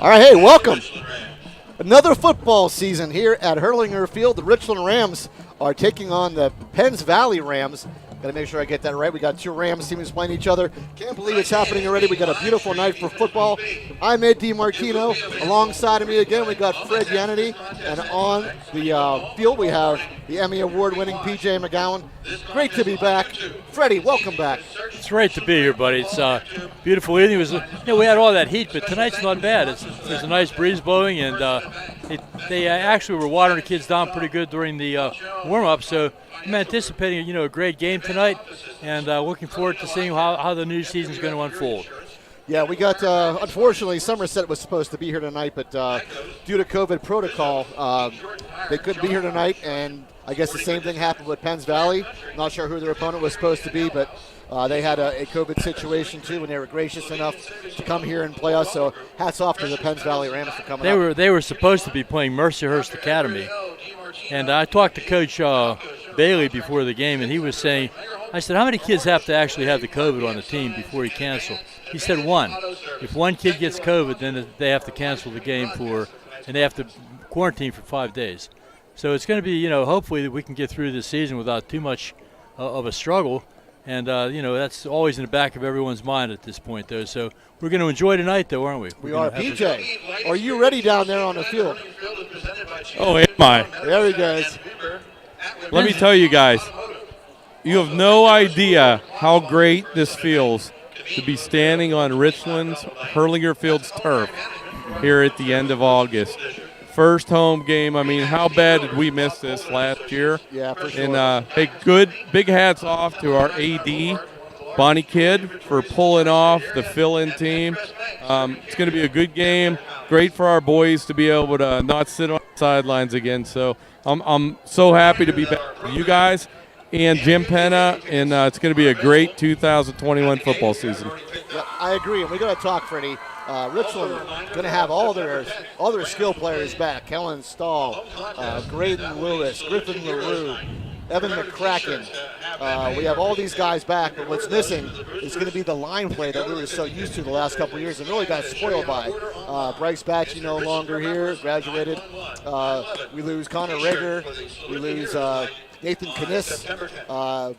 All right, hey, welcome. Another football season here at Hurlinger Field. The Richland Rams are taking on the Penns Valley Rams. Got to make sure I get that right. We got two Rams teams playing each other. Can't believe it's happening already. We got a beautiful night for football. I'm Ed DiMartino. Alongside of me again, we got Fred Yannity. And on the field, we have the Emmy Award-winning P.J. McGowan. Great to be back. Freddie, welcome back. It's great to be here, buddy. It's a beautiful evening. We had all that heat, but tonight's not bad. There's a nice breeze blowing, and they actually were watering the kids down pretty good during the warm-up. So I'm anticipating, a great game tonight, and looking forward to seeing how the new season's going to unfold. Yeah, we got, unfortunately, Somerset was supposed to be here tonight, but due to COVID protocol, they couldn't be here tonight, and I guess the same thing happened with Penns Valley. Not sure who their opponent was supposed to be, but they had a COVID situation, too, and they were gracious enough to come here and play us, so hats off to the Penns Valley Rams for coming up. They were supposed to be playing Mercyhurst Academy, and I talked to Coach Bailey before the game, and he was saying, I said, how many kids have to actually have the COVID on the team before you cancel? He said one. If one kid gets COVID, then they have to cancel the game and they have to quarantine for 5 days. So it's going to be, hopefully that we can get through this season without too much of a struggle. And, that's always in the back of everyone's mind at this point, though. So we're going to enjoy tonight, though, aren't we? We are. PJ, are you ready down there on the field? Oh, am I? There he goes. Let me tell you guys, you have no idea how great this feels to be standing on Richland's Hurlinger Field's turf here at the end of August. First home game. I mean, how bad did we miss this last year? Yeah, for sure. And hey, big hats off to our AD, Bonnie Kidd, for pulling off the fill-in team. It's going to be a good game. Great for our boys to be able to not sit on the sidelines again. So I'm so happy to be back with you guys and Jim Penna, and it's going to be a great 2021 football season. Yeah, I agree, and we got to talk, Freddie. Richland going to have all their skill players back. Kellen Stahl, Graydon Lewis, Griffin LaRue, Evan McCracken. We have all these guys back, but what's missing is going to be the line play that we were so used to the last couple of years and really got spoiled by. Bryce Batchy no longer here, graduated. We lose Connor Rager. We lose Nathan Kniss.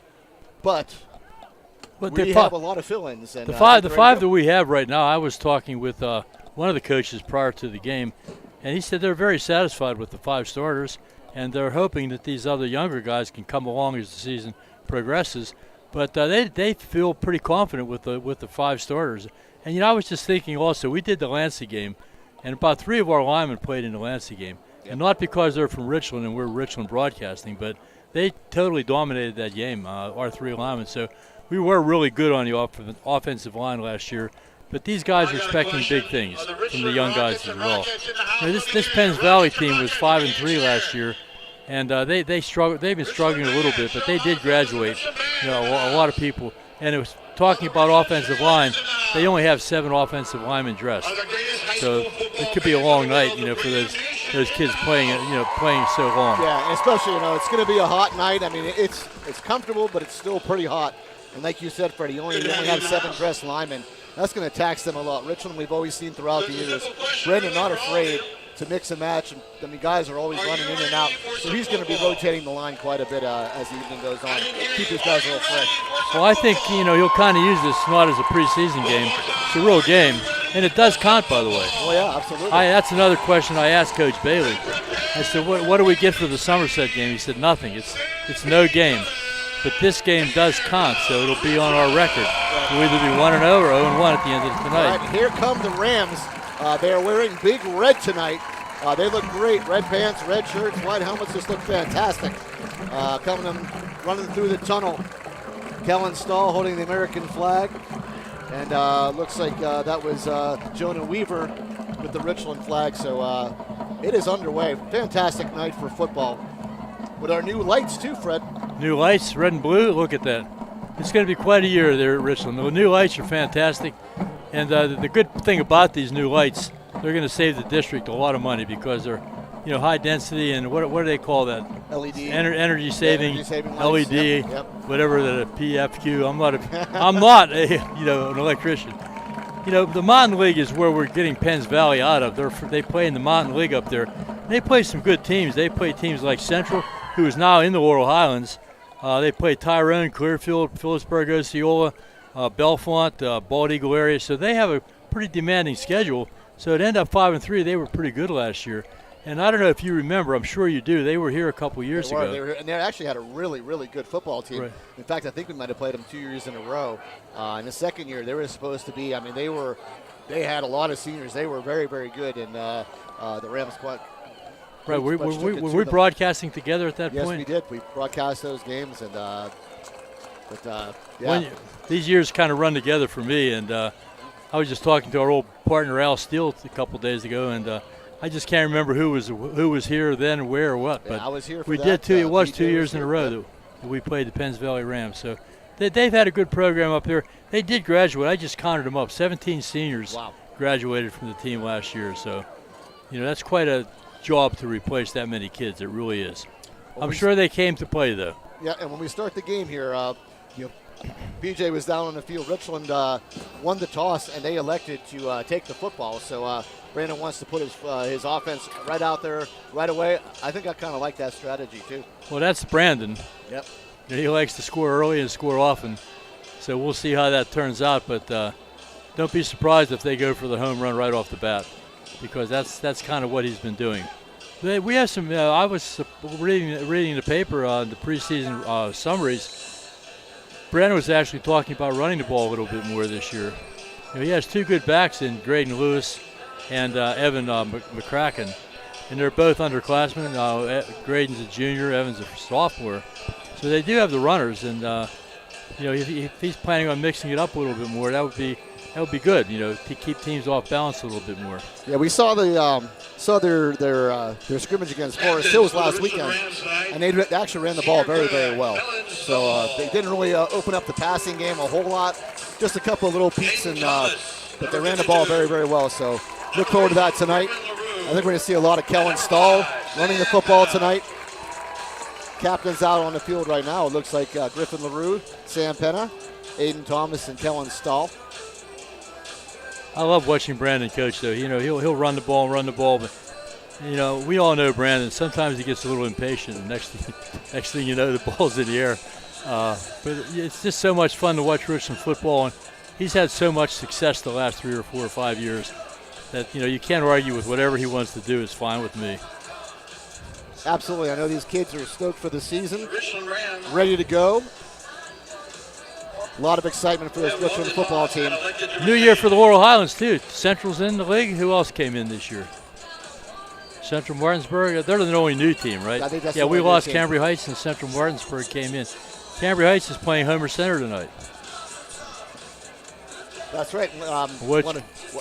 But we have a lot of fill-ins. And, the five that we have right now, I was talking with one of the coaches prior to the game, and he said they're very satisfied with the 5 starters, and they're hoping that these other younger guys can come along as the season progresses. But they feel pretty confident with the 5 starters. And, I was just thinking also, we did the Lancey game, and about 3 of our linemen played in the Lancey game. Yep. And not because they're from Richland and we're Richland Broadcasting, but they totally dominated that game, our 3 linemen. So we were really good on the offensive line last year. But these guys are expecting big things from the young guys as well. This Penns Valley team was 5-3 last year, and they struggled. They've been struggling a little bit, but they did graduate. A lot of people. And it was talking about offensive line. They only have 7 offensive linemen dressed, so it could be a long night, for those kids playing so long. Yeah, especially it's going to be a hot night. I mean, it's comfortable, but it's still pretty hot. And like you said, Freddie, you only have 7 dressed linemen. That's going to tax them a lot. Richland, we've always seen throughout the years, Brendan not afraid to mix and match. And I mean, guys are always running in and out. So he's going to be rotating the line quite a bit as the evening goes on. Keep these guys a little fresh. Well, I think, he'll kind of use this not as a preseason game. It's a real game. And it does count, by the way. Oh, yeah, absolutely. That's another question I asked Coach Bailey. I said, what do we get for the Somerset game? He said, nothing. It's no game. But this game does count, so it'll be on our record. We'll either be 1-0 or 0-1 at the end of tonight. All right, here come the Rams. They are wearing big red tonight. They look great. Red pants, red shirts, white helmets just look fantastic. Running through the tunnel. Kellen Stahl holding the American flag. And looks like that was Jonah Weaver with the Richland flag. So it is underway. Fantastic night for football. With our new lights too, Fred. New lights, red and blue. Look at that. It's going to be quite a year there at Richland. The new lights are fantastic. And the good thing about these new lights, they're going to save the district a lot of money because they're, high density and what do they call that? LED. Energy saving lights. LED, whatever the PFQ. I'm not an electrician. the Mountain League is where we're getting Penns Valley out of. They play in the Mountain League up there. They play some good teams. They play teams like Central, who is now in the Laurel Highlands. They play Tyrone, Clearfield, Phillipsburg, Osceola, Bellefonte, Bald Eagle area. So they have a pretty demanding schedule. So it ended up 5-3. They were pretty good last year. And I don't know if you remember. I'm sure you do. They were here a couple years ago. And they actually had a really, really good football team. Right. In fact, I think we might have played them 2 years in a row. In the second year, they were supposed to be. I mean, they had a lot of seniors. They were very, very good. And the Rams quite. Right. Were we broadcasting together at that point? Yes, we did. We broadcast those games, and yeah. These years kind of run together for me. And I was just talking to our old partner Al Steele a couple days ago, and I just can't remember who was here then, and where, or what. But I was here for we that. did too. It was BJ 2 years in a row that we played the Penns Valley Rams. So they've had a good program up there. They did graduate. I just counted them up. 17 seniors graduated from the team last year. So, that's quite a job to replace that many kids. It really is. I'm sure they came to play, though. Yeah, and when we start the game here, BJ was down on the field. Richland won the toss, and they elected to take the football. So Brandon wants to put his offense right out there right away. I think I kind of like that strategy, too. Well, that's Brandon. Yep. He likes to score early and score often. So we'll see how that turns out. But don't be surprised if they go for the home run right off the bat, because that's kind of what he's been doing. We have some. I was reading the paper on the preseason summaries. Brandon was actually talking about running the ball a little bit more this year. He has two good backs in Graydon Lewis and Evan McCracken, and they're both underclassmen. Graydon's a junior, Evan's a sophomore, so they do have the runners. And if he's planning on mixing it up a little bit more, that would be good. To keep teams off balance a little bit more. Yeah, we saw their scrimmage against Forest Hills last weekend, and they actually ran the ball very, very well. So they didn't really open up the passing game a whole lot, just a couple of little peaks, but they ran the ball very, very well. So look forward to that tonight. I think we're going to see a lot of Kellen Stahl running the football tonight. Captain's out on the field right now. It looks like Griffin LaRue, Sam Penna, Aiden Thomas, and Kellen Stahl. I love watching Brandon coach, though. He'll run the ball, but we all know Brandon. Sometimes he gets a little impatient, and next thing you know, the ball's in the air. But it's just so much fun to watch Richland football, and he's had so much success the last 3 or 4 or 5 years that you can't argue with whatever he wants to do. Is fine with me. Absolutely. I know these kids are stoked for the season, ready to go. A lot of excitement for this Richland football team. New year for the Laurel Highlands, too. Central's in the league. Who else came in this year? Central Martinsburg. They're the only new team, right? I think that's we lost Cambry Heights, and Central Martinsburg came in. Cambry Heights is playing Homer Center tonight. That's right.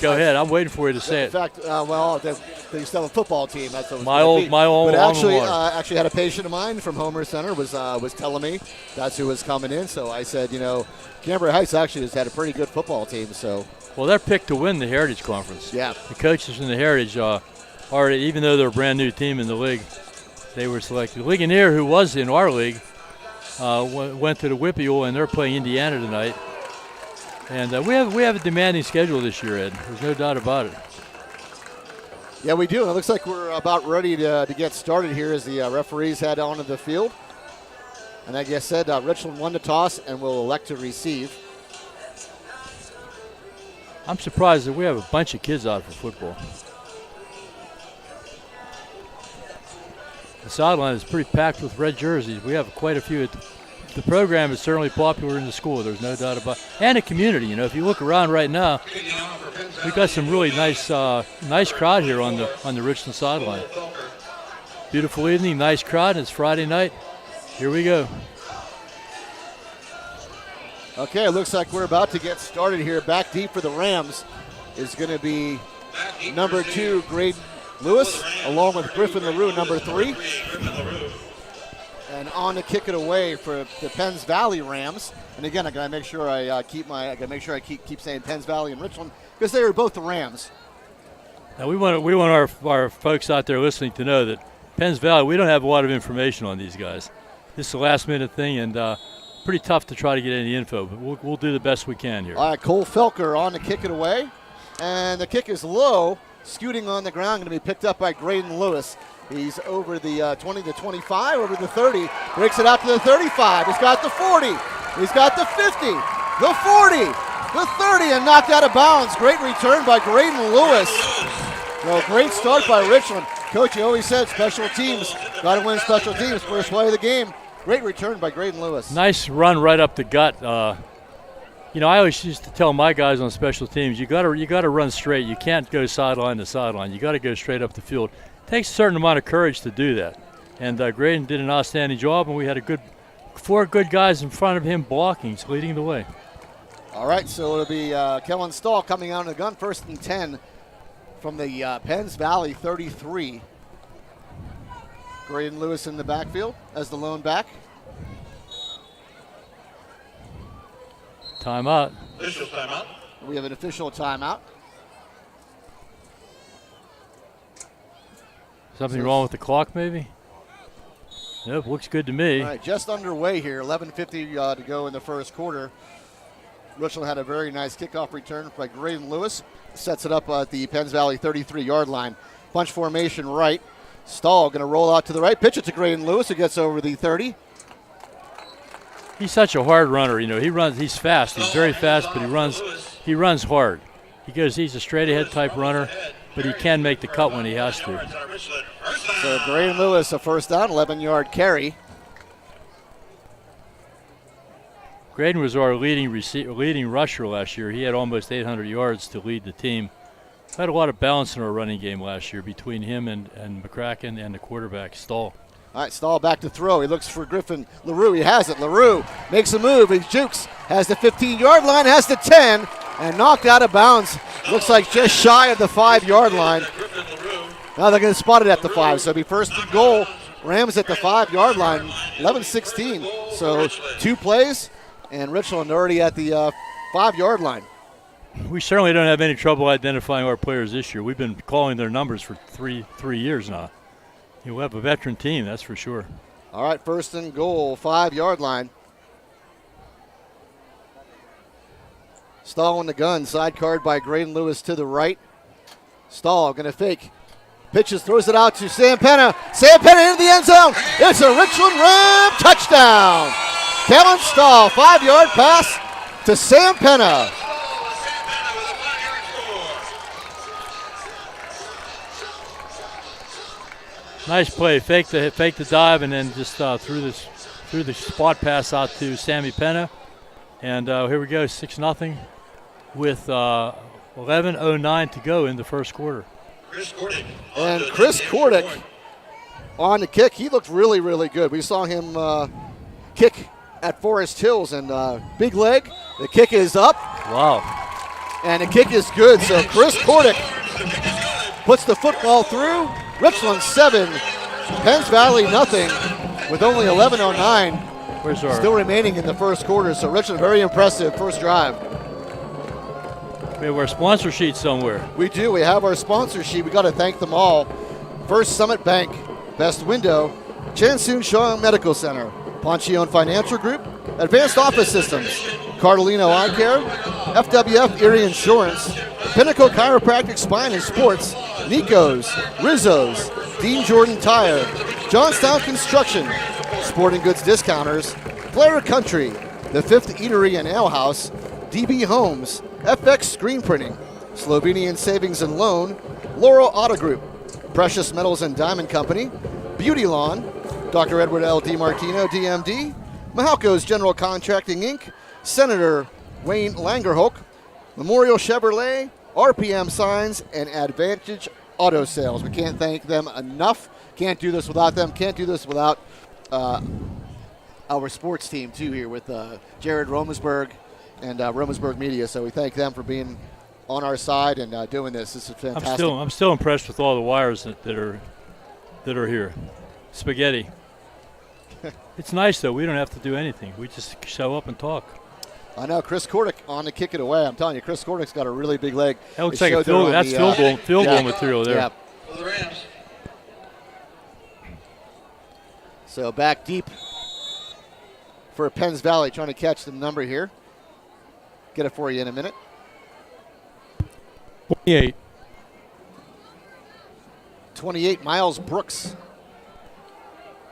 Go ahead. I'm waiting for you to say it. In fact, they still have a football team. That's what my old But actually water. Had a patient of mine from Homer Center was telling me that's who was coming in. So I said, Cambry Heights actually has had a pretty good football team. So well, they're picked to win the Heritage Conference. Yeah. The coaches in the Heritage already, even though they're a brand new team in the league, they were selected. Ligonier, who was in our league, went to the Whippeal, and they're playing Indiana tonight. And we have a demanding schedule this year, Ed. There's no doubt about it. Yeah, we do. It looks like we're about ready to get started here as the referees head onto the field. And like I said, Richland won the toss and will elect to receive. I'm surprised that we have a bunch of kids out for football. The sideline is pretty packed with red jerseys. We have quite a few. The program is certainly popular in the school. There's no doubt about it. And the community. If you look around right now, we've got some really nice crowd here on the Richland sideline. Beautiful evening, nice crowd. It's Friday night. Here we go. Okay, it looks like we're about to get started here. Back deep for the Rams is going to be number 2, Graydon Lewis, along with Griffin LaRue, number 3. And on to kick it away for the Penns Valley Rams. And again, I gotta make sure I keep saying Penns Valley and Richland, because they are both the Rams. Now we want our folks out there listening to know that Penns Valley, we don't have a lot of information on these guys. This is a last minute thing, and pretty tough to try to get any info, but we'll do the best we can here. All right, Cole Felker on to kick it away. And the kick is low, scooting on the ground, going to be picked up by Graydon Lewis. He's over the 20 to 25, over the 30, breaks it out to the 35. He's got the 40. He's got the 50, the 40, the 30, and knocked out of bounds. Great return by Graydon Lewis. Well, great start by Richland. Coach, you always said special teams. Got to win special teams. First play of the game. Great return by Graydon Lewis. Nice run right up the gut. I always used to tell my guys on special teams, you got to run straight. You can't go sideline to sideline. You got to go straight up the field. It takes a certain amount of courage to do that. And Graydon did an outstanding job, and we had four good guys in front of him blocking, leading the way. All right, so it'll be Kellen Stahl coming out of the gun, 1st and 10 from the Penns Valley 33. Graydon Lewis in the backfield as the lone back. Timeout. Official timeout. We have an official timeout. Something wrong with the clock, maybe? Nope, looks good to me. All right, just underway here. 11:50 to go in the first quarter. Richland had a very nice kickoff return by Graydon Lewis. Sets it up at the Penns Valley 33-yard line. Punch formation right. Stahl going to roll out to the right. Pitch it to Graydon Lewis, who gets over the 30. He's such a hard runner. He runs. He's fast. He's very fast, but he runs hard. He's a straight ahead type runner, but he can make the cut when he has to. So Graydon Lewis, a first down, 11-yard carry. Graydon was our leading rusher last year. He had almost 800 yards to lead the team. Had a lot of balance in our running game last year between him and McCracken and the quarterback, Stahl. All right, Stahl back to throw. He looks for Griffin LaRue. He has it. LaRue makes a move. He jukes. Has the 15-yard line. Has the 10. And knocked out of bounds. Looks like just shy of the 5-yard line. Now they're going to spot it at the 5. So it'll be 1st and goal. Rams at the 5-yard line. 11-16. So 2 plays. And Richland already at the 5-yard line. We certainly don't have any trouble identifying our players this year. We've been calling their numbers for three years now. We have a veteran team, that's for sure. All right, 1st and goal, 5-yard line. Stahl on the gun, side card by Graydon Lewis to the right. Stahl going to fake. Pitches, throws it out to Sam Penna. Sam Penna into the end zone. It's a Richland Ram touchdown. Kellen Stahl, 5-yard pass to Sam Penna. Nice play. Fake the dive, and then just threw the spot pass out to Sammy Penna. And here we go, 6-0 with 11:09 to go in the first quarter. And Chris Kordick on the kick. He looked really, really good. We saw him kick at Forest Hills, and big leg. The kick is up. Wow. And the kick is good. So Chris Kordick puts the football through. Richland 7, Penns Valley nothing, with only 11:09 still remaining in the first quarter. So Richland, very impressive first drive. We have our sponsor sheet somewhere. We do. We have our sponsor sheet. We got to thank them all. First Summit Bank, Best Window, Chansoon Shaw Medical Center, Ponchione Financial Group, Advanced Office Systems, Cardolino Eye Care, FWF Erie Insurance, Pinnacle Chiropractic Spine and Sports, Nico's, Rizzo's, Dean Jordan Tire, Johnstown Construction, Sporting Goods Discounters, Blair Country, The Fifth Eatery and Ale House, DB Homes, FX Screen Printing, Slovenian Savings and Loan, Laurel Auto Group, Precious Metals and Diamond Company, Beauty Lawn, Dr. Edward L. DiMartino, DMD, Mahalco's General Contracting, Inc., Senator Wayne Langerhoek, Memorial Chevrolet, RPM Signs, and Advantage Auto Sales. We can't thank them enough. Can't do this without them. Can't do this without our sports team, too, here with Jared Romesburg and Romesburg Media. So we thank them for being on our side and doing this. This is fantastic. I'm still impressed with all the wires that are here. Spaghetti. It's nice, though. We don't have to do anything. We just show up and talk. I know. Chris Kordick on to kick it away. I'm telling you, Chris Kordick's got a really big leg. That looks like a field goal material there. Yeah. For the Rams. So back deep for Penns Valley, trying to catch the number here. Get it for you in a minute. 28. 28, Miles Brooks.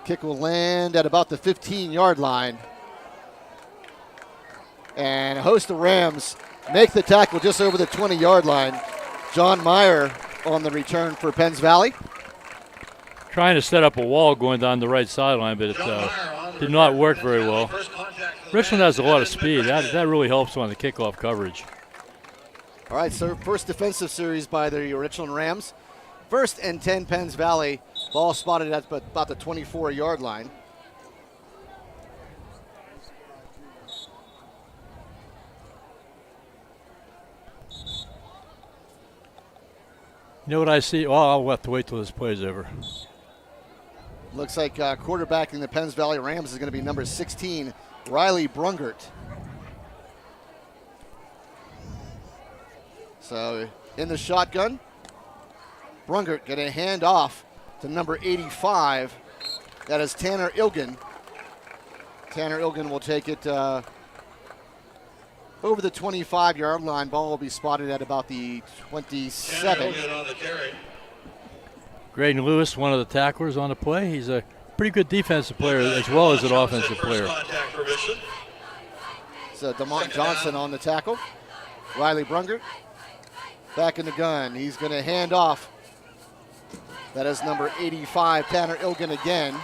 Kick will land at about the 15-yard line. And a host of Rams make the tackle just over the 20-yard line. John Meyer on the return for Penns Valley. Trying to set up a wall going down the right sideline, but it did not work very well. Richland has a lot of speed. That really helps on the kickoff coverage. All right, so first defensive series by the Richland Rams. 1st and 10, Penns Valley. Ball spotted at about the 24-yard line. You know what I see? Well, I'll have to wait till this play's over. Looks like quarterbacking the Penns Valley Rams is going to be number 16, Riley Brungert. So in the shotgun, Brungert going to hand off to number 85. That is Tanner Ilgen. Tanner Ilgen will take it over the 25-yard line. Ball will be spotted at about the 27. Graydon Lewis, one of the tacklers on the play. He's a pretty good defensive player as well as an offensive player. So DeMont Johnson on the tackle. Riley Brungert back in the gun. He's going to hand off. That is number 85, Tanner Ilgen again.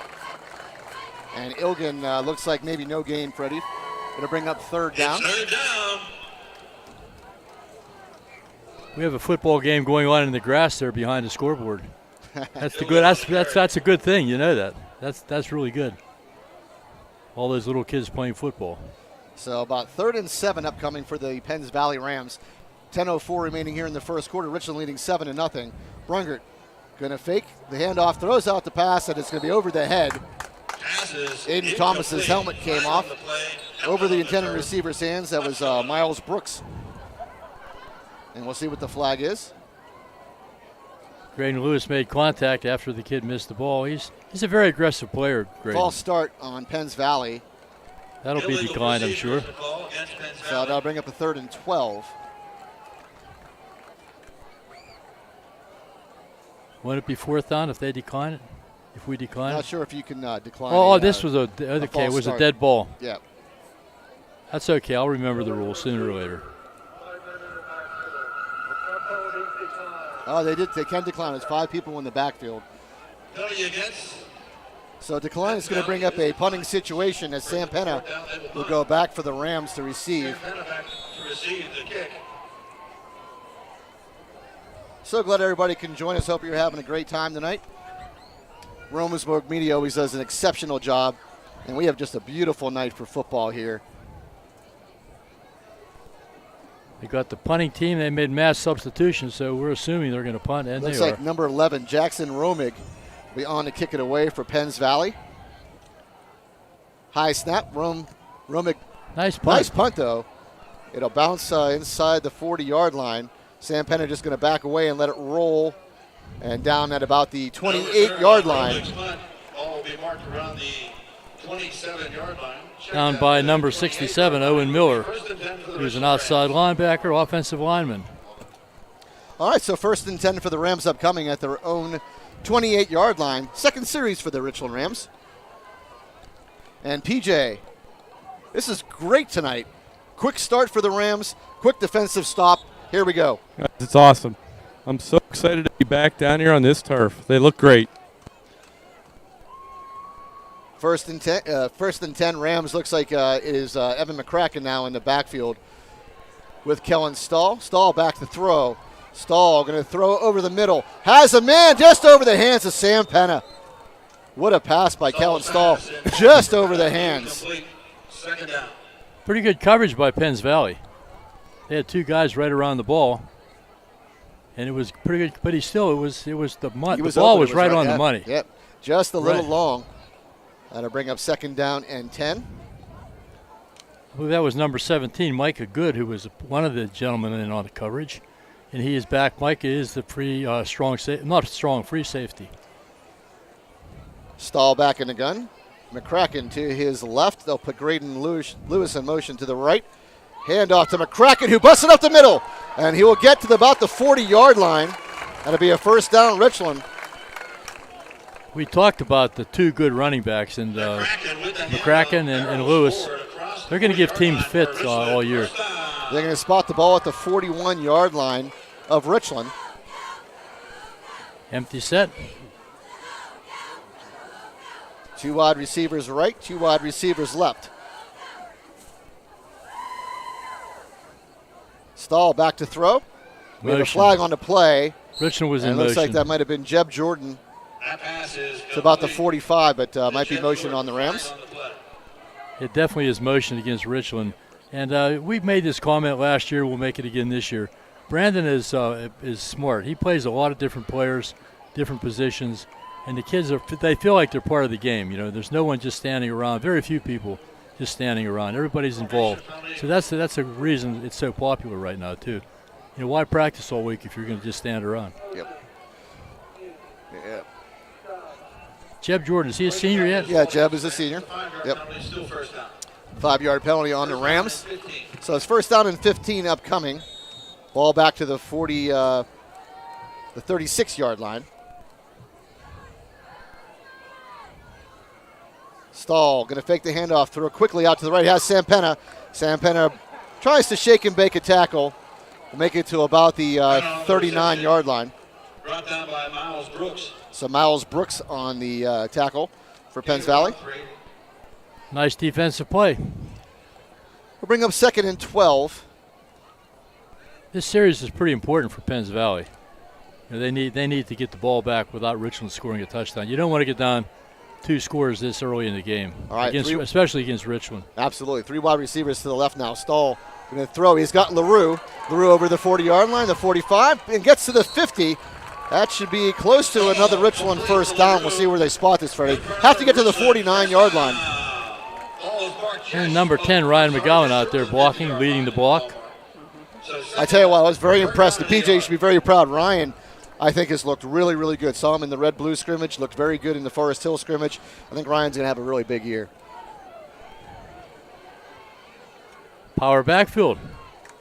And Ilgen looks like maybe no gain, Freddie. Going to bring up third down. We have a football game going on in the grass there behind the scoreboard. That's a good thing. You know that. That's really good. All those little kids playing football. So about 3rd and 7 upcoming for the Penns Valley Rams. 10:04 remaining here in the first quarter. Richland leading 7-0. Brungert going to fake the handoff, throws out the pass, and it's going to be over the head. Aiden Thomas's helmet came off over the intended receiver's hands. That was Miles Brooks. And we'll see what the flag is. Graydon Lewis made contact after the kid missed the ball. He's a very aggressive player, Graydon. False start on Penns Valley. That'll be declined, I'm sure. So that'll bring up a 3rd and 12. Won't it be 4th down if they decline it? If we decline Not it? sure if you can decline. Oh, this was the other case. It was a dead ball. Yeah. That's okay. I'll remember the rules sooner or later. Oh, they did. They can decline. There's 5 people in the backfield. So decline is going to bring up a punting situation as Sam Penna will go back for the Rams to receive. So glad everybody can join us. Hope you're having a great time tonight. Romersburg Media always does an exceptional job, and we have just a beautiful night for football here. They got the punting team. They made mass substitutions, so we're assuming they're going to punt, and Looks they like are. number 11, Jackson Romig, will be on to kick it away for Penns Valley. High snap. Romig. Nice punt. Nice punt, though. It'll bounce inside the 40-yard line. Sam Penna just going to back away and let it roll, and down at about the 28-yard line. Ball will be marked around the 27-yard line. Down by number 67, Owen Miller, who's an outside linebacker, offensive lineman. All right, so 1st and 10 for the Rams upcoming at their own 28-yard line. Second series for the Richland Rams. And PJ, this is great tonight. Quick start for the Rams, quick defensive stop. Here we go. It's awesome. I'm so excited to be back down here on this turf. They look great. 1st and 10, Rams looks like it is Evan McCracken now in the backfield with Kellen Stahl. Stahl back to throw. Stahl going to throw over the middle. Has a man just over the hands of Sam Penna. What a pass by Kellen Stahl. Just over the hands. Pretty good coverage by Penns Valley. They had 2 guys right around the ball, and it was pretty good. But it was the money. The ball was right on the money. Yep, just a little long. That'll bring up 2nd down and 10. I believe that was number 17, Micah Good, who was one of the gentlemen in on the coverage, and he is back. Micah is the free free safety. Stahl back in the gun. McCracken to his left. They'll put Graydon Lewis in motion to the right. Handoff to McCracken, who busted up the middle. And he will get to about the 40-yard line. That'll be a first down, Richland. We talked about the two good running backs, and McCracken and Lewis. They're going to give teams fits all year. They're going to spot the ball at the 41-yard line of Richland. Empty set. 2 wide receivers right, 2 wide receivers left. Stahl back to throw. We have a flag on the play. Richland was and in it looks motion. like that might have been Jeb Jordan. It's about the 45, but might be motion on the Rams. It definitely is motion against Richland. And we made this comment last year. We'll make it again this year. Brandon is smart. He plays a lot of different players, different positions, and the kids they feel like they're part of the game. You know, there's no one just standing around. Very few people just standing around. Everybody's involved. So that's a reason it's so popular right now too. You know, why practice all week if you're going to just stand around? Yep. Yeah. Jeb Jordan, is he a senior yet? Yeah, Jeb is a senior. Yep. 5-yard penalty on the Rams. So it's first down and 15 upcoming. Ball back to the 36-yard line. Stahl going to fake the handoff, throw quickly out to the right. Has Sampenna. Sampenna tries to shake and bake a tackle. Make it to about the 39-yard line. Brought down by Miles Brooks. So Miles Brooks on the tackle for Penns Valley. Nice defensive play. We'll bring up 2nd and 12. This series is pretty important for Penns Valley. You know, they need to get the ball back without Richland scoring a touchdown. You don't want to get down 2 scores this early in the game, all right, especially against Richland. Absolutely. 3 wide receivers to the left now. Stahl going to throw. He's got LaRue. LaRue over the 40-yard line, the 45, and gets to the 50. That should be close to another Richland first down. We'll see where they spot this, Freddie. Have to get to the 49-yard line. And number 10, Ryan McGowan out there blocking, leading the block. I tell you what, I was very impressed. The PJ should be very proud. Ryan, I think, has looked really, really good. Saw him in the red-blue scrimmage, looked very good in the Forest Hill scrimmage. I think Ryan's going to have a really big year. Power backfield.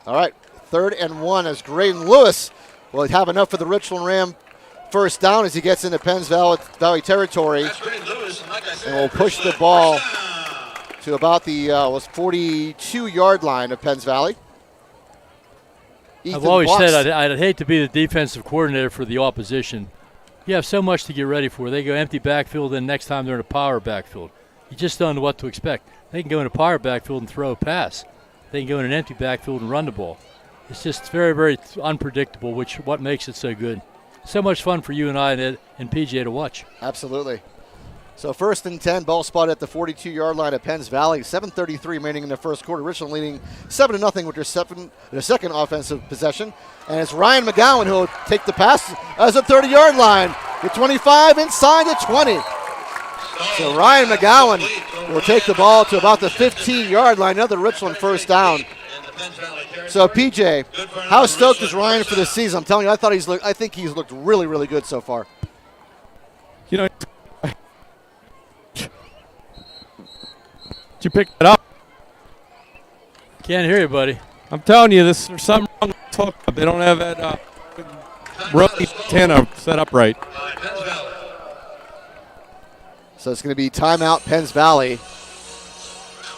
All right, 3rd and 1 as Graydon Lewis will have enough for the Richland Ram first down as he gets into Penns Valley territory. And will push the ball to about the 42-yard line of Penns Valley. I've always said I'd hate to be the defensive coordinator for the opposition. You have so much to get ready for. They go empty backfield, then next time they're in a power backfield. You just don't know what to expect. They can go in a power backfield and throw a pass. They can go in an empty backfield and run the ball. It's just very, very unpredictable, what makes it so good. So much fun for you and I and PJ to watch. Absolutely. So 1st and 10, ball spot at the 42-yard line of Penns Valley. 7:33 remaining in the first quarter. Richland leading 7-0 with their second offensive possession. And it's Ryan McGowan who will take the pass as a 30-yard line. The 25 inside the 20. So Ryan McGowan will take the ball to about the 15-yard line. Another Richland first down. So PJ, how stoked is Ryan for this season? I'm telling you, I think he's looked really, really good so far. You know, did you pick that up? Can't hear you, buddy. I'm telling you, there's something wrong with the talk. They don't have that rookie antenna set up right. So it's going to be timeout Penns Valley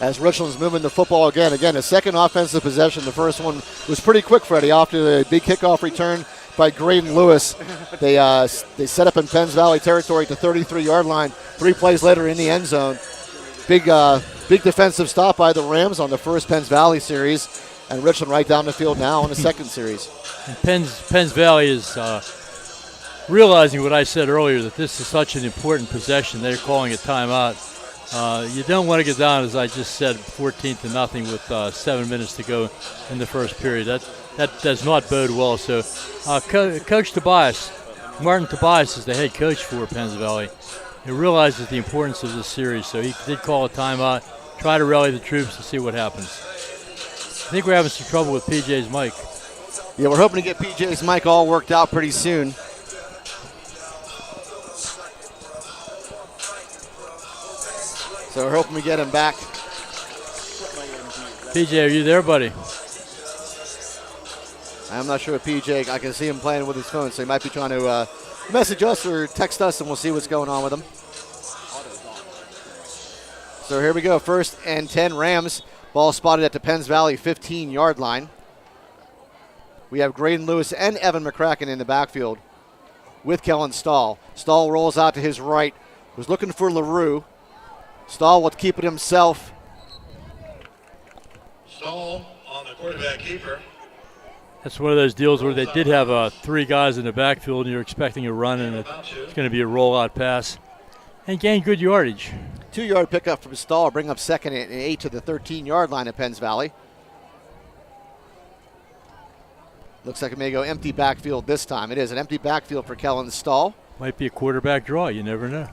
as Richland's moving the football again. Again, a second offensive possession. The first one was pretty quick, Freddie. After the big kickoff return by Graydon Lewis, they set up in Penns Valley territory at the 33-yard line. 3 plays later in the end zone. Big defensive stop by the Rams on the first Penns Valley series, and Richland right down the field now on the second series. And Penns Valley is realizing what I said earlier, that this is such an important possession. They're calling a timeout. You don't want to get down, as I just said, 14-0 with 7 minutes to go in the first period. That does not bode well. So Coach Tobias, Martin Tobias is the head coach for Penns Valley. He realizes the importance of this series, so he did call a timeout, try to rally the troops to see what happens. I think we're having some trouble with PJ's mic. Yeah, we're hoping to get PJ's mic all worked out pretty soon. So So we're hoping we get him back. PJ, are you there, buddy? I'm not sure if PJ, I can see him playing with his phone, so he might be trying to message us or text us, and we'll see what's going on with him. So here we go, 1st and 10 Rams. Ball spotted at the Penns Valley 15-yard line. We have Graydon Lewis and Evan McCracken in the backfield with Kellen Stahl. Stahl rolls out to his right, was looking for LaRue. Stahl will keep it himself. Stahl on the quarterback keeper. That's one of those deals where they did have 3 guys in the backfield, and you're expecting a run, and it's going to be a rollout pass. And gain good yardage. 2-yard pickup from Stahl, bring up 2nd and 8 to the 13-yard line at Penns Valley. Looks like it may go empty backfield this time. It is an empty backfield for Kellen Stahl. Might be a quarterback draw, you never know.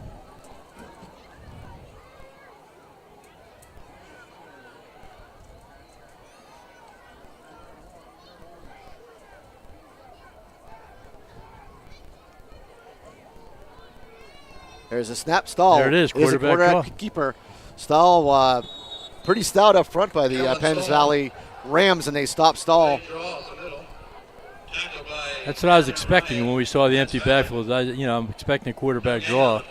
There's a snap. Stahl. There it is, quarterback keeper. Stahl pretty stout up front by the Penns Valley Rams, and they stop Stahl. That's what I was expecting when we saw the empty backfield. I'm expecting a quarterback draw.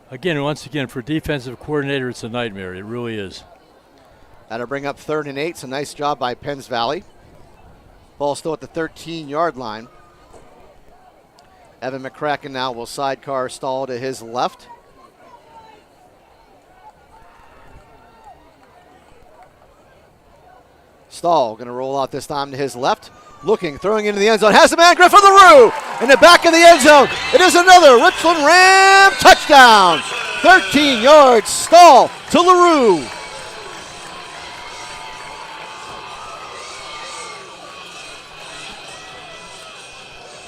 Again, once again, for a defensive coordinator, it's a nightmare. It really is. That'll bring up 3rd and 8. It's a nice job by Penns Valley. Ball still at the 13-yard line. Evan McCracken now will sidecar Stahl to his left. Stahl going to roll out this time to his left. Looking, throwing into the end zone. Has the man, Griffin LaRue in the back of the end zone. It is another Richland Ram touchdown. 13 yards, Stahl to LaRue.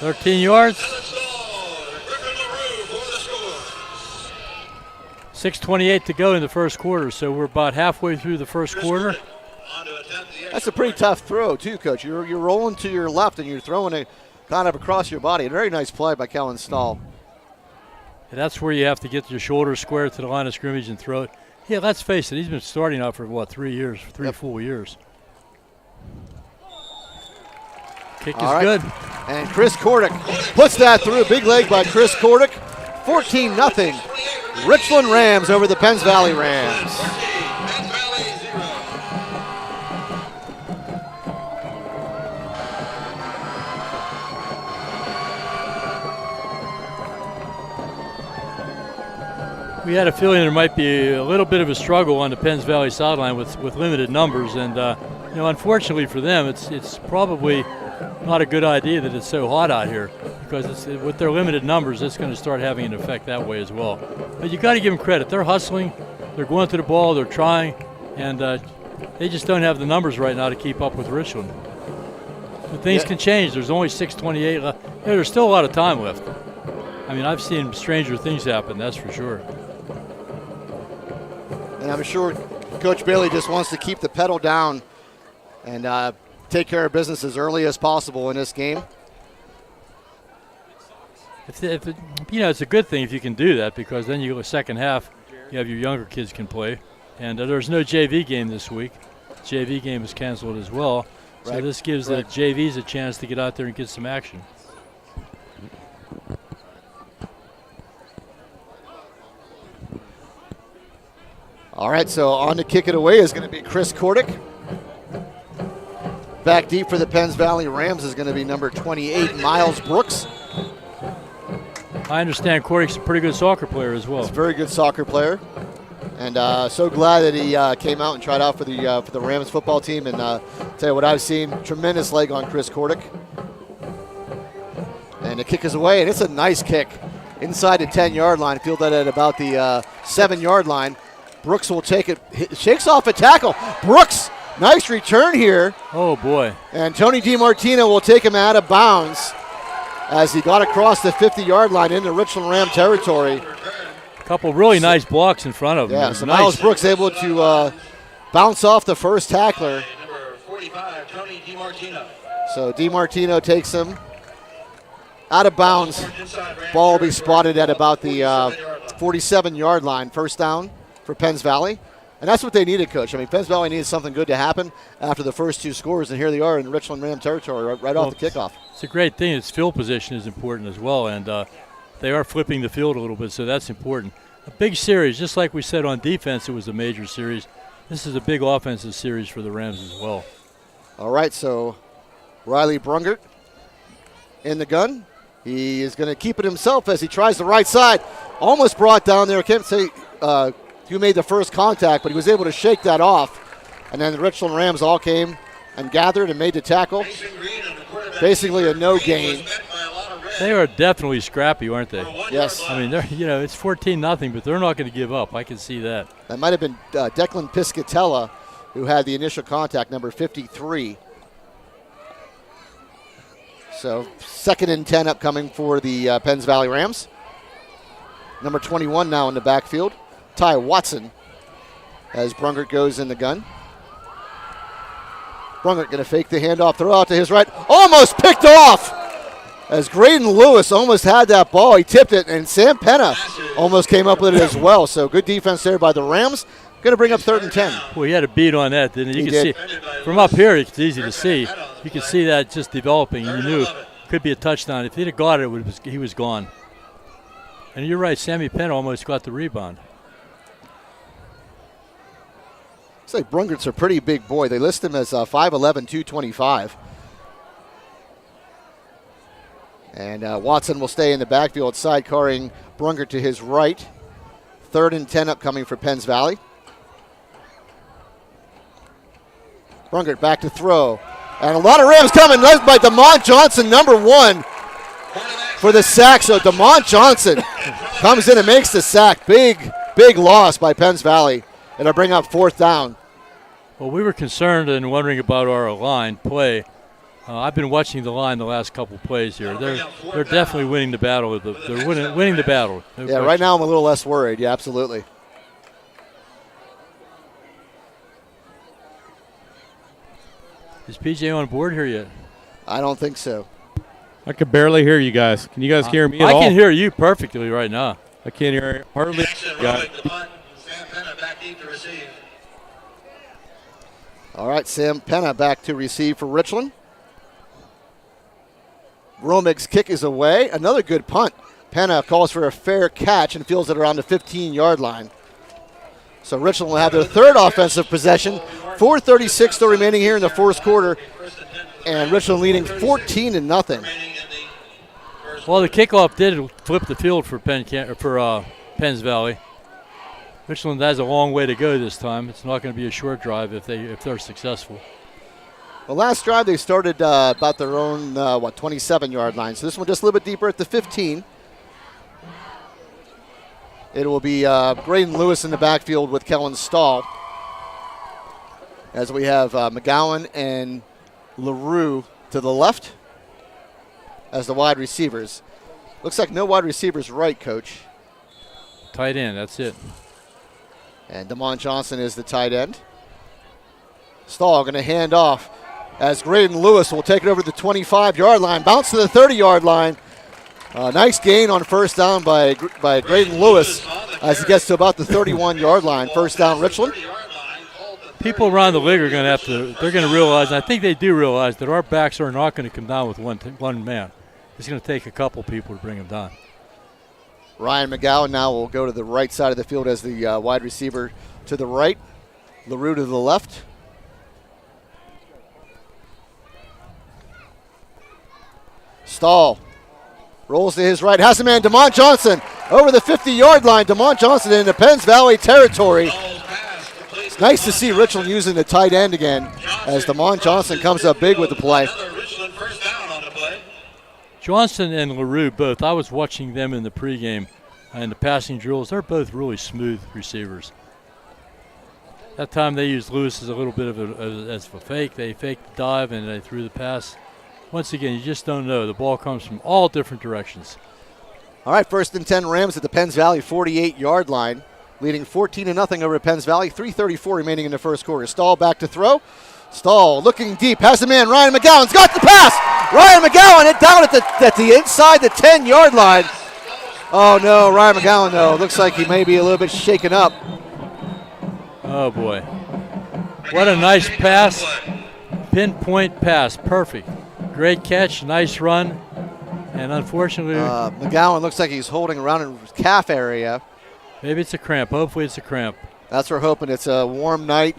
$13 yards. 6:28 to go in the first quarter, so we're about halfway through the first quarter. That's a pretty tough throw, too, Coach. You're rolling to your left, and you're throwing it kind of across your body. A very nice play by Kellen Stahl. And that's where you have to get your shoulder square to the line of scrimmage and throw it. Yeah, let's face it, he's been starting out for, 3 years, three full years. Kick is good. And Chris Kordick puts that through. Big leg by Chris Kordick. 14-0. Richland Rams over the Penns Valley Rams. We had a feeling there might be a little bit of a struggle on the Penns Valley sideline with limited numbers, and unfortunately for them, it's probably not a good idea that it's so hot out here, because with their limited numbers, it's going to start having an effect that way as well. But you got to give them credit. They're hustling, they're going to the ball, they're trying, and they just don't have the numbers right now to keep up with Richland. But things can change. There's only 6:28 left. There's still a lot of time left. I mean, I've seen stranger things happen, that's for sure. And I'm sure Coach Bailey just wants to keep the pedal down and take care of business as early as possible in this game. It's a good thing if you can do that, because then you go second half, you have your younger kids can play. And there's no JV game this week. JV game is canceled as well. So this gives the JVs a chance to get out there and get some action. All right, so on to kick it away is going to be Chris Kordick. Back deep for the Penns Valley Rams is going to be number 28, Miles Brooks. I understand Kordick's a pretty good soccer player as well. He's a very good soccer player. And so glad that he came out and tried out for the Rams football team. And tell you what I've seen, tremendous leg on Chris Kordick. And the kick is away, and it's a nice kick inside the 10-yard line. Fielded at about the 7-yard line. Brooks will take it, shakes off a tackle. Brooks, nice return here. Oh, boy. And Tony DiMartino will take him out of bounds as he got across the 50-yard line into Richland Ram territory. A couple really nice blocks in front of him. Yeah, so Miles Brooks able to bounce off the first tackler. Number 45, Tony DiMartino. So DiMartino takes him out of bounds. Ball will be spotted at about the 47-yard line. First down for Penns Valley. And that's what they needed, Coach. I mean, Penns Valley needed something good to happen after the first 2 scores, and here they are in Richland Ram territory right off the kickoff. It's a great thing. Its field position is important as well, and they are flipping the field a little bit, so that's important. A big series, just like we said on defense, it was a major series. This is a big offensive series for the Rams as well. All right, so Riley Brungert in the gun. He is going to keep it himself as he tries the right side. Almost brought down there. I can't say who made the first contact, but he was able to shake that off. And then the Richland Rams all came and gathered and made the tackle. Basically a no gain. They are definitely scrappy, aren't they? Yes. I mean, it's 14-0, but they're not going to give up. I can see that. That might have been Declan Piscatella who had the initial contact, number 53. So 2nd and 10 upcoming for the Penns Valley Rams. Number 21 now in the backfield, Ty Watson, as Brungert goes in the gun. Brungert going to fake the handoff, throw out to his right, almost picked off as Graydon Lewis almost had that ball. He tipped it, and Sam Penna almost came up with it as well. So good defense there by the Rams. Going to bring up 3rd and 10. Well, he had a beat on that, didn't he? He You did. can see from up here. It's easy to see. You can see that just developing. You knew it could be a touchdown. If he'd have got it, he was gone. And you're right. Sammy Penn almost got the rebound. Looks like Brungert's a pretty big boy. They list him as 5'11", 225. And Watson will stay in the backfield, sidecarring Brungert to his right. 3rd and 10 upcoming for Penns Valley. Brungert back to throw. And a lot of Rams coming, led by DeMont Johnson, number 1 for the sack. So DeMont Johnson comes in and makes the sack. Big loss by Penns Valley. It'll bring up 4th down. Well, we were concerned and wondering about our line play. I've been watching the line the last couple plays here. They're definitely winning the battle. They're winning the battle. No question. Right now I'm a little less worried. Yeah, absolutely. Is PJ on board here yet? I don't think so. I can barely hear you guys. Can you guys hear me at all? I can hear you perfectly right now. I can't hear hardly. All right, Sam Penna back to receive for Richland. Romig's kick is away. Another good punt. Penna calls for a fair catch and fields it around the 15-yard line. So Richland will have their 3rd offensive possession. 4:36 still remaining here in the 4th quarter. And Richland leading 14-0. Well, the kickoff did flip the field for Penns Valley. Richland has a long way to go this time. It's not going to be a short drive if they're successful. The last drive they started about their own 27-yard line. So this one just a little bit deeper at the 15. It will be Graydon Lewis in the backfield with Kellen Stahl, as we have McGowan and LaRue to the left as the wide receivers. Looks like no wide receivers right, Coach. Tight end, that's it. And DeMont Johnson is the tight end. Stahl going to hand off as Graydon Lewis will take it over the 25-yard line. Bounce to the 30-yard line. Nice gain on 1st down by Graydon Lewis as he gets to about the 31-yard line. 1st down, Richland. People around the league are going to realize, and I think they do realize, that our backs are not going to come down with one man. It's going to take a couple people to bring them down. Ryan McGowan now will go to the right side of the field as the wide receiver to the right. LaRue to the left. Stahl rolls to his right. Has a man, DeMont Johnson, over the 50-yard line. DeMont Johnson in the Penns Valley territory. It's nice to see Richland using the tight end again as DeMont Johnson comes up big with the play. Johnson and LaRue both, I was watching them in the pregame and the passing drills. They're both really smooth receivers. That time they used Lewis as a little bit of a fake. They faked the dive and they threw the pass. Once again, you just don't know. The ball comes from all different directions. All right, 1st and 10 Rams at the Penns Valley 48-yard line, leading 14-0 over Penns Valley. 3:34 remaining in the 1st quarter. Stahl back to throw. Stahl looking deep, has a man. Ryan McGowan's got the pass. Ryan McGowan, it down at the inside the 10-yard line. Oh no, Ryan McGowan though looks like he may be a little bit shaken up Oh, boy. What a nice pass. Pinpoint pass. Perfect. Great catch. Nice run. And unfortunately, McGowan looks like he's holding around in his calf area. maybe it's a cramp. Hopefully it's a cramp. That's what we're hoping. It's a warm night.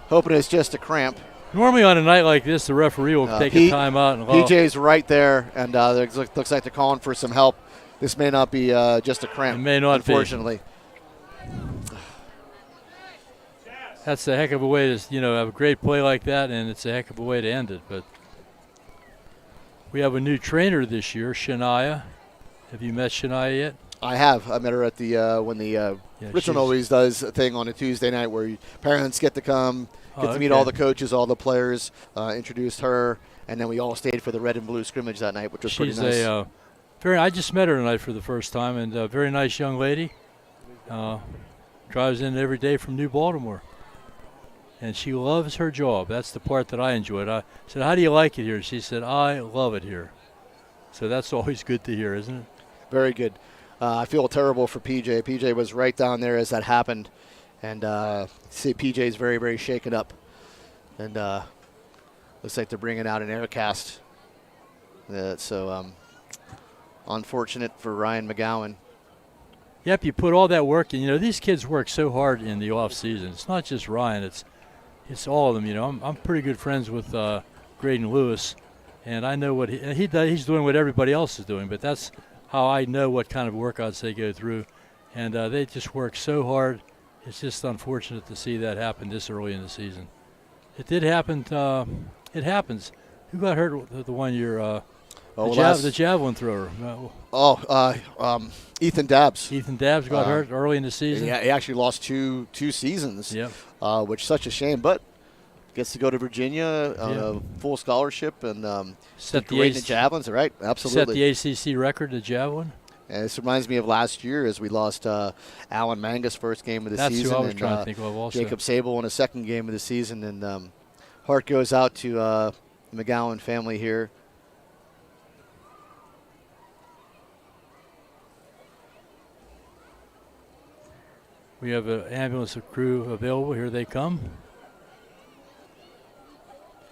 Hoping it's just a cramp. Normally on a night like this, the referee will take a timeout. And PJ's right there, and looks like they're calling for some help. This may not be just a cramp, it may not unfortunately. That's a heck of a way to, have a great play like that, and it's a heck of a way to end it. But we have a new trainer this year, Shania. Have you met Shania yet? I have. I met her at the when the Richland always does a thing on a Tuesday night where parents get to come, get to meet all the coaches, all the players. Introduced her, and then we all stayed for the red and blue scrimmage that night, which was pretty nice. I just met her tonight for the first time, and a very nice young lady. Drives in every day from New Baltimore. And she loves her job. That's the part that I enjoyed. I said, how do you like it here? She said, I love it here. So that's always good to hear, isn't it? Very good. I feel terrible for PJ. PJ was right down there as that happened. And see PJ's very, very shaken up. And looks like they're bringing out an air cast. So unfortunate for Ryan McGowan. Yep, you put all that work in. These kids work so hard in the off season. It's not just Ryan. It's all of them. I'm pretty good friends with Graydon Lewis, and I know what he does. He's doing what everybody else is doing, but that's how I know what kind of workouts they go through, and they just work so hard. It's just unfortunate to see that happen this early in the season. It did happen. It happens. Who got hurt the one year? The javelin thrower. Ethan Dabbs. Ethan Dabbs got hurt early in the season. Yeah, he actually lost two seasons. Yep. Which is such a shame, but gets to go to Virginia on a full scholarship and set the great in javelins, right? Absolutely. Set the ACC record in javelin. And this reminds me of last year as we lost Alan Mangus first game of the season. That's who I was trying to think of also. Jacob Sable in the second game of the season, and heart goes out to the McGowan family here. We have an ambulance crew available. Here they come.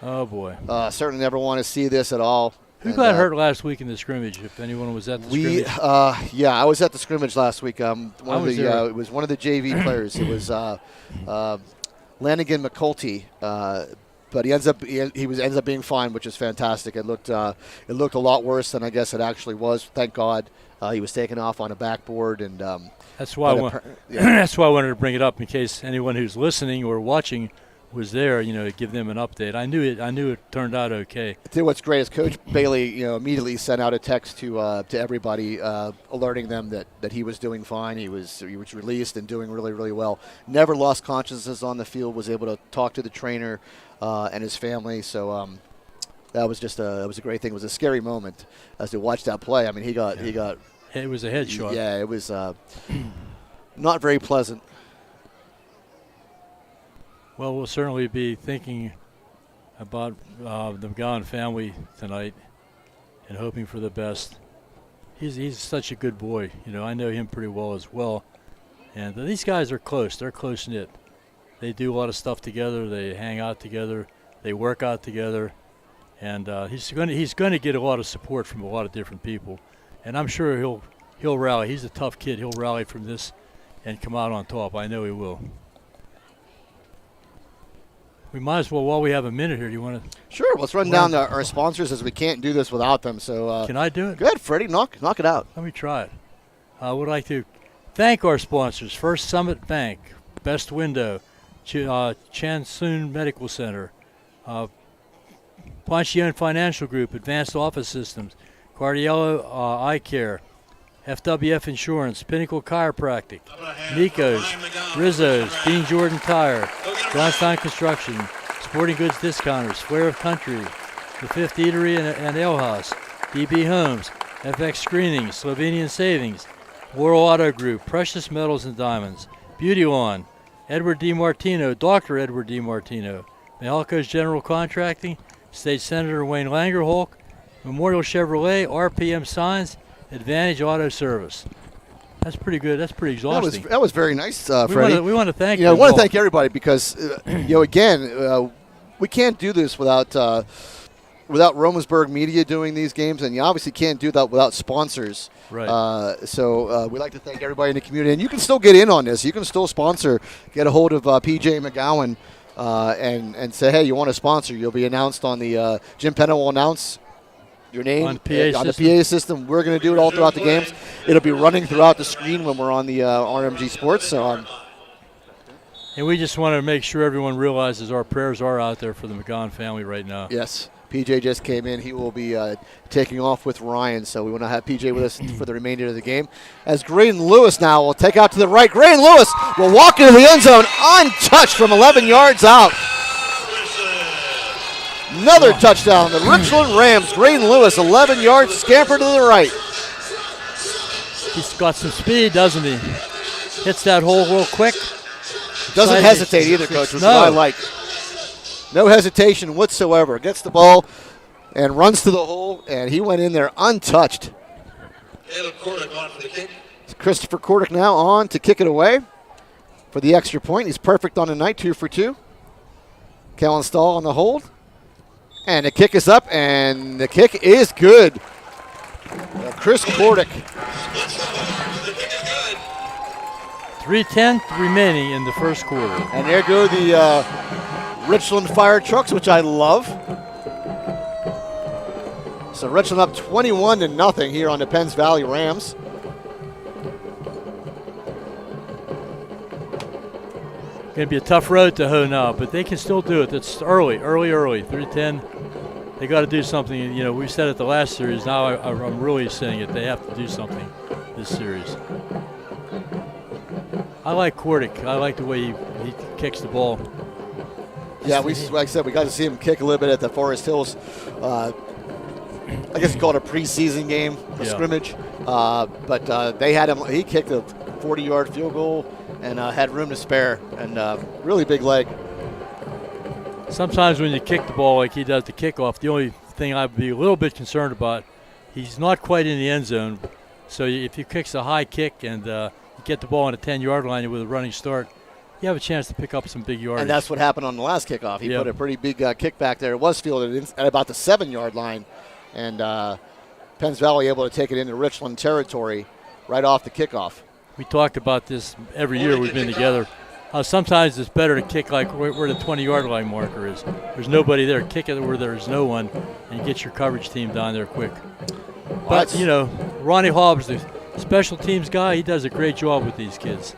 Oh, boy. Certainly never want to see this at all. Who got hurt last week in the scrimmage, if anyone was at the scrimmage? I was at the scrimmage last week. It was one of the JV players. It was Lanigan McCulty. But he ends up being fine, which is fantastic. It looked a lot worse than I guess it actually was. Thank God. He was taken off on a backboard, and that's why that's why I wanted to bring it up in case anyone who's listening or watching was there. Give them an update. I knew it turned out okay. I tell you what's great is Coach Bailey, immediately sent out a text to everybody, alerting them that he was doing fine. He was released and doing really, really well. Never lost consciousness on the field. Was able to talk to the trainer and his family. So that was just it was a great thing. It was a scary moment as to watch that play. I mean, he got. It was a headshot. Yeah, it was not very pleasant. Well, we'll certainly be thinking about the McGowan family tonight and hoping for the best. He's such a good boy. I know him pretty well as well. And these guys are close. They're close-knit. They do a lot of stuff together. They hang out together. They work out together. And he's going to get a lot of support from a lot of different people. And I'm sure he'll rally. He's a tough kid. He'll rally from this and come out on top. I know he will. We might as well, while we have a minute here, do you want to? Sure. Let's run down our sponsors, as we can't do this without them. So can I do it? Good, Freddie. Knock it out. Let me try it. I would like to thank our sponsors: First Summit Bank, Best Window, Chansoon Medical Center, Ponchione Financial Group, Advanced Office Systems, Cardiello Eye Care, FWF Insurance, Pinnacle Chiropractic, Nico's, Rizzo's, Dean Jordan Tire, Johnstown Construction, Sporting Goods Discounters, Flair of Country, The Fifth Eatery and Ale House, DB Homes, FX Screening, Slovenian Savings, Laurel Auto Group, Precious Metals and Diamonds, Beauty Lawn, Edward D. Martino, Dr. Edward D. Martino, Mahalco's General Contracting, State Senator Wayne Langerholk, Memorial Chevrolet, RPM Signs, Advantage Auto Service. That's pretty good. That's pretty exhausting. That was very nice, Freddie. We want to thank you. I want to thank everybody because, again, we can't do this without Romansburg Media doing these games, and you obviously can't do that without sponsors. Right. So we'd like to thank everybody in the community, and you can still get in on this. You can still sponsor, get a hold of PJ McGowan, and say, hey, you want to sponsor. You'll be announced on the Jim Penna will announce your name on the PA system. We're going to do it all throughout the games. It'll be running throughout the screen when we're on the RMG Sports. So, and we just want to make sure everyone realizes our prayers are out there for the McGowan family right now. Yes. PJ just came in. He will be taking off with Ryan, so we want to have PJ with us for the remainder of the game. As Graydon Lewis now will take out to the right. Graydon Lewis will walk into the end zone untouched from 11 yards out. Another touchdown. The Richland Rams. Graydon Lewis, 11 yards, scamper to the right. He's got some speed, doesn't he? Hits that hole real quick. Doesn't hesitate either, Coach, which is what I like. No hesitation whatsoever. Gets the ball and runs to the hole, and he went in there untouched. Christopher Cordick now on to kick it away for the extra point. He's perfect on the night, 2 for 2. Kellen Stahl on the hold. And the kick is up, and the kick is good. Chris Cordick. 3:10 remaining in the first quarter. And there go the Richland fire trucks, which I love. So Richland up 21-0 here on the Penns Valley Rams. Going to be a tough road to hoe now, but they can still do it. It's early. 3:10. They got to do something. You know, we said it the last series. Now I'm really saying it. They have to do something this series. I like Cordick. I like the way he kicks the ball. Yeah, like I said, we got to see him kick a little bit at the Forest Hills. I guess you call it a preseason game, a scrimmage. But they had him. He kicked a 40-yard field goal and had room to spare, and really big leg. Sometimes when you kick the ball like he does the kickoff, the only thing I'd be a little bit concerned about, he's not quite in the end zone. So if he kicks a high kick and you get the ball on the 10-yard line with a running start, you have a chance to pick up some big yardage. And that's what happened on the last kickoff. He put a pretty big kick back there. It was fielded at about the 7-yard line, and Penns Valley able to take it into Richland territory right off the kickoff. We talked about this every year we've been together. Sometimes it's better to kick like where the 20-yard line marker is. There's nobody there. Kick it where there's no one and get your coverage team down there quick. But, you know, Ronnie Hobbs, the special teams guy, he does a great job with these kids.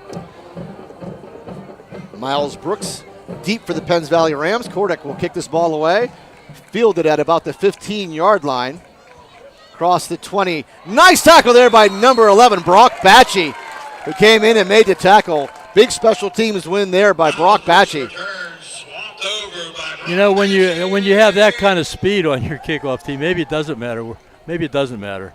Miles Brooks deep for the Penns Valley Rams. Cordick will kick this ball away. Fielded at about the 15-yard line. Across the 20. Nice tackle there by number 11, Brock Batchy, who came in and made the tackle. Big special teams win there by Brock Batchy. You know, when you have that kind of speed on your kickoff team, maybe it doesn't matter. Maybe it doesn't matter.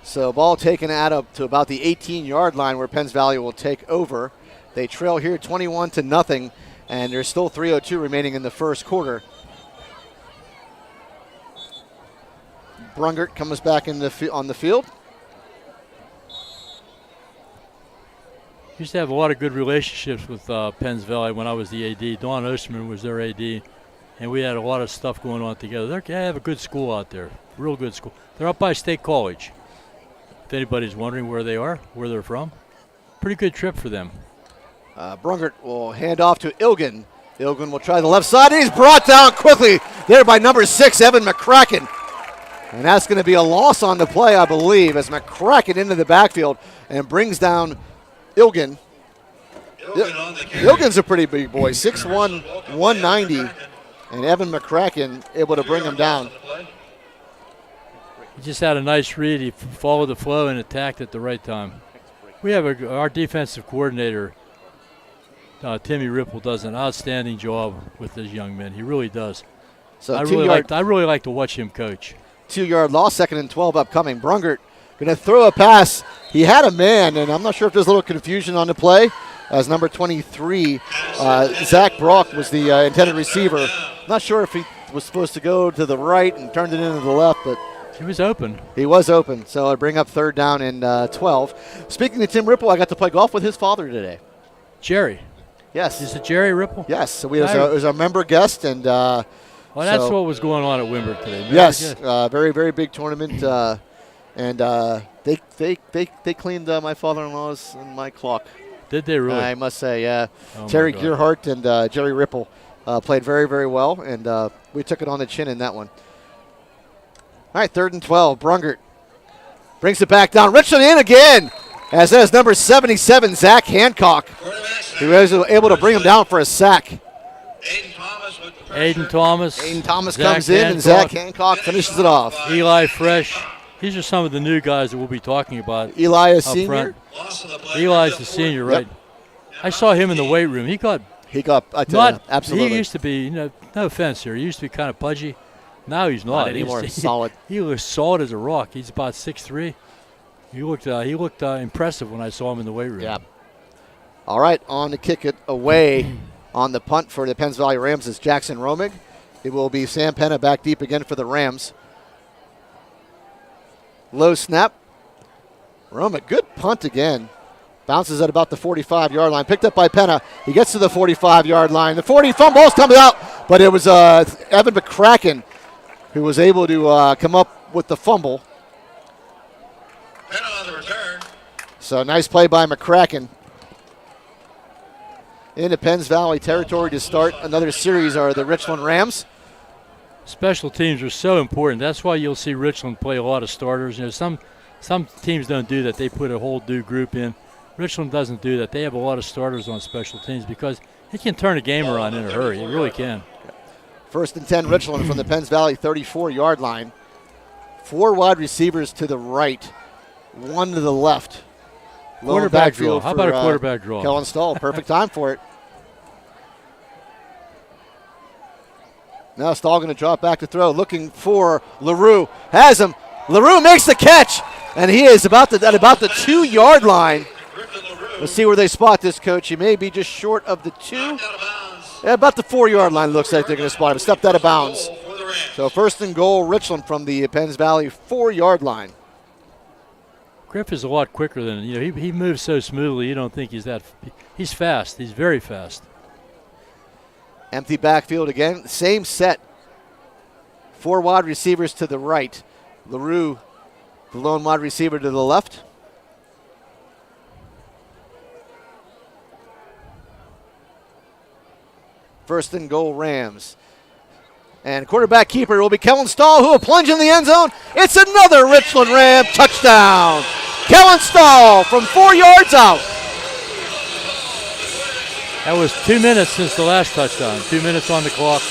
So ball taken out up to about the 18-yard line where Penns Valley will take over. They trail here 21-0, and there's still 3:02 remaining in the first quarter. Brungert comes back on the field. Used to have a lot of good relationships with Penns Valley when I was the AD. Don Osterman was their AD, and we had a lot of stuff going on together. They have a good school out there, real good school. They're up by State College. If anybody's wondering where they are, where they're from, pretty good trip for them. Brungert will hand off to Ilgen. Ilgen will try the left side, and he's brought down quickly there by number 6, Evan McCracken. And that's going to be a loss on the play, I believe, as McCracken into the backfield and brings down Ilgen. Ilgen's a pretty big boy, 6'1", 190, and Evan McCracken able to bring him down. He just had a nice read. He followed the flow and attacked at the right time. We have our defensive coordinator, Timmy Ripple, does an outstanding job with his young men. He really does. So I really like to watch him coach. 2-yard loss, 2nd and 12 upcoming. Brungert going to throw a pass. He had a man, and I'm not sure if there's a little confusion on the play, as number 23, Zach Brock, was the intended receiver. Not sure if he was supposed to go to the right and turned it into the left, but He was open. He was open, so I bring up 3rd down and 12. Speaking of Tim Ripple, I got to play golf with his father today. Jerry. Yes. Is it Jerry Ripple? Yes. So it was a member guest, and well, that's what was going on at Wimber today. Yes, very, very big tournament, and they cleaned my father-in-law's and my clock. Did they really? I must say, yeah. Oh Terry Gearhart and Jerry Ripple played very, very well, and we took it on the chin in that one. All right, 3rd and 12. Brungert brings it back down. Richland in again, as that is number 77, Zach Hancock, who was able to bring him down for a sack. Aiden Thomas. Aiden Thomas comes in, and Zach Hancock finishes it off. Eli Fresh. These are some of the new guys that we'll be talking about. Eli is senior. Eli's the senior, right? Yep. I saw him in the weight room. He got absolutely. He used to be, no offense here, he used to be kind of pudgy. Now he's not anymore. Solid. He looks solid as a rock. He's about 6'3". He looked impressive when I saw him in the weight room. Yeah. All right, on to kick it away on the punt for the Penns Valley Rams is Jackson Romig. It will be Sam Penna back deep again for the Rams. Low snap. Romig, good punt again. Bounces at about the 45-yard line. Picked up by Penna. He gets to the 45-yard line. The 40 fumbles coming out, but it was Evan McCracken who was able to come up with the fumble. Penna on the return. So nice play by McCracken. Into Penns Valley territory to start another series are the Richland Rams. Special teams are so important. That's why you'll see Richland play a lot of starters. Some teams don't do that. They put a whole new group in. Richland doesn't do that. They have a lot of starters on special teams because it can turn a game around in a hurry. It really can. 1st and 10 Richland from the Penns Valley 34-yard line. 4 wide receivers to the right, 1 to the left. Quarterback draw. How about a quarterback draw? Kellen Stahl, perfect time for it. Now Stahl going to drop back to throw, looking for LaRue. Has him. LaRue makes the catch, and he is at about the 2-yard line. Let's see where they spot this, Coach. He may be just short of the 2. Yeah, about the 4-yard line looks like they're going to spot him. Stepped out of bounds. So 1st and goal, Richland from the Penns Valley 4-yard line. Griff is a lot quicker than, he moves so smoothly you don't think he's fast. He's very fast. Empty backfield again. Same set. 4 wide receivers to the right. LaRue, the lone wide receiver to the left. First and goal, Rams. And quarterback keeper will be Kellen Stahl, who will plunge in the end zone. It's another Richland Ram touchdown. Kellen Stahl from 4 yards out. That was 2 minutes since the last touchdown. 2 minutes on the clock.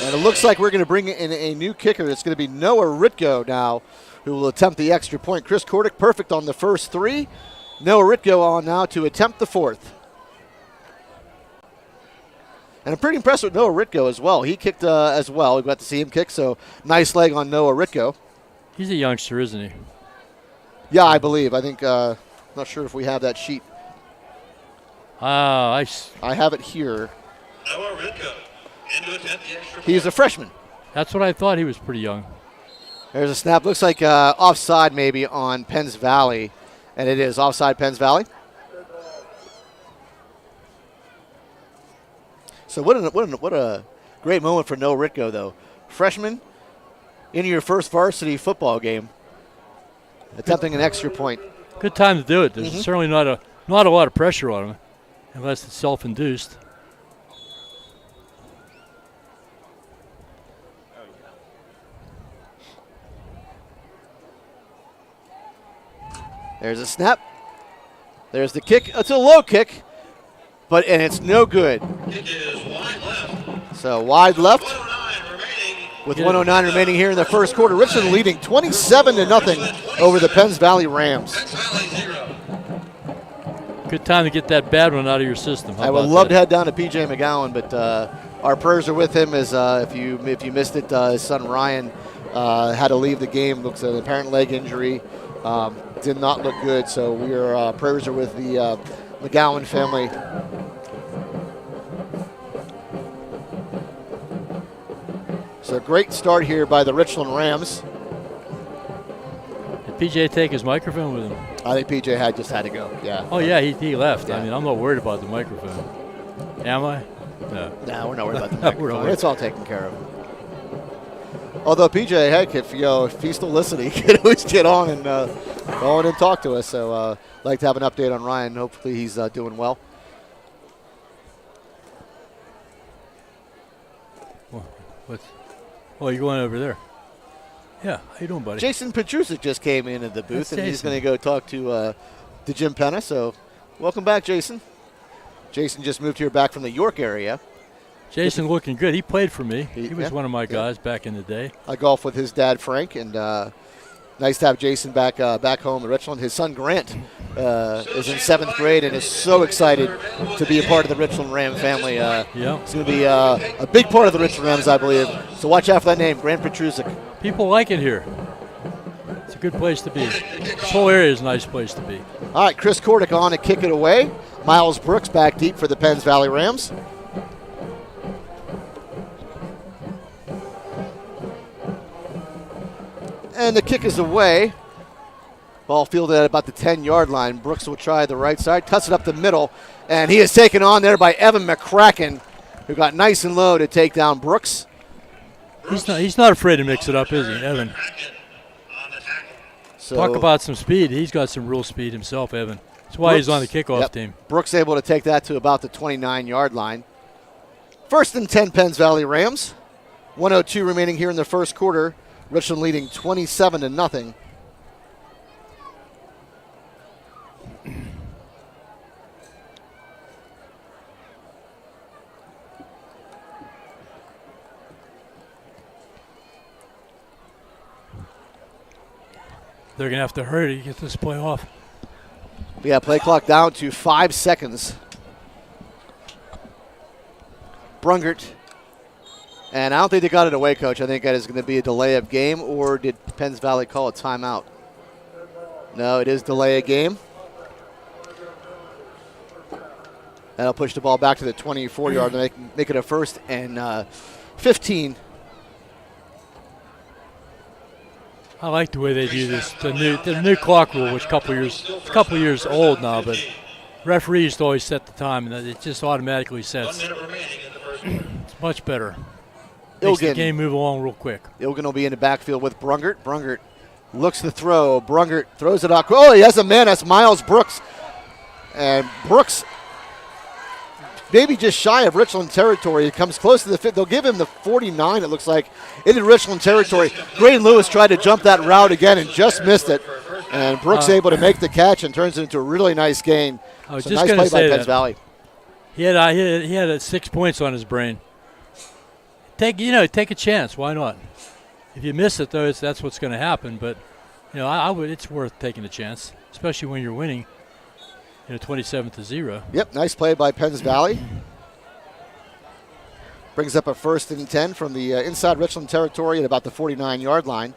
And it looks like we're going to bring in a new kicker. It's going to be Noah Ritko now, who will attempt the extra point. Chris Kordick perfect on the first 3. Noah Ritko on now to attempt the 4th. And I'm pretty impressed with Noah Ritko as well. He kicked as well. We got to see him kick, so nice leg on Noah Ritko. He's a youngster, isn't he? Yeah, I believe. I think, not sure if we have that sheet. I have it here. Noah Ritko in to attempt the extra point. He's a freshman. That's what I thought. He was pretty young. There's a snap. Looks like offside maybe on Penns Valley. And it is offside Penns Valley. So what a great moment for Noah Ritko, though. Freshman in your first varsity football game, attempting an extra point. Good time to do it. There's certainly not a lot of pressure on him, unless it's self-induced. There's a snap. There's the kick. It's a low kick, and it's no good. Kick is wide left. So wide left. 109 remaining. With 109 remaining here in the first quarter. Richland leading 27-0 over the Penns Valley Rams. Penns Valley 0. Good time to get that bad one out of your system. I would love to head down to P.J. McGowan, but our prayers are with him. As if you missed it, his son Ryan had to leave the game. Looks an apparent leg injury. Did not look good, so prayers are with the McGowan family. So great start here by the Richland Rams. Did PJ take his microphone with him? I think PJ just had to go. Yeah. Oh yeah, he left. Yeah. I mean, I'm not worried about the microphone. Am I? No. No, we're not worried about the We're microphone. not. It's all taken care of. Although PJ, heck, if he's still listening, he can always get on and go on and talk to us. So I'd like to have an update on Ryan. Hopefully he's doing well. Oh, you're going over there. Yeah, how you doing, buddy? Jason Petrusik just came into the booth, That's and he's Jason. going to go talk to Jim Penna. So welcome back, Jason. Jason just moved here back from the York area. Jason looking good. He played for me. He was Yeah, one of my yeah. guys back in the day. I golf with his dad, Frank, and nice to have Jason back home in Richland. His son, Grant, is in 7th grade and is so excited to be a part of the Richland Ram family. Yeah. It's going to be a big part of the Richland Rams, I believe. So watch out for that name, Grant Petrusik. People like it here. It's a good place to be. This whole area is a nice place to be. All right, Chris Kordick on to kick it away. Miles Brooks back deep for the Penns Valley Rams. And the kick is away. Ball fielded at about the 10-yard line. Brooks will try the right side, cuts it up the middle, and he is taken on there by Evan McCracken, who got nice and low to take down Brooks. He's not afraid to mix it up, is he, Evan? So Talk about some speed. He's got some real speed himself, Evan. That's why he's on the kickoff Yep. team. Brooks able to take that to about the 29-yard line. 1st and 10 Penns Valley Rams. 1:02 remaining here in the first quarter. Richland leading 27-0. They're going to have to hurry to get this play off. Yeah, play clock down to 5 seconds. Brungert. And I don't think they got it away, Coach. I think that is going to be a delay of game, or did Penns Valley call a timeout? No, it is delay of game. That'll push the ball back to the 24-yard line, make it a 1st and 15. I like the way they do this. The new clock rule, which a couple years old now, but referees always set the time, and it just automatically sets. 1 minute remaining in the first quarter. It's much better. Makes the Ilgen. game move along real quick. Ilgen will be in the backfield with Brungert. Brungert looks to throw. Brungert throws it out. Oh, he has a man. That's Miles Brooks. And Brooks, maybe just shy of Richland territory. He comes close to the 50. They'll give him the 49, it looks like, into Richland territory. Graydon Lewis tried to jump that route again and just missed it. And Brooks able to make the catch and turns it into a really nice gain. I was So just nice going play to say by Penns that. Valley. He had 6 points on his brain. Take a chance. Why not? If you miss it, though, that's what's going to happen. But I would. It's worth taking a chance, especially when you're winning. 27-0. Yep, nice play by Penns Valley. Brings up a 1st and 10 from the inside Richland territory at about the 49-yard line.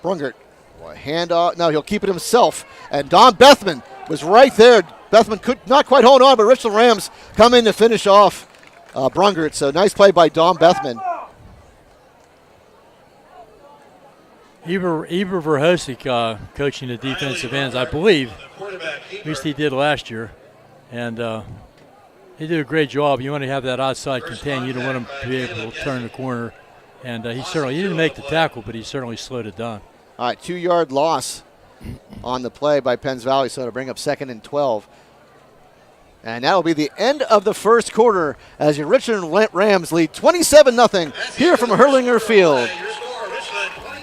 Brungert, hand off. No, he'll keep it himself. And Don Bethman was right there. Bethman could not quite hold on, but Richland Rams come in to finish off Brungert. So nice play by Don Bethman. Eber Verhosik coaching the defensive ends, I believe. At least he did last year. And he did a great job. You want to have that outside contain. You don't want him to be able to turn the corner. And he didn't make the tackle, but he certainly slowed it down. All right, 2-yard loss on the play by Penns Valley, so to bring up 2nd and 12. And that'll be the end of the first quarter as your Richland Rams lead 27-0 here from Hurlinger Field. Your score, Richland 20.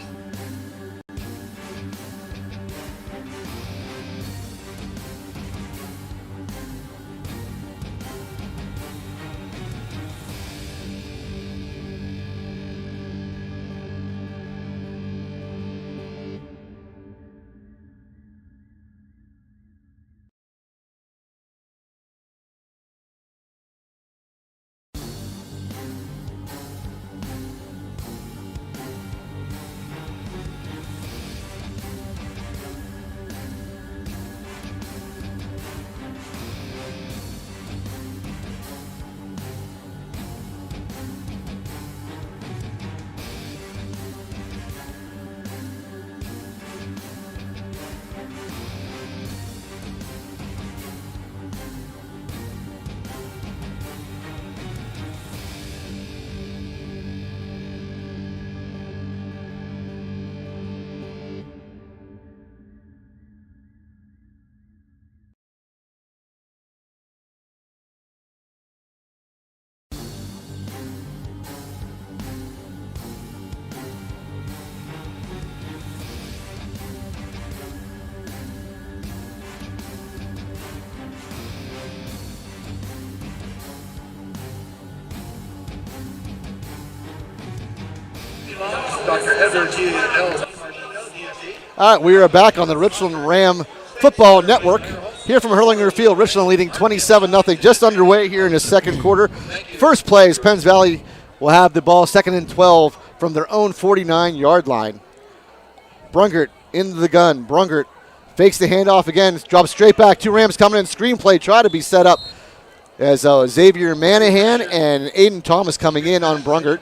Dr. Edward G. L. All right, we are back on the Richland Ram Football Network. Here from Hurlinger Field, Richland leading 27-0, just underway here in the second quarter. First play is Penns Valley will have the ball 2nd and 12 from their own 49-yard line. Brungert into the gun. Brungert fakes the handoff again, drops straight back. 2 Rams coming in. Screenplay try to be set up as Xavier Manahan and Aiden Thomas coming in on Brungert.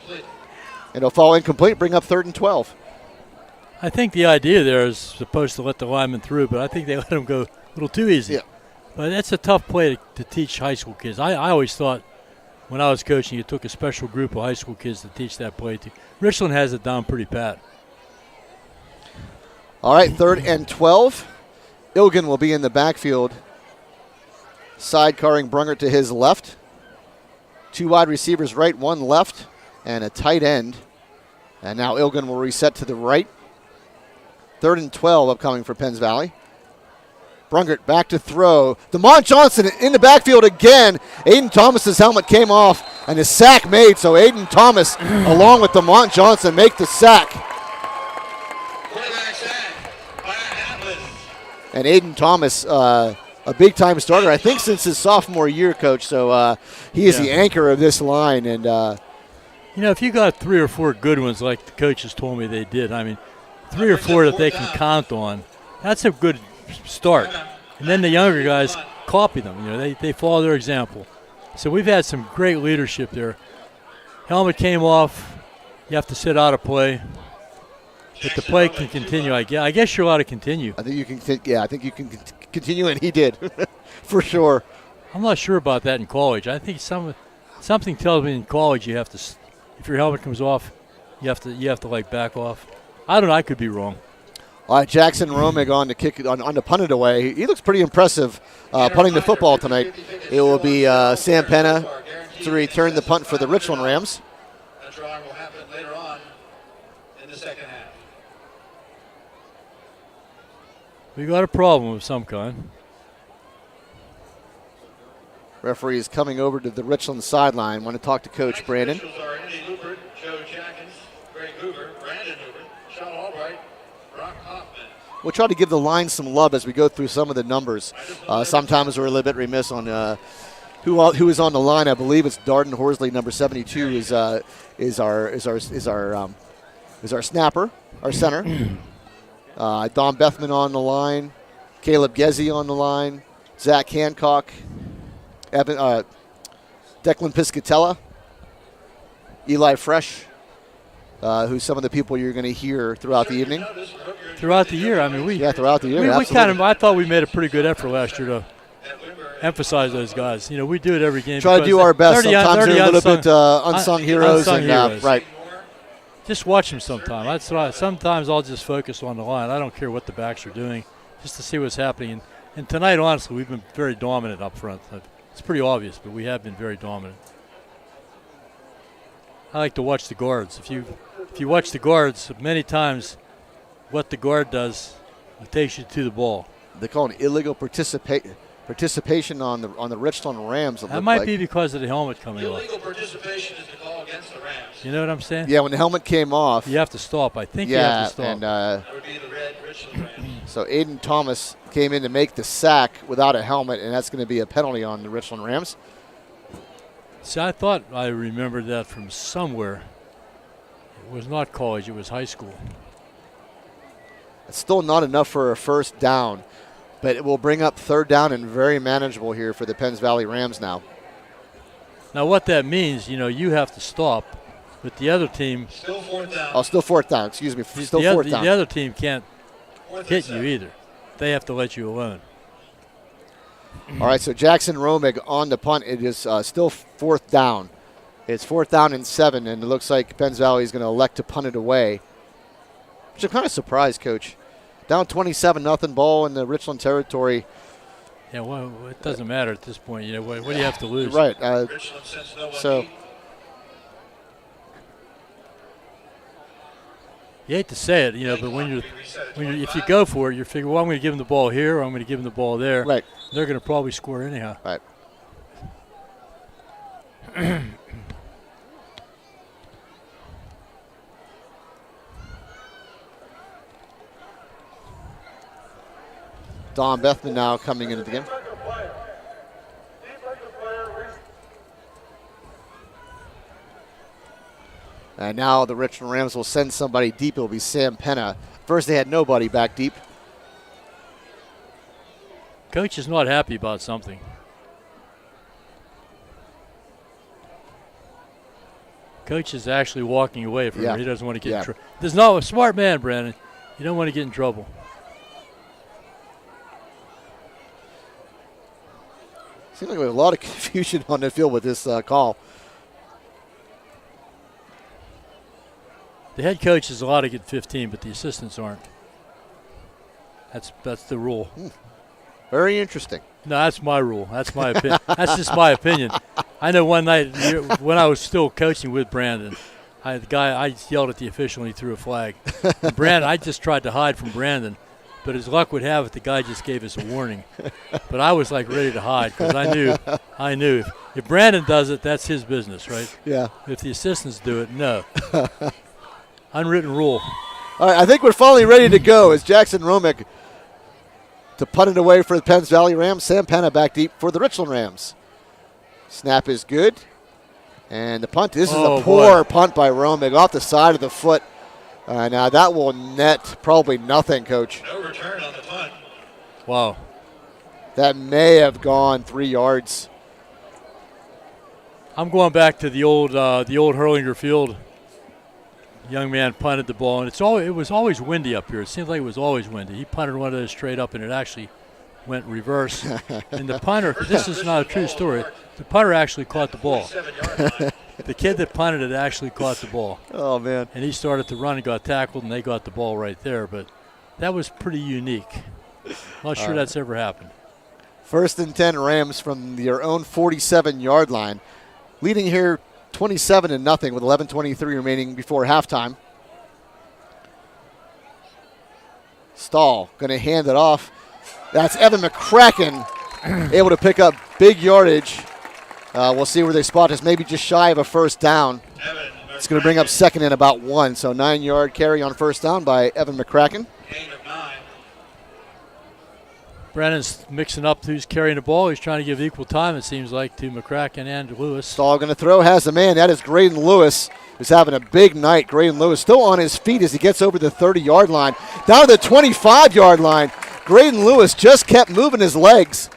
And it'll fall incomplete, bring up 3rd and 12. I think the idea there is supposed to let the lineman through, but I think they let him go a little too easy. Yeah. But that's a tough play to teach high school kids. I always thought when I was coaching, it took a special group of high school kids to teach that play to. Richland has it down pretty pat. All right, 3rd and 12. Ilgen will be in the backfield, sidecarring Brungert to his left. 2 wide receivers right, 1 left, and a tight end. And now Ilgen will reset to the right. 3rd and 12 upcoming for Penns Valley. Brungert back to throw. DeMont Johnson in the backfield again. Aiden Thomas's helmet came off, and the sack made. So Aiden Thomas, along with DeMont Johnson, make the sack. Quarterback sack by Atlas. And Aiden Thomas, a big-time starter, I think, since his sophomore year, Coach. So he is the anchor of this line. And if you got 3 or 4 good ones like the coaches told me they did, I mean, 3 or 4 that they can count on, that's a good start. And then the younger guys copy them. They follow their example. So we've had some great leadership there. Helmet came off. You have to sit out of play. But the play can continue. I guess you're allowed to continue. I think you can. I think you can continue, and he did, for sure. I'm not sure about that in college. I think something tells me in college you have to, if your helmet comes off, you have to like back off. I don't know. I could be wrong. All right, Jackson Romig on to punt it away. He looks pretty impressive punting the football tonight. It will be Sam Penna to return the punt for the Richland Rams. That draw will happen later on in the second half. We got a problem of some kind. Referee is coming over to the Richland sideline. Want to talk to Coach Brandon. Officials are Andy Lupert, Joe Jackins, Greg Hoover, Brandon Hoover, Sean Albright, Brock Hoffman. We'll try to give the line some love as we go through some of the numbers. Sometimes we're a little bit remiss on who is on the line. I believe it's Darden Horsley, number 72, is our snapper, our center. Don Bethman on the line, Caleb Gezi on the line, Zach Hancock, Declan Piscatella, Eli Fresh, who's some of the people you're going to hear throughout the evening. Throughout the year, I mean, throughout the year, I thought we made a pretty good effort last year to emphasize those guys. We do it every game. Try to do our best. Sometimes they're a little bit unsung heroes. Right. Just watch them sometime. That's why sometimes I'll just focus on the line. I don't care what the backs are doing, just to see what's happening. And tonight, honestly, we've been very dominant up front. It's pretty obvious, but we have been very dominant. I like to watch the guards. If you watch the guards, many times what the guard does, he takes you to the ball. They call it illegal participation on the Richland Rams. That might be because of the helmet coming off. Illegal participation is the call against the Rams. You know what I'm saying? Yeah, when the helmet came off. You have to stop. I think you have to stop. And That would be the red Richland Rams. so Aiden Thomas came in to make the sack without a helmet, and that's going to be a penalty on the Richland Rams. See, I thought I remembered that from somewhere. It was not college. It was high school. It's still not enough for a first down, but it will bring up 3rd down and very manageable here for the Penns Valley Rams now. Now, what that means, you have to stop, but the other team. Still 4th down. Oh, still 4th down. Excuse me. Still 4th down. The other team can't hit you either. They have to let you alone. All right, so Jackson Romig on the punt. It is still 4th down. It's 4th down and 7, and it looks like Penns Valley is going to elect to punt it away. Which I'm kind of surprised, Coach. Down 27-0 ball in the Richland territory. Yeah, well, it doesn't matter at this point. What do you have to lose? Right. Richland sends no one So deep. You hate to say it, but when if you go for it, you figure, well, I'm going to give them the ball here, or I'm going to give them the ball there. right. They're going to probably score anyhow. Right. Don Bethman now coming into the game. And now the Richland Rams will send somebody deep. It'll be Sam Penna. First they had nobody back deep. Coach is not happy about something. Coach is actually walking away from her. He doesn't want to get in trouble. There's no a smart man, Brandon. You don't want to get in trouble. Seems like we have a lot of confusion on the field with this call. The head coach is allowed to get 15, but the assistants aren't. That's the rule. Very interesting. No, that's my rule. That's my opinion. That's just my opinion. I know one night when I was still coaching with Brandon, I yelled at the official and he threw a flag. And Brandon, I just tried to hide from Brandon, but as luck would have it, the guy just gave us a warning. But I was like ready to hide because I knew if Brandon does it, that's his business, right? Yeah. If the assistants do it, no. Unwritten rule. All right, I think we're finally ready to go as Jackson Romick to punt it away for the Penns Valley Rams. Sam Penna back deep for the Richland Rams. Snap is good. And the punt, this is a poor punt by Romick off the side of the foot. Now that will net probably nothing, Coach. No return on the punt. Wow. That may have gone 3 yards. I'm going back to the old Hurlinger Field. Young man punted the ball, and it was always windy up here. It seemed like it was always windy. He punted one of those straight up, and it actually went reverse. And the punter, this is not a true story, the punter actually caught the ball. The kid that punted it actually caught the ball. Oh, man. And he started to run and got tackled, and they got the ball right there. But that was pretty unique. Not sure that's ever happened. 1st and 10 Rams from their own 47-yard line. Leading here 27-0 with 11:23 remaining before halftime. Stahl going to hand it off. That's Evan McCracken able to pick up big yardage. We'll see where they spot this. Maybe just shy of a first down. It's going to bring up 2nd and about 1. So 9-yard carry on first down by Evan McCracken. Gain of 9. Brennan's mixing up who's carrying the ball. He's trying to give equal time, it seems like, to McCracken and Lewis. Stahl going to throw, has a man. That is Graydon Lewis, who's having a big night. Graydon Lewis still on his feet as he gets over the 30-yard line. Down to the 25-yard line. Graydon Lewis just kept moving his legs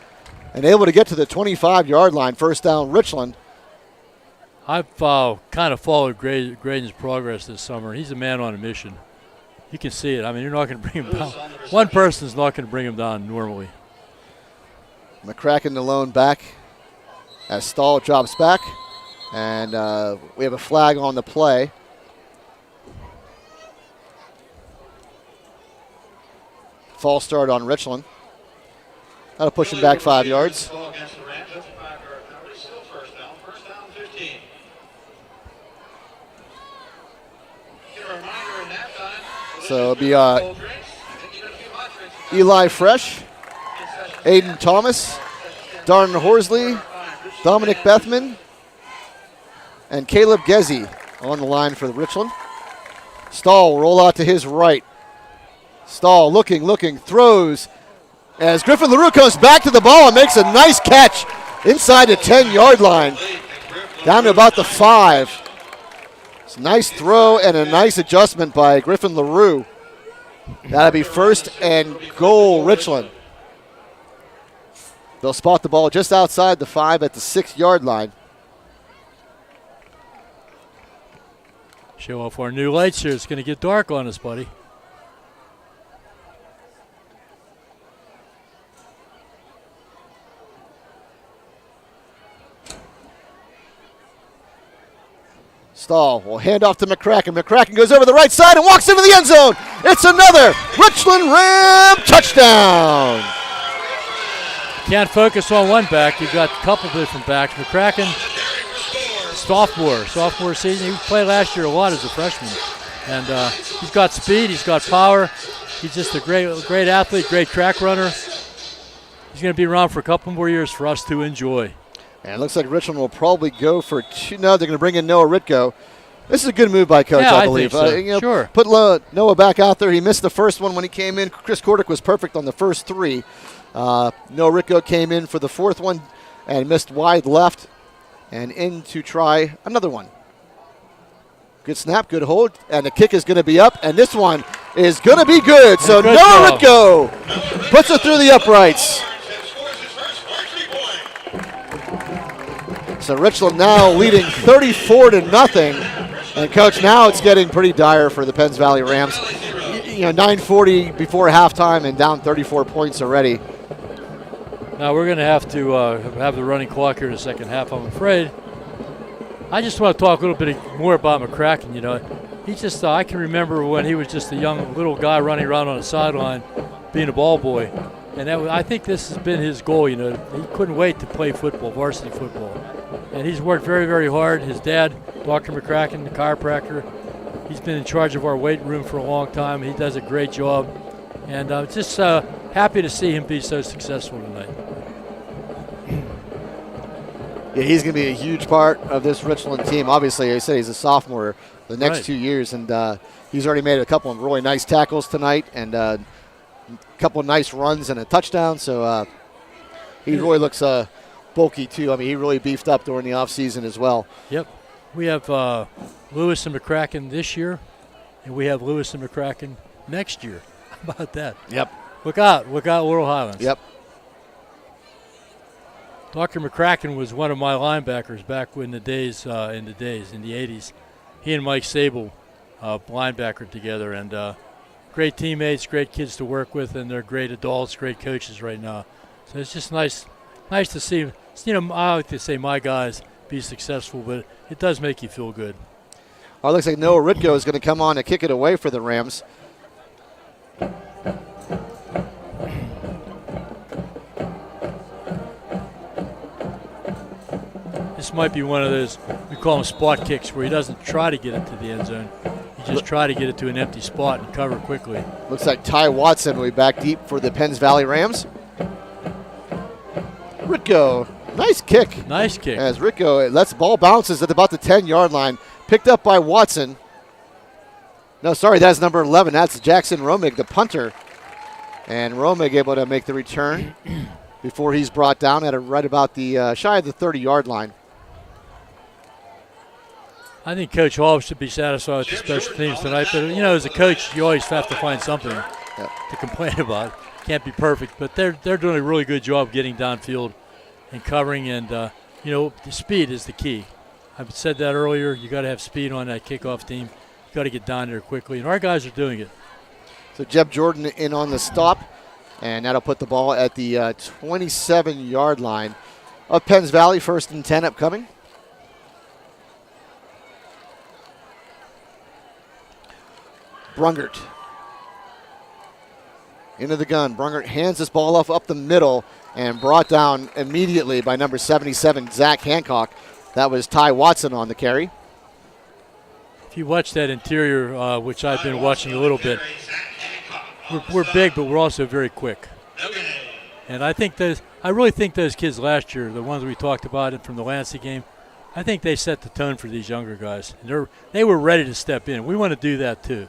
and able to get to the 25-yard line. First down, Richland. I've kind of followed Graydon's progress this summer. He's a man on a mission. You can see it. I mean, you're not going to bring him down. One person's not going to bring him down normally. McCracken the lone back as Stahl drops back. And we have a flag on the play. False start on Richland. That'll push him back 5 yards. So it'll be Eli Fresh, Aiden Thomas, Darren Horsley, Dominic Bethman, and Caleb Gezzi on the line for the Richland. Stahl will roll out to his right. Stahl looking, throws as Griffin LaRue comes back to the ball and makes a nice catch inside the 10-yard line, down to about the 5. It's a nice throw and a nice adjustment by Griffin LaRue. That'll be 1st and goal, Richland. They'll spot the ball just outside the 5 at the 6-yard line. Show off our new lights here. It's going to get dark on us, buddy. Stahl will hand off to McCracken. McCracken goes over the right side and walks into the end zone. It's another Richland Ram touchdown. Can't focus on one back. You've got a couple different backs. McCracken, sophomore season. He played last year a lot as a freshman. And he's got speed. He's got power. He's just a great athlete, great track runner. He's going to be around for a couple more years for us to enjoy. And it looks like Richland will probably go for 2. No, they're going to bring in Noah Ritko. This is a good move by Coach, Yeah, I believe. I think so. Sure. Put Noah back out there. He missed the first one when he came in. Chris Kordick was perfect on the first 3. Noah Ritko came in for the 4th one and missed wide left and in to try another one. Good snap, good hold, and the kick is going to be up, and this one is going to be good. So good Noah job. Ritko puts it through the uprights. So Richland now leading 34-0. And, Coach, now it's getting pretty dire for the Penns Valley Rams. 9:40 before halftime and down 34 points already. Now we're going to have the running clock here in the second half, I'm afraid. I just want to talk a little bit more about McCracken. He just, I can remember when he was just a young little guy running around on the sideline being a ball boy. And I think this has been his goal, He couldn't wait to play football, varsity football. And he's worked very, very hard. His dad, Dr. McCracken, the chiropractor, he's been in charge of our weight room for a long time. He does a great job. And just happy to see him be so successful tonight. Yeah, he's going to be a huge part of this Richland team. Obviously, I said he's a sophomore the next 2 years, and he's already made a couple of really nice tackles tonight and a couple of nice runs and a touchdown. So he really looks bulky, too. I mean, he really beefed up during the offseason as well. Yep. We have Lewis and McCracken this year, and we have Lewis and McCracken next year. How about that? Yep. Look out, Laurel Highlands. Yep. Dr. McCracken was one of my linebackers back in the 80s. He and Mike Sable linebacker together, and great teammates, great kids to work with, and they're great adults, great coaches right now. So it's just nice to see. I like to say my guys be successful, but it does make you feel good. Oh, it looks like Noah Ritko is going to come on to kick it away for the Rams. This might be one of those, we call them spot kicks, where he doesn't try to get it to the end zone. He just try to get it to an empty spot and cover quickly. Looks like Ty Watson will be back deep for the Penns Valley Rams. Ritko, nice kick. Nice kick. As Ritko lets ball bounces at about the 10-yard line. Picked up by Watson. No, sorry, that's number 11. That's Jackson Romig, the punter. And Romig able to make the return before he's brought down at right about the shy of the 30-yard line. I think Coach Hall should be satisfied with the special teams tonight. But, as a coach, you always have to find something to complain about. Can't be perfect, but they're doing a really good job getting downfield and covering. And, the speed is the key. I've said that earlier. You got to have speed on that kickoff team. You got to get down there quickly. And our guys are doing it. So Jeb Jordan in on the stop. And that'll put the ball at the 27-yard line of Penns Valley. 1st and 10 upcoming. Brungert into the gun. Brungert hands this ball off up the middle and brought down immediately by number 77, Zach Hancock. That was Ty Watson on the carry. If you watch that interior, which I've been watching a little bit, we're big, but we're also very quick. And I really think those kids last year, the ones we talked about from the Lancey game, I think they set the tone for these younger guys. They were ready to step in. We want to do that too.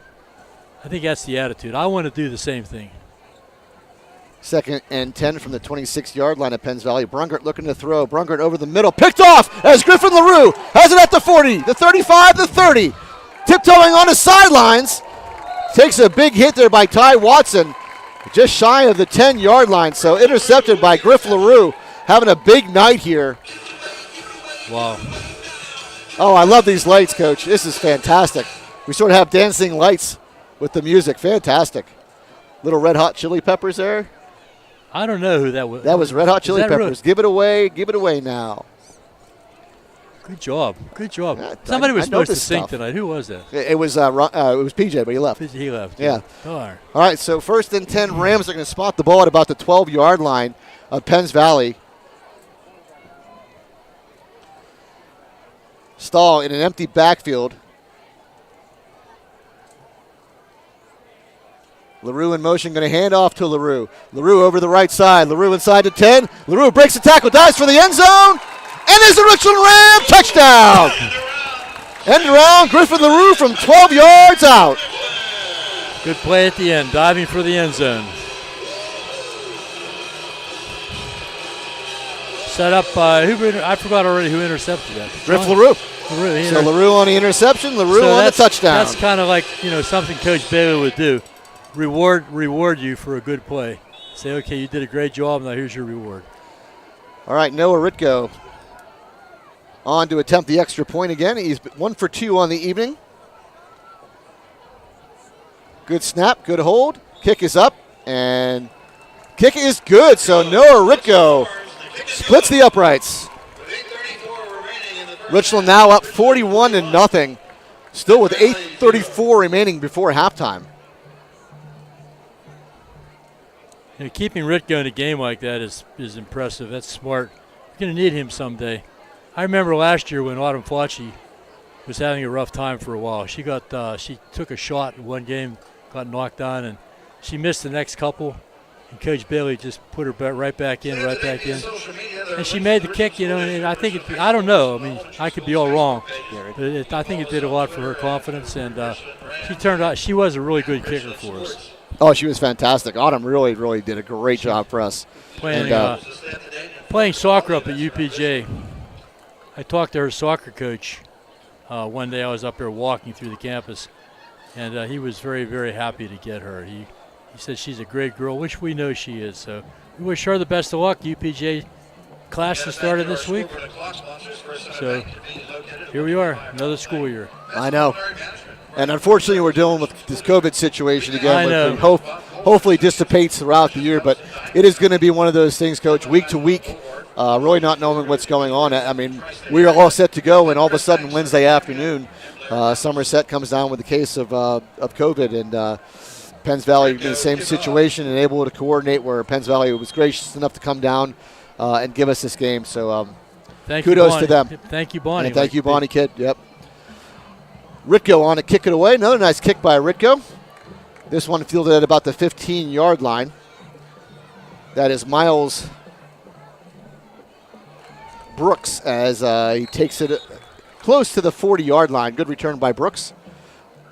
I think that's the attitude. I want to do the same thing. 2nd and 10 from the 26-yard line of Penns Valley. Brungert looking to throw. Brungert over the middle. Picked off as Griffin LaRue has it at the 40, the 35, the 30. Tiptoeing on the sidelines. Takes a big hit there by Ty Watson. Just shy of the 10-yard line. So intercepted by Griff LaRue. Having a big night here. Wow. Oh, I love these lights, Coach. This is fantastic. We sort of have dancing lights with the music. Fantastic. Little Red Hot Chili Peppers there. I don't know who that was. That was Red Hot Chili Peppers. Really? Give it away. Give it away now. Good job. Good job. Yeah, Somebody was supposed to sing stuff tonight. Who was that? It was PJ, but he left. He left. Yeah. Darn. All right, so 1st and 10, Rams are going to spot the ball at about the 12-yard line of Penns Valley. Stahl in an empty backfield. LaRue in motion, going to hand off to LaRue. LaRue over the right side. LaRue inside to 10. LaRue breaks the tackle, dives for the end zone, and is a Richland Ram touchdown. End around, Griffin LaRue from 12 yards out. Good play at the end, diving for the end zone. Set up by, I forgot already who intercepted that. Griff LaRue. So LaRue on the interception, LaRue on the touchdown. That's kind of like, something Coach Bailey would do. Reward you for a good play. Say, okay, you did a great job, now here's your reward. All right, Noah Ritko on to attempt the extra point again. He's 1 for 2 on the evening. Good snap, good hold. Kick is up, and kick is good. So Noah Ritko splits the uprights. Richland now up 41-0. Still with 8:34 remaining before halftime. Keeping Ritko in a game like that is impressive. That's smart. You're going to need him someday. I remember last year when Autumn Flacci was having a rough time for a while. She took a shot in one game, got knocked on, and she missed the next couple. And Coach Bailey just put her right back in. And she made the kick, and I think I don't know. I mean, I could be all wrong. But I think it did a lot for her confidence, and she was a really good kicker for us. Oh, she was fantastic. Autumn really, really did a great job for us. Playing soccer up at UPJ, I talked to her soccer coach one day. I was up there walking through the campus, and he was very, very happy to get her. He said she's a great girl, which we know she is. So we wish her the best of luck. UPJ class has started this week. So here we are, another school year. I know. And unfortunately, we're dealing with this COVID situation again. I know. Hopefully dissipates throughout the year, but it is going to be one of those things, Coach, week to week, really not knowing what's going on. I mean, we are all set to go, and all of a sudden Wednesday afternoon, Somerset comes down with a case of COVID, and Penns Valley in the same situation and able to coordinate, where Penns Valley was gracious enough to come down and give us this game. So kudos to them. Thank you, Bonnie. And thank you, Bonnie Kid. Yep. Ritko on to kick it away. Another nice kick by Ritko. This one fielded at about the 15-yard line. That is Miles Brooks as he takes it close to the 40-yard line. Good return by Brooks.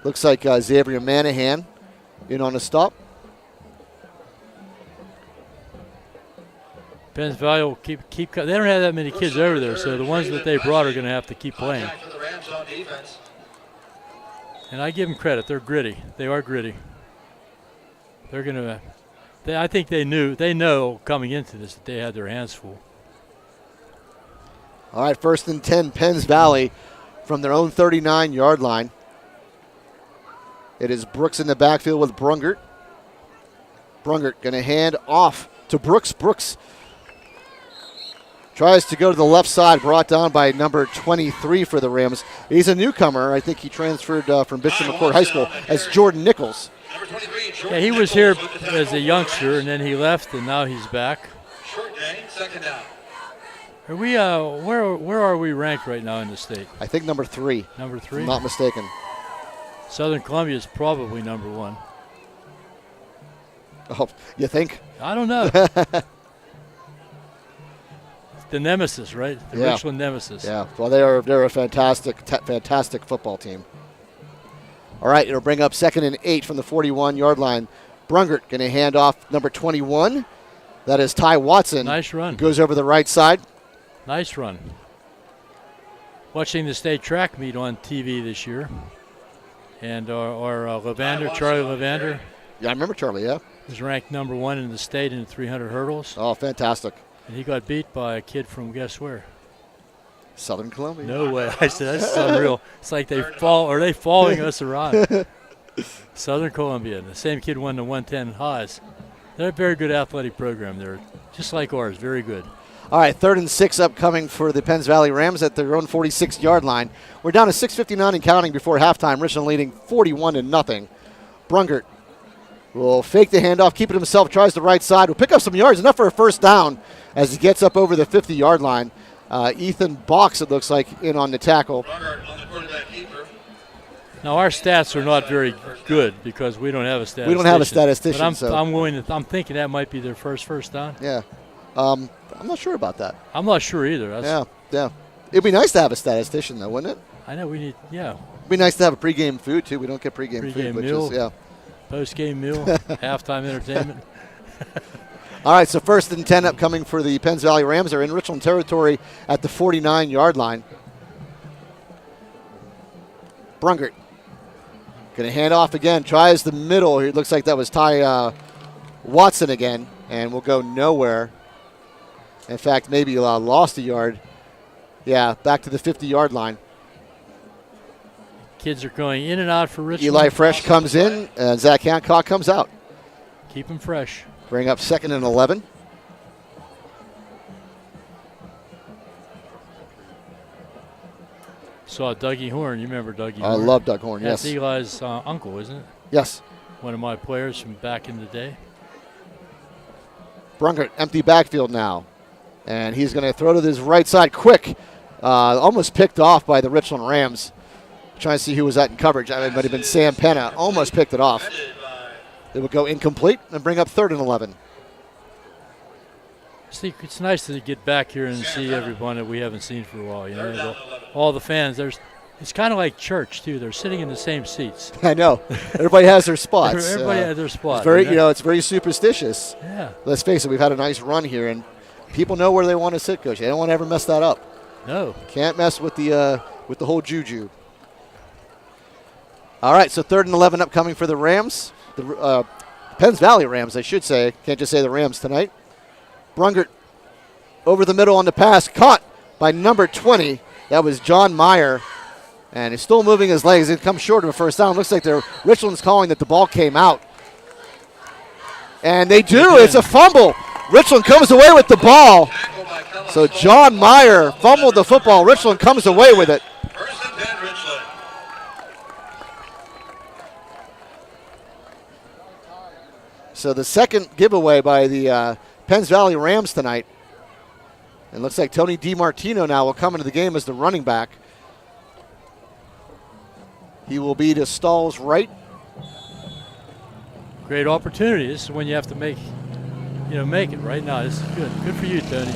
Looks like Xavier Manahan in on a stop. Penns Valley will keep. They don't have that many kids over there, so the ones that they brought are going to have to keep playing. And I give them credit. They're gritty. They are gritty. They're going to. I think they know coming into this that they had their hands full. All right, 1st and 10, Penns Valley from their own 39-yard line. It is Brooks in the backfield with Brungert. Brungert going to hand off to Brooks. Brooks tries to go to the left side, brought down by number 23 for the Rams. He's a newcomer. I think he transferred from Bishop McCord High School as Jordan Nichols. Yeah, he was here as a youngster, and then he left, and now he's back. Short gain, 2nd down. Are we? Where are we ranked right now in the state? I think number 3. Number 3? If I'm not mistaken. Southern Columbia is probably number 1. Oh, you think? I don't know. The nemesis, right? The Richland nemesis. Yeah. Well, they're a fantastic football team. All right, it'll bring up 2nd and 8 from the 41-yard line. Brungert going to hand off number 21. That is Ty Watson. Nice run. Goes over the right side. Nice run. Watching the state track meet on TV this year. And our Levander, Charlie Levander. Yeah, I remember Charlie, yeah. Was ranked number 1 in the state in the 300 hurdles. Oh, fantastic. And he got beat by a kid from guess where? Southern Columbia. No way. I said, that's unreal. It's like are they following us around? Southern Columbia. The same kid won the 110 highs. They're a very good athletic program. They're just like ours, very good. All right, 3rd and 6 upcoming for the Penns Valley Rams at their own 46-yard line. We're down to 6:59 and counting before halftime. Richland leading 41-0. Brungert will fake the handoff, keep it himself, tries the right side, will pick up some yards, enough for a 1st down as he gets up over the 50-yard line. Ethan Box, it looks like, in on the tackle. Now, our stats are not very good because we don't have a statistician. We don't have a statistician. But I'm thinking that might be their first down. Yeah. I'm not sure about that. I'm not sure either. Yeah. It'd be nice to have a statistician, though, wouldn't it? I know we need, yeah. It'd be nice to have a pregame food, too. We don't get pregame food, Pregame which meal. is, yeah. Post-game meal, halftime entertainment. All right, so 1st and 10 upcoming for the Penns Valley Rams. Are in Richland territory at the 49-yard line. Brungert going to hand off again. Tries the middle. It looks like that was Ty Watson again, and will go nowhere. In fact, maybe lost a yard. Yeah, back to the 50-yard line. Kids are going in and out for Richland. Eli Fresh comes in, and Zach Hancock comes out. Keep them fresh. Bring up 2nd and 11. Saw Dougie Horn. You remember Dougie Horn? I love Doug Horn, yes. That's Eli's uncle, isn't it? Yes. One of my players from back in the day. Brungert, empty backfield now. And he's going to throw to his right side quick. Almost picked off by the Richland Rams. Trying to see who was that in coverage. It might have been Sam Penna. Almost picked it off. It would go incomplete and bring up 3rd and 11. See, it's nice to get back here and see everyone that we haven't seen for a while. You know, all the fans. It's kind of like church too. They're sitting in the same seats. I know. Everybody has their spots. Everybody has their spot. It's very, it's very superstitious. Yeah. Let's face it. We've had a nice run here, and people know where they want to sit, Coach. They don't want to ever mess that up. No. Can't mess with the whole juju. All right, so 3rd and 11 upcoming for the Rams. The Penns Valley Rams, I should say. Can't just say the Rams tonight. Brungert over the middle on the pass. Caught by number 20. That was John Meyer. And he's still moving his legs. It comes short of a first down. Looks like Richland's calling that the ball came out. And they do. It's a fumble. Richland comes away with the ball. So John Meyer fumbled the football. Richland comes away with it. 1st and 10, Richland. So the second giveaway by the Penns Valley Rams tonight. And looks like Tony DiMartino now will come into the game as the running back. He will be to Stahl's right. Great opportunity. This is when you have to make it right now. This is good. Good for you, Tony.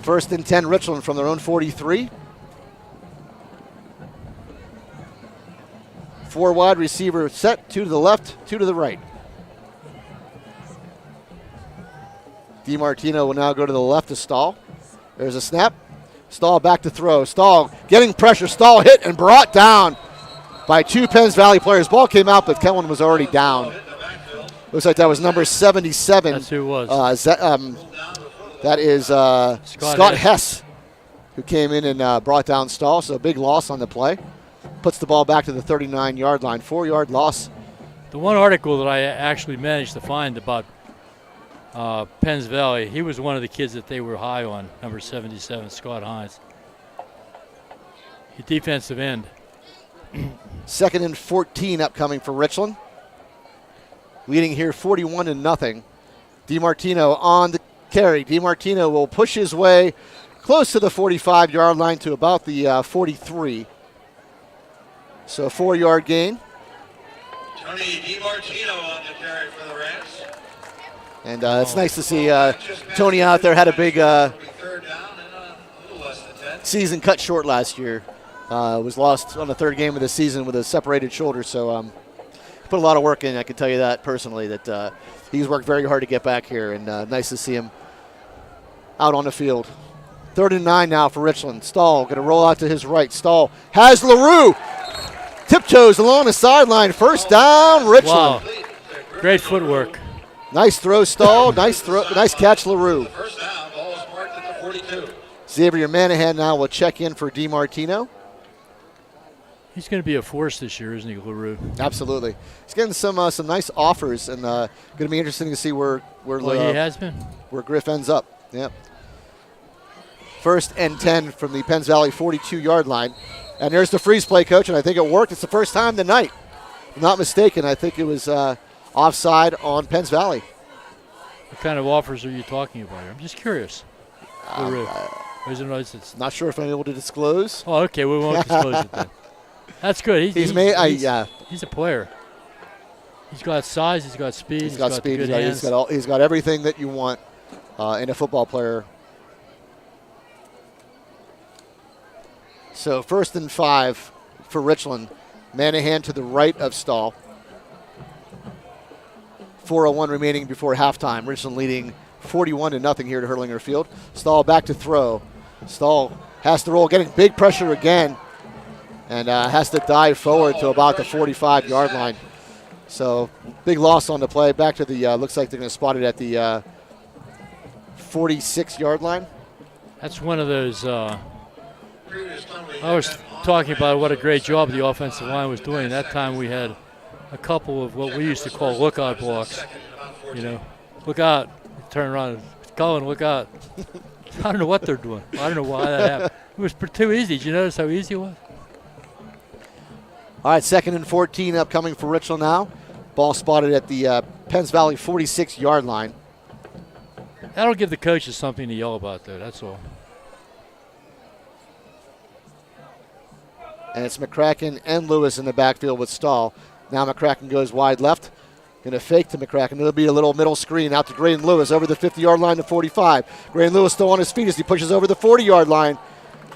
1st and 10, Richland from their own 43. 4 wide receiver set, 2 to the left, 2 to the right. DiMartino will now go to the left of Stahl. There's a snap. Stahl back to throw. Stahl getting pressure. Stahl hit and brought down by 2 Penns Valley players. Ball came out, but Kellen was already down. Looks like that was number 77. That's who it was. That is Scott Hess, who came in and brought down Stahl. So a big loss on the play. Puts the ball back to the 39-yard line. 4-yard loss. The one article that I actually managed to find about Penns Valley, he was one of the kids that they were high on, number 77, Scott Hines. Defensive end. 2nd and 14 upcoming for Richland. Leading here 41-0. DiMartino on the carry. DiMartino will push his way close to the 45-yard line to about the 43. So a 4-yard gain. Tony DiMartino on the carry for the Rams. And it's nice to see Tony out there. Had a big Third down and a little less than 10. season cut short last year. Was lost on the 3rd game of the season with a separated shoulder. So put a lot of work in. I can tell you that personally, that he's worked very hard to get back here. And nice to see him out on the field. 3rd and 9 now for Richland. Stahl going to roll out to his right. Stahl has LaRue. Tiptoes along the sideline. First down, Richland. Wow. Great footwork. Nice throw, Stahl. Nice catch, LaRue. First down, ball is marked at the 42. Xavier Manahan now will check in for DiMartino. He's going to be a force this year, isn't he, LaRue? Absolutely. He's getting some nice offers, and going to be interesting to see where he has been. Where Griff ends up. Yep. 1st and 10 from the Penns Valley 42-yard line. And there's the freeze play, Coach, and I think it worked. It's the first time tonight. If I'm not mistaken, I think it was offside on Penns Valley. What kind of offers are you talking about here? I'm just curious. It's not sure if I'm able to disclose. Oh, okay. We won't disclose it then. That's good. He's a player. He's got size. He's got speed. He's got speed. Good hands. He's got everything that you want in a football player. So 1st and 5 for Richland. Manahan to the right of Stahl. 4:01 remaining before halftime. Richland leading 41-0 here at Hurlinger Field. Stahl back to throw. Stahl has to roll, getting big pressure again, and has to dive forward to about the 45-yard line. So big loss on the play. Back to the, looks like they're going to spot it at the 46-yard line. That's one of those, I was talking about what a great job the offensive line was doing. That time we had a couple of what we used to call lookout blocks. You know, look out, turn around, Cullen, look out. I don't know what they're doing. I don't know why that happened. It was too easy. Did you notice how easy it was? All right, 2nd and 14 upcoming for Richland now. Ball spotted at the Penns Valley 46-yard line. That'll give the coaches something to yell about, though. That's all. And it's McCracken and Lewis in the backfield with Stahl. Now McCracken goes wide left. Going to fake to McCracken. It'll be a little middle screen out to Graydon Lewis over the 50-yard line to 45. Graydon Lewis still on his feet as he pushes over the 40-yard line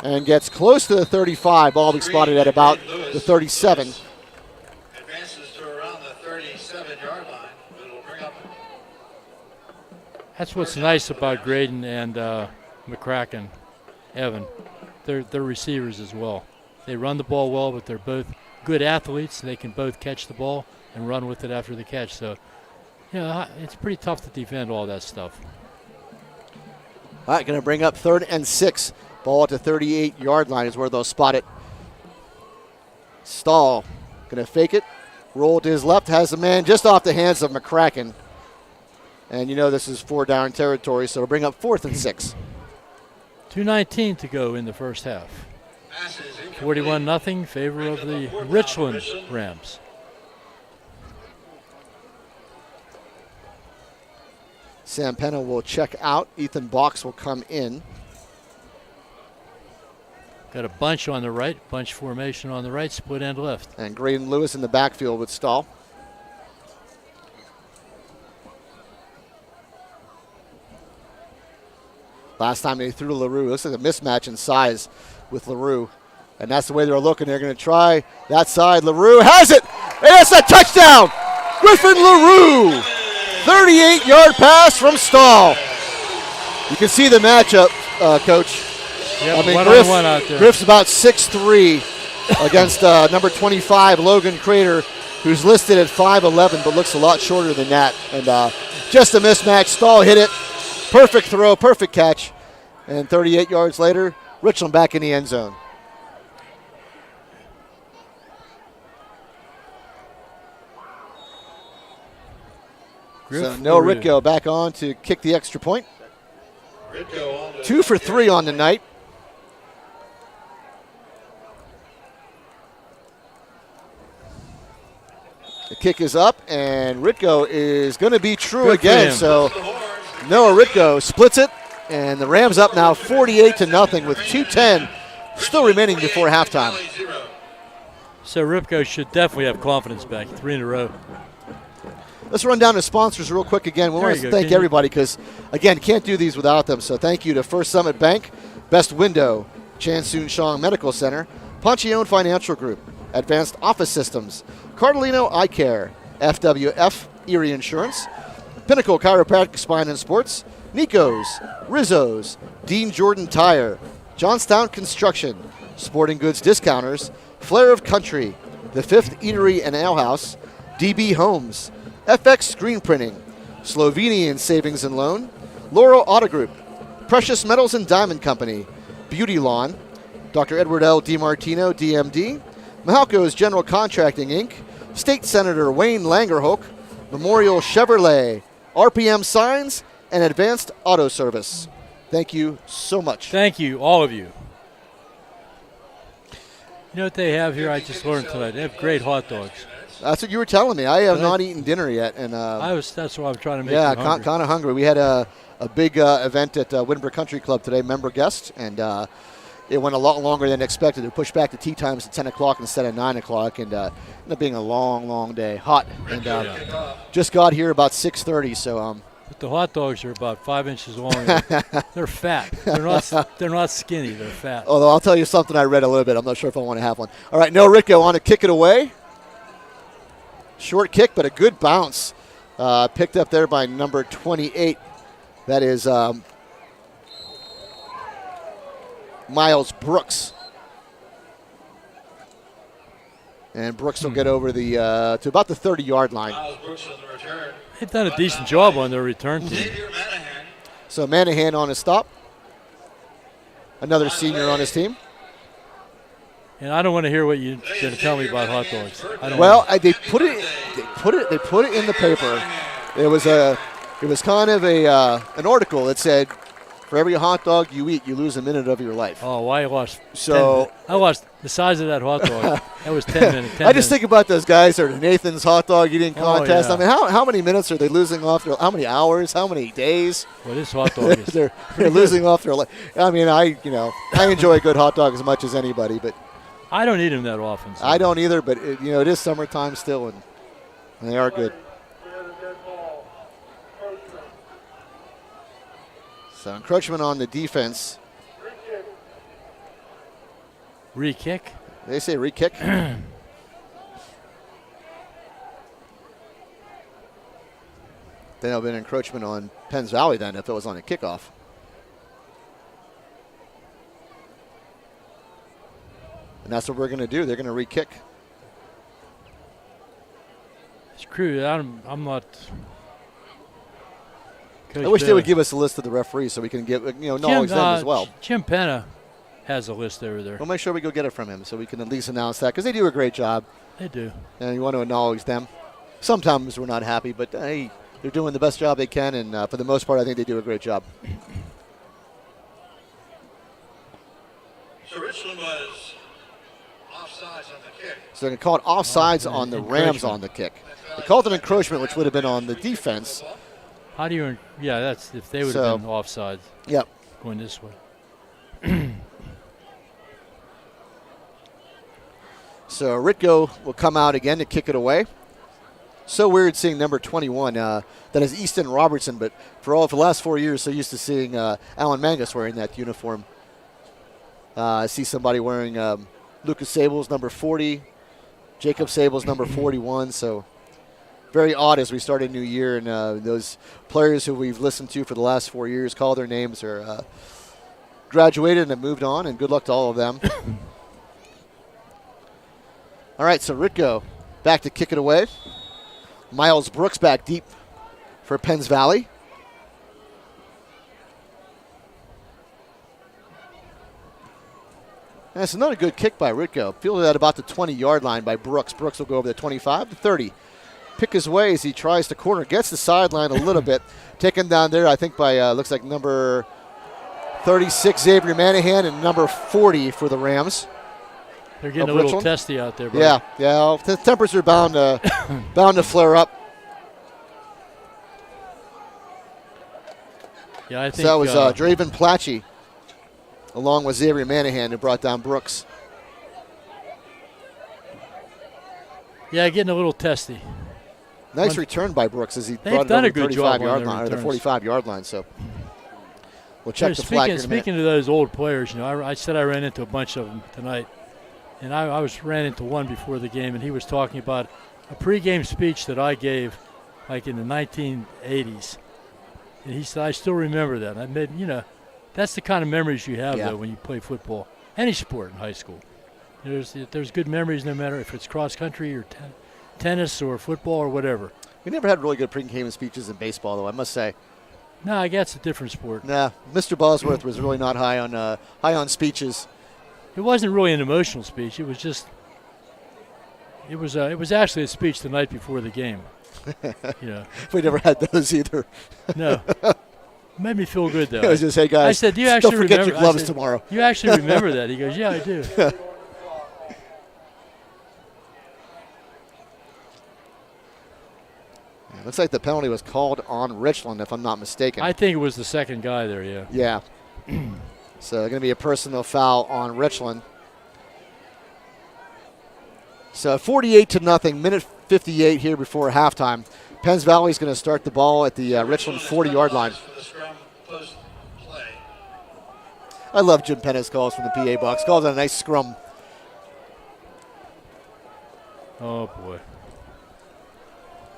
and gets close to the 35. Ball will be spotted at about the 37. Advances to around the 37-yard line. It'll bring up. That's what's nice about Graydon and McCracken, Evan. They're receivers as well. They run the ball well, but they're both good athletes, and they can both catch the ball and run with it after the catch. So, you know, it's pretty tough to defend all that stuff. All right, going to bring up 3rd and 6. Ball at the 38-yard line is where they'll spot it. Stahl going to fake it. Roll to his left, has a man just off the hands of McCracken. And you know this is 4-down territory, so it'll bring up 4th and 6. 2:19 to go in the first half. 41-0 favor of the Richland Rams. Sam Penna will check out. Ethan Box will come in. Got a bunch on the right, bunch formation on the right, split end left. And Graydon Lewis in the backfield with Stahl. Last time they threw to LaRue. Looks like a mismatch in size with LaRue. And that's the way they're looking. They're going to try that side. LaRue has it. And it's a touchdown. Griffin LaRue. 38-yard pass from Stahl. You can see the matchup, Coach. Yep, I mean, one out there. Griff's about 6'3" against number 25, Logan Crater, who's listed at 5'11", but looks a lot shorter than that. And just a mismatch. Stahl hit it. Perfect throw, perfect catch. And 38 yards later, Richland back in the end zone. So Noah Ritko back on to kick the extra point. 2 for 3 on the night. The kick is up, and Ritko is going to be true again. So Noah Ritko splits it, and the Rams up now 48-0 with 2:10 still remaining before halftime. So Ripko should definitely have confidence back. 3 in a row. Let's run down the sponsors real quick again. We want to thank everybody because, again, can't do these without them. So thank you to First Summit Bank, Best Window, Chan Soon Shong Medical Center, Ponchione Financial Group, Advanced Office Systems, Cardellino Eye Care, FWF Erie Insurance, Pinnacle Chiropractic Spine and Sports, Nico's, Rizzo's, Dean Jordan Tire, Johnstown Construction, Sporting Goods Discounters, Flair of Country, The Fifth Eatery and Ale House, DB Homes, FX Screen Printing, Slovenian Savings and Loan, Laurel Auto Group, Precious Metals and Diamond Company, Beauty Lawn, Dr. Edward L. DiMartino, DMD, Mahalco's General Contracting, Inc., State Senator Wayne Langerhoek, Memorial Chevrolet, RPM Signs, and Advanced Auto Service. Thank you so much. Thank you, all of you. You know what they have here? I just learned tonight. They have great hot dogs. That's what you were telling me. I have not eaten dinner yet, and that's why I'm trying to make. Yeah, kind of hungry. We had a big event at Wittenberg Country Club today, member guest, and it went a lot longer than expected. It pushed back the tea times to 10 o'clock instead of 9 o'clock, and ended up being a long, long day, hot, and just got here about 6:30. So But the hot dogs are about 5 inches long. They're fat. They're not skinny. They're fat. Although I'll tell you something I read a little bit. I'm not sure if I want to have one. All right, no Ritko on to kick it away. Short kick, but a good bounce. Picked up there by number 28. That is Miles Brooks. And Brooks will get over the to about the 30-yard line. Miles Brooks on the return. They've done a decent job on their return team. Xavier Manahan. So Manahan on his stop. Another senior on his team. And I don't want to hear what you're going to tell me about hot dogs. They put it in the paper. It was kind of an article that said, for every hot dog you eat, you lose a minute of your life. Oh, I lost. So I lost the size of that hot dog. That was 10 minutes. I just think about those guys that are Nathan's hot dog eating contest. Yeah. I mean, how many minutes are they losing off their? How many hours? How many days? Well, this hot dog is. they're losing off their life. I mean, I enjoy a good hot dog as much as anybody, but I don't eat them that often. So. I don't either. But it is summertime still, and they are good. So encroachment on the defense. Re-kick? They say re-kick. Then it'll be an encroachment on Penns Valley then if it was on a kickoff. And that's what we're going to do. They're going to re-kick. Screw it. I'm not. Coach I wish they Bailey. would give us a list of the referees so we can get knowledge them as well. Jim Penna has a list over there. We'll make sure we go get it from him so we can at least announce that because they do a great job. They do. And you want to acknowledge them. Sometimes we're not happy, but hey, they're doing the best job they can, and for the most part, I think they do a great job. So Richland was offsides on the kick. So they're going to call it offsides on the Rams on the kick. They called it encroachment, which would have been on the defense. How do you? Yeah, that's if they would have been offside. Yep. Going this way. So Ritko will come out again to kick it away. So weird seeing number 21. That is Easton Robertson, but for the last 4 years, so used to seeing Alan Mangus wearing that uniform. I see somebody wearing Lucas Sable's number 40, Jacob Sable's number 41. So very odd as we start a new year, and those players who we've listened to for the last 4 years call their names or graduated and have moved on, and good luck to all of them. All right, so Ritko back to kick it away. Miles Brooks back deep for Penns Valley. That's another good kick by Ritko. Fielded at about the 20-yard line by Brooks. Brooks will go over the 25 to 30. Pick his way as he tries to corner. Gets the sideline a little bit. Taken down there, I think, by looks like number 36, Xavier Manahan, and number 40 for the Rams. They're getting a little testy out there, bro. Yeah. The tempers are bound to flare up. Yeah, I think So that was Draven Platchy, along with Xavier Manahan, who brought down Brooks. Yeah, getting a little testy. Nice return by Brooks as he They've brought it done over a good the job 35-yard on line, or the returns. 45-yard line. So we'll check the flag here in a minute. Speaking of those old players, I said I ran into a bunch of them tonight, and I ran into one before the game, and he was talking about a pregame speech that I gave, like in the 1980s. And he said, I still remember that. I made, that's the kind of memories you have though when you play football, any sport in high school. There's good memories no matter if it's cross country or tennis or football or whatever. We never had really good pregame speeches in baseball, though, I must say. No, I guess it's a different sport. Nah, Mr. Bosworth was really not high on speeches. It wasn't really an emotional speech. It was just. It was actually a speech the night before the game. We never had those either. No. Made me feel good though. It was just, hey guys, I said, do you actually don't forget remember? your gloves tomorrow. You actually remember that? He goes, yeah, I do. Looks like the penalty was called on Richland, if I'm not mistaken. I think it was the second guy there, yeah. Yeah. So going to be a personal foul on Richland. So 48-0, minute 58 here before halftime. Penns Valley's going to start the ball at the Richland 40-yard line. I love Jim Penna's calls from the PA box. Calls on a nice scrum. Oh, boy.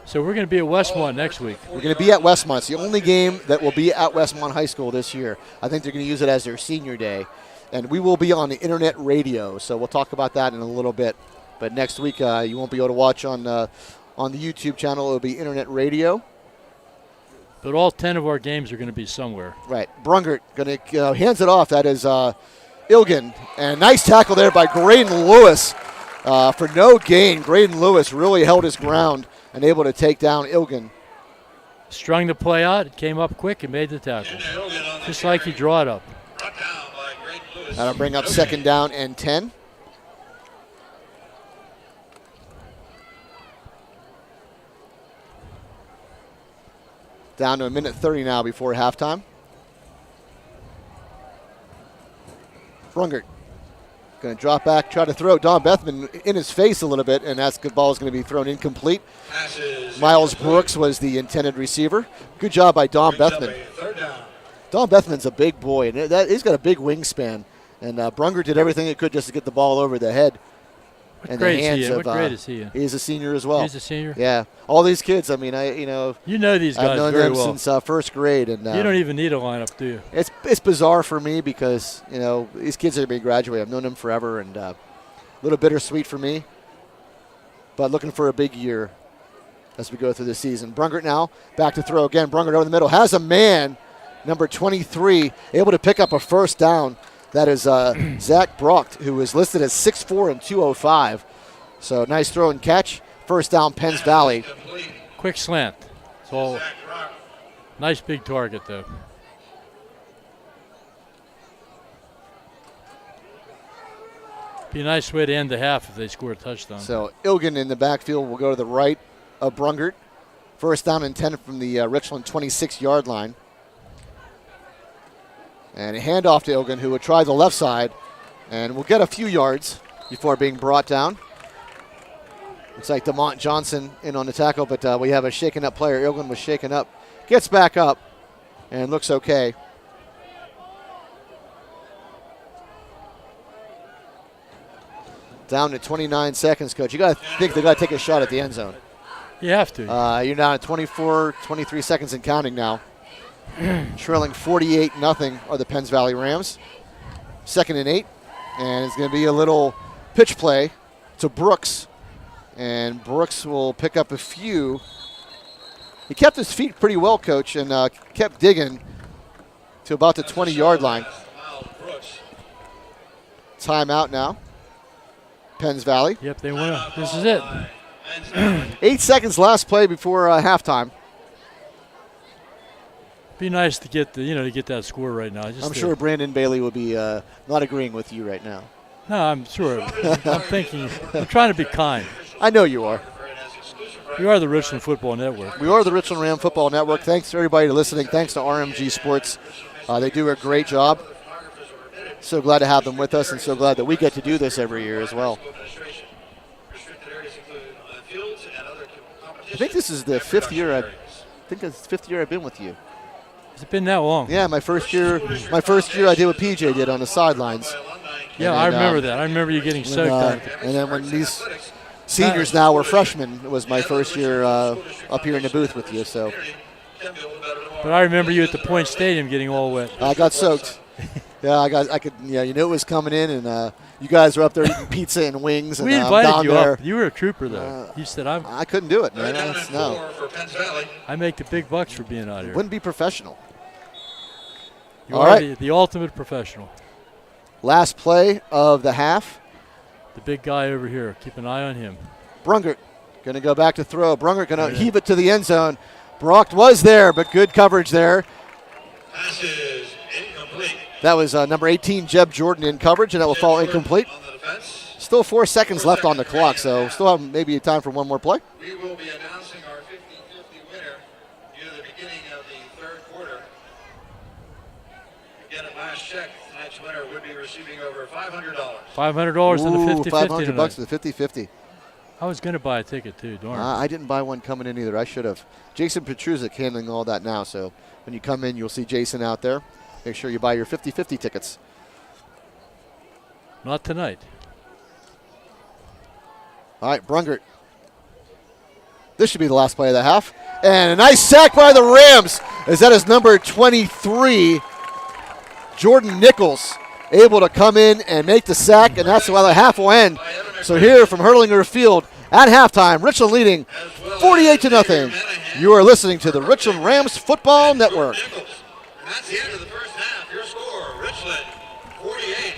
So we're going to be at Westmont next week. We're going to be at Westmont. It's the only game that will be at Westmont High School this year. I think they're going to use it as their senior day. And we will be on the internet radio, so we'll talk about that in a little bit. But next week, you won't be able to watch on the YouTube channel. It will be internet radio. But all 10 of our games are going to be somewhere. Right. Brungert going to hands it off. That is Ilgen. And nice tackle there by Graydon Lewis for no gain. Graydon Lewis really held his ground and able to take down Ilgen. Strung the play out. It came up quick and made the tackle. Just like you draw it up. That'll bring up 2nd down and 10. Down to 1:30 now before halftime. Brungert going to drop back, try to throw Don Bethman in his face a little bit, and that ball is going to be thrown incomplete. Miles Brooks was the intended receiver. Good job by Don Bethman. Don Bethman's a big boy, and he's got a big wingspan. And Brungert did everything he could just to get the ball over the head. What grade is he in? He's a senior as well. He's a senior? Yeah. All these kids, I mean, You know these guys I've known very them well. since first grade. And you don't even need a lineup, do you? It's bizarre for me because, these kids are going to be graduating. I've known them forever, and a little bittersweet for me. But looking for a big year as we go through the season. Brungert now back to throw again. Brungert over the middle. Has a man, number 23, able to pick up a first down. That is Zach Brocht, who is listed as 6'4" and 205. So nice throw and catch. First down, Penns Valley. Quick slant. So nice big target, though. Be a nice way to end the half if they score a touchdown. So Ilgen in the backfield will go to the right of Brungert. First down and 10 from the Richland 26-yard line. And a handoff to Ilgen, who would try the left side and will get a few yards before being brought down. Looks like DeMont Johnson in on the tackle, but we have a shaken up player. Ilgen was shaken up, gets back up, and looks okay. Down to 29 seconds, Coach. You got to think they got to take a shot at the end zone. You have to. You're down at 24, 23 seconds and counting now. Trailing 48-0 are the Penns Valley Rams. 2nd and 8. And it's going to be a little pitch play to Brooks. And Brooks will pick up a few. He kept his feet pretty well, Coach, and kept digging to about the 20-yard line. Timeout now. Penns Valley. Yep, they win. This is it. 8 seconds last play before halftime. Be nice to get that score right now. I'm sure Brandon Bailey will be not agreeing with you right now. No, I'm sure. I'm trying to be kind. I know you are. You are the Richland Football Network. We are the Richland Ram Football Network. Thanks to everybody listening. Thanks to RMG Sports. They do a great job. So glad to have them with us, and so glad that we get to do this every year as well. I think this is the 5th year. I think it's the 5th year I've been with you. Has it been that long? Yeah, my first year I did what PJ did on the sidelines. Yeah, I remember that. I remember you getting soaked. And then when these seniors now were freshmen, it was my first year up here in the booth with you. So. But I remember you at the Point Stadium getting all wet. I got soaked. You knew it was coming in, and you guys were up there eating pizza and wings. And we invited down you there. up. You were a trooper, though. You said I couldn't do it, man. No. I make the big bucks for being out here. Wouldn't be professional. You are the ultimate professional. Last play of the half. The big guy over here. Keep an eye on him. Brungert going to go back to throw. Brungert going to heave it to the end zone. Brocht was there, but good coverage there. Passes incomplete. That was number 18, Jeb Jordan, in coverage, and that will fall incomplete. Still 4 seconds left on the clock, so still have maybe time for one more play. We will be announcing our 50-50 winner near the beginning of the 3rd quarter. Again, at last check, tonight's winner would be receiving over $500. $500 in the 50-50 $500 for the 50-50. I was going to buy a ticket too, darn. I didn't buy one coming in either. I should have. Jason Petruzik handling all that now, so when you come in, you'll see Jason out there. Make sure you buy your 50-50 tickets. Not tonight. All right, Brungert. This should be the last play of the half. And a nice sack by the Rams. As that is number 23, Jordan Nichols, able to come in and make the sack, and that's why the half will end. So here from Hurlinger Field at halftime, Richland leading 48-0. You are listening to the Richland Rams Football Network. And that's the end of the first half. Your score, Richland 48.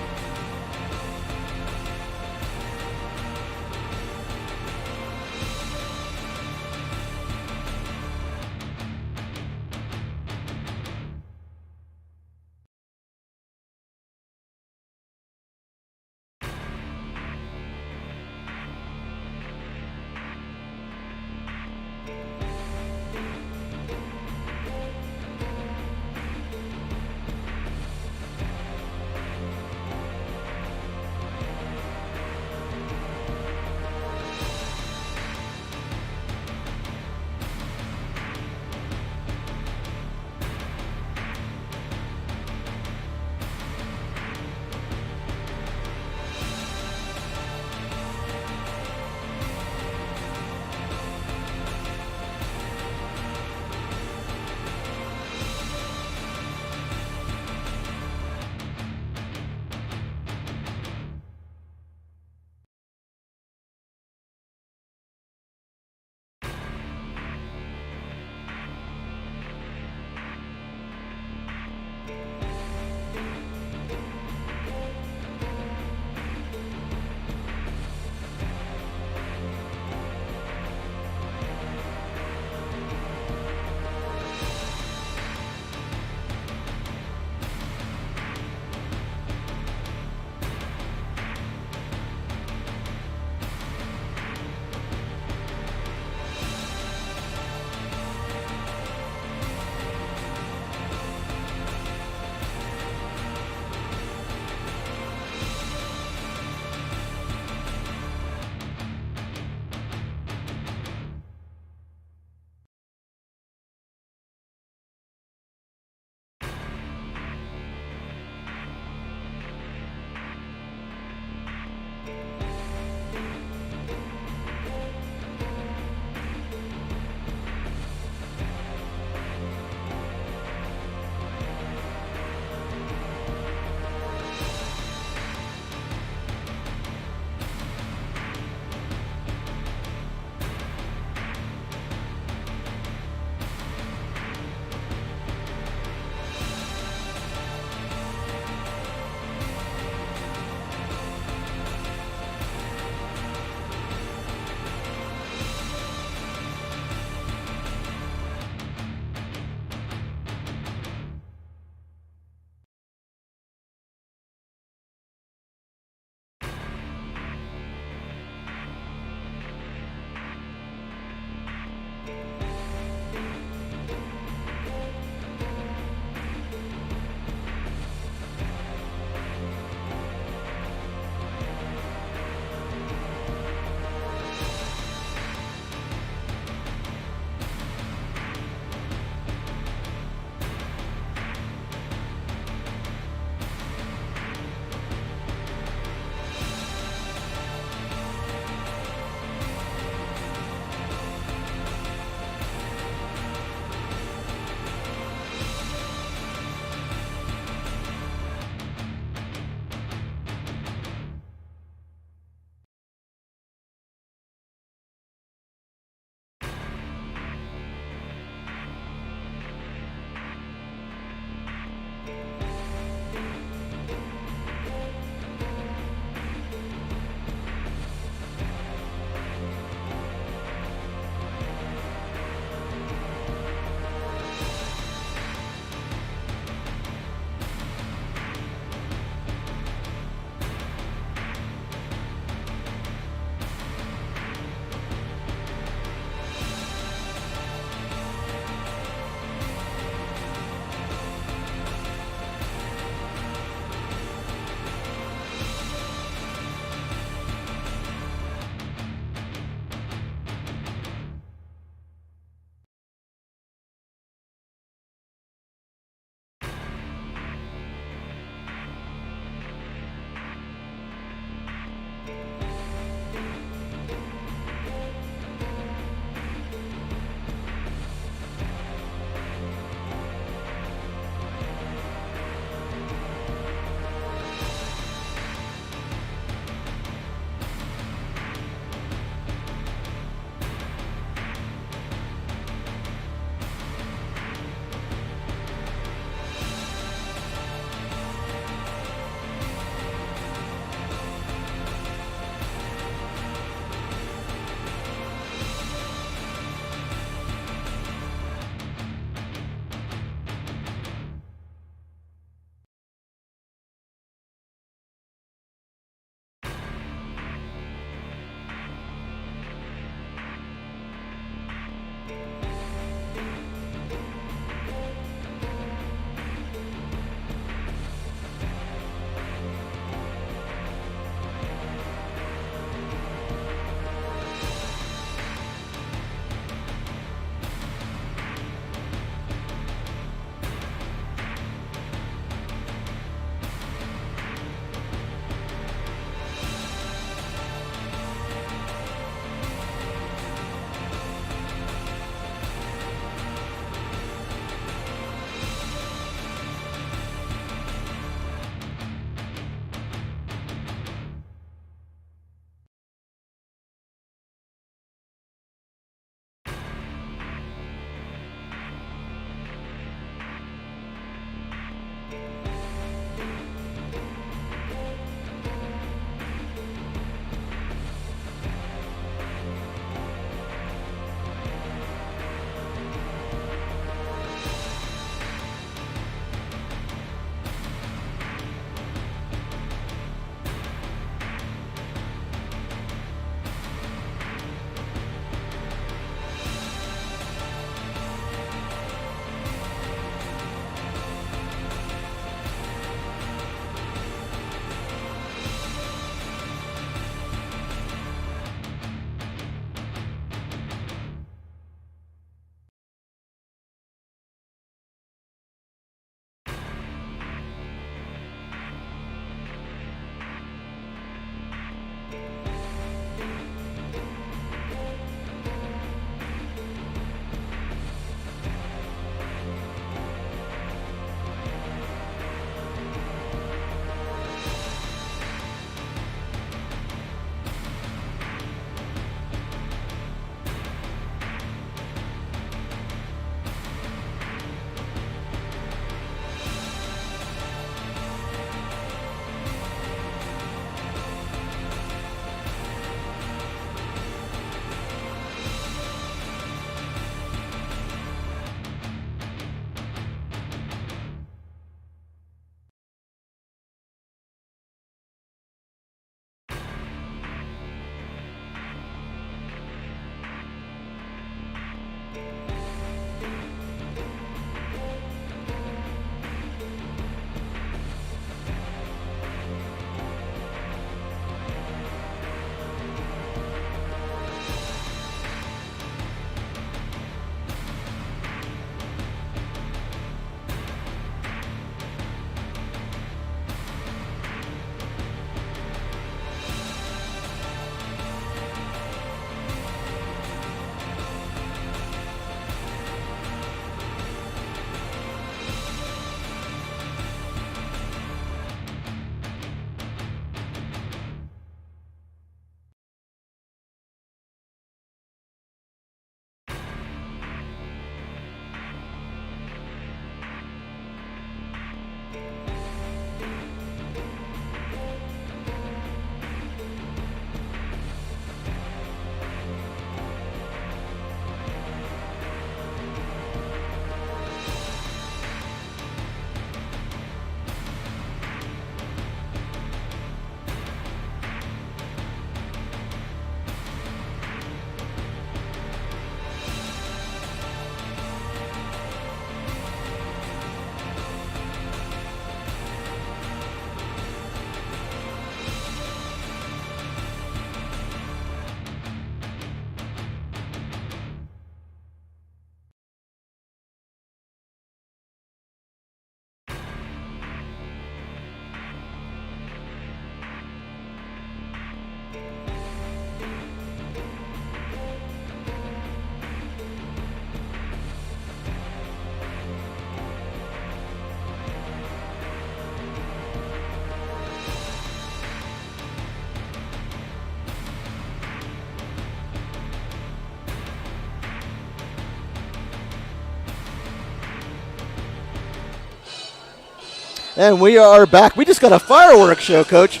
And we are back. We just got a fireworks show, Coach.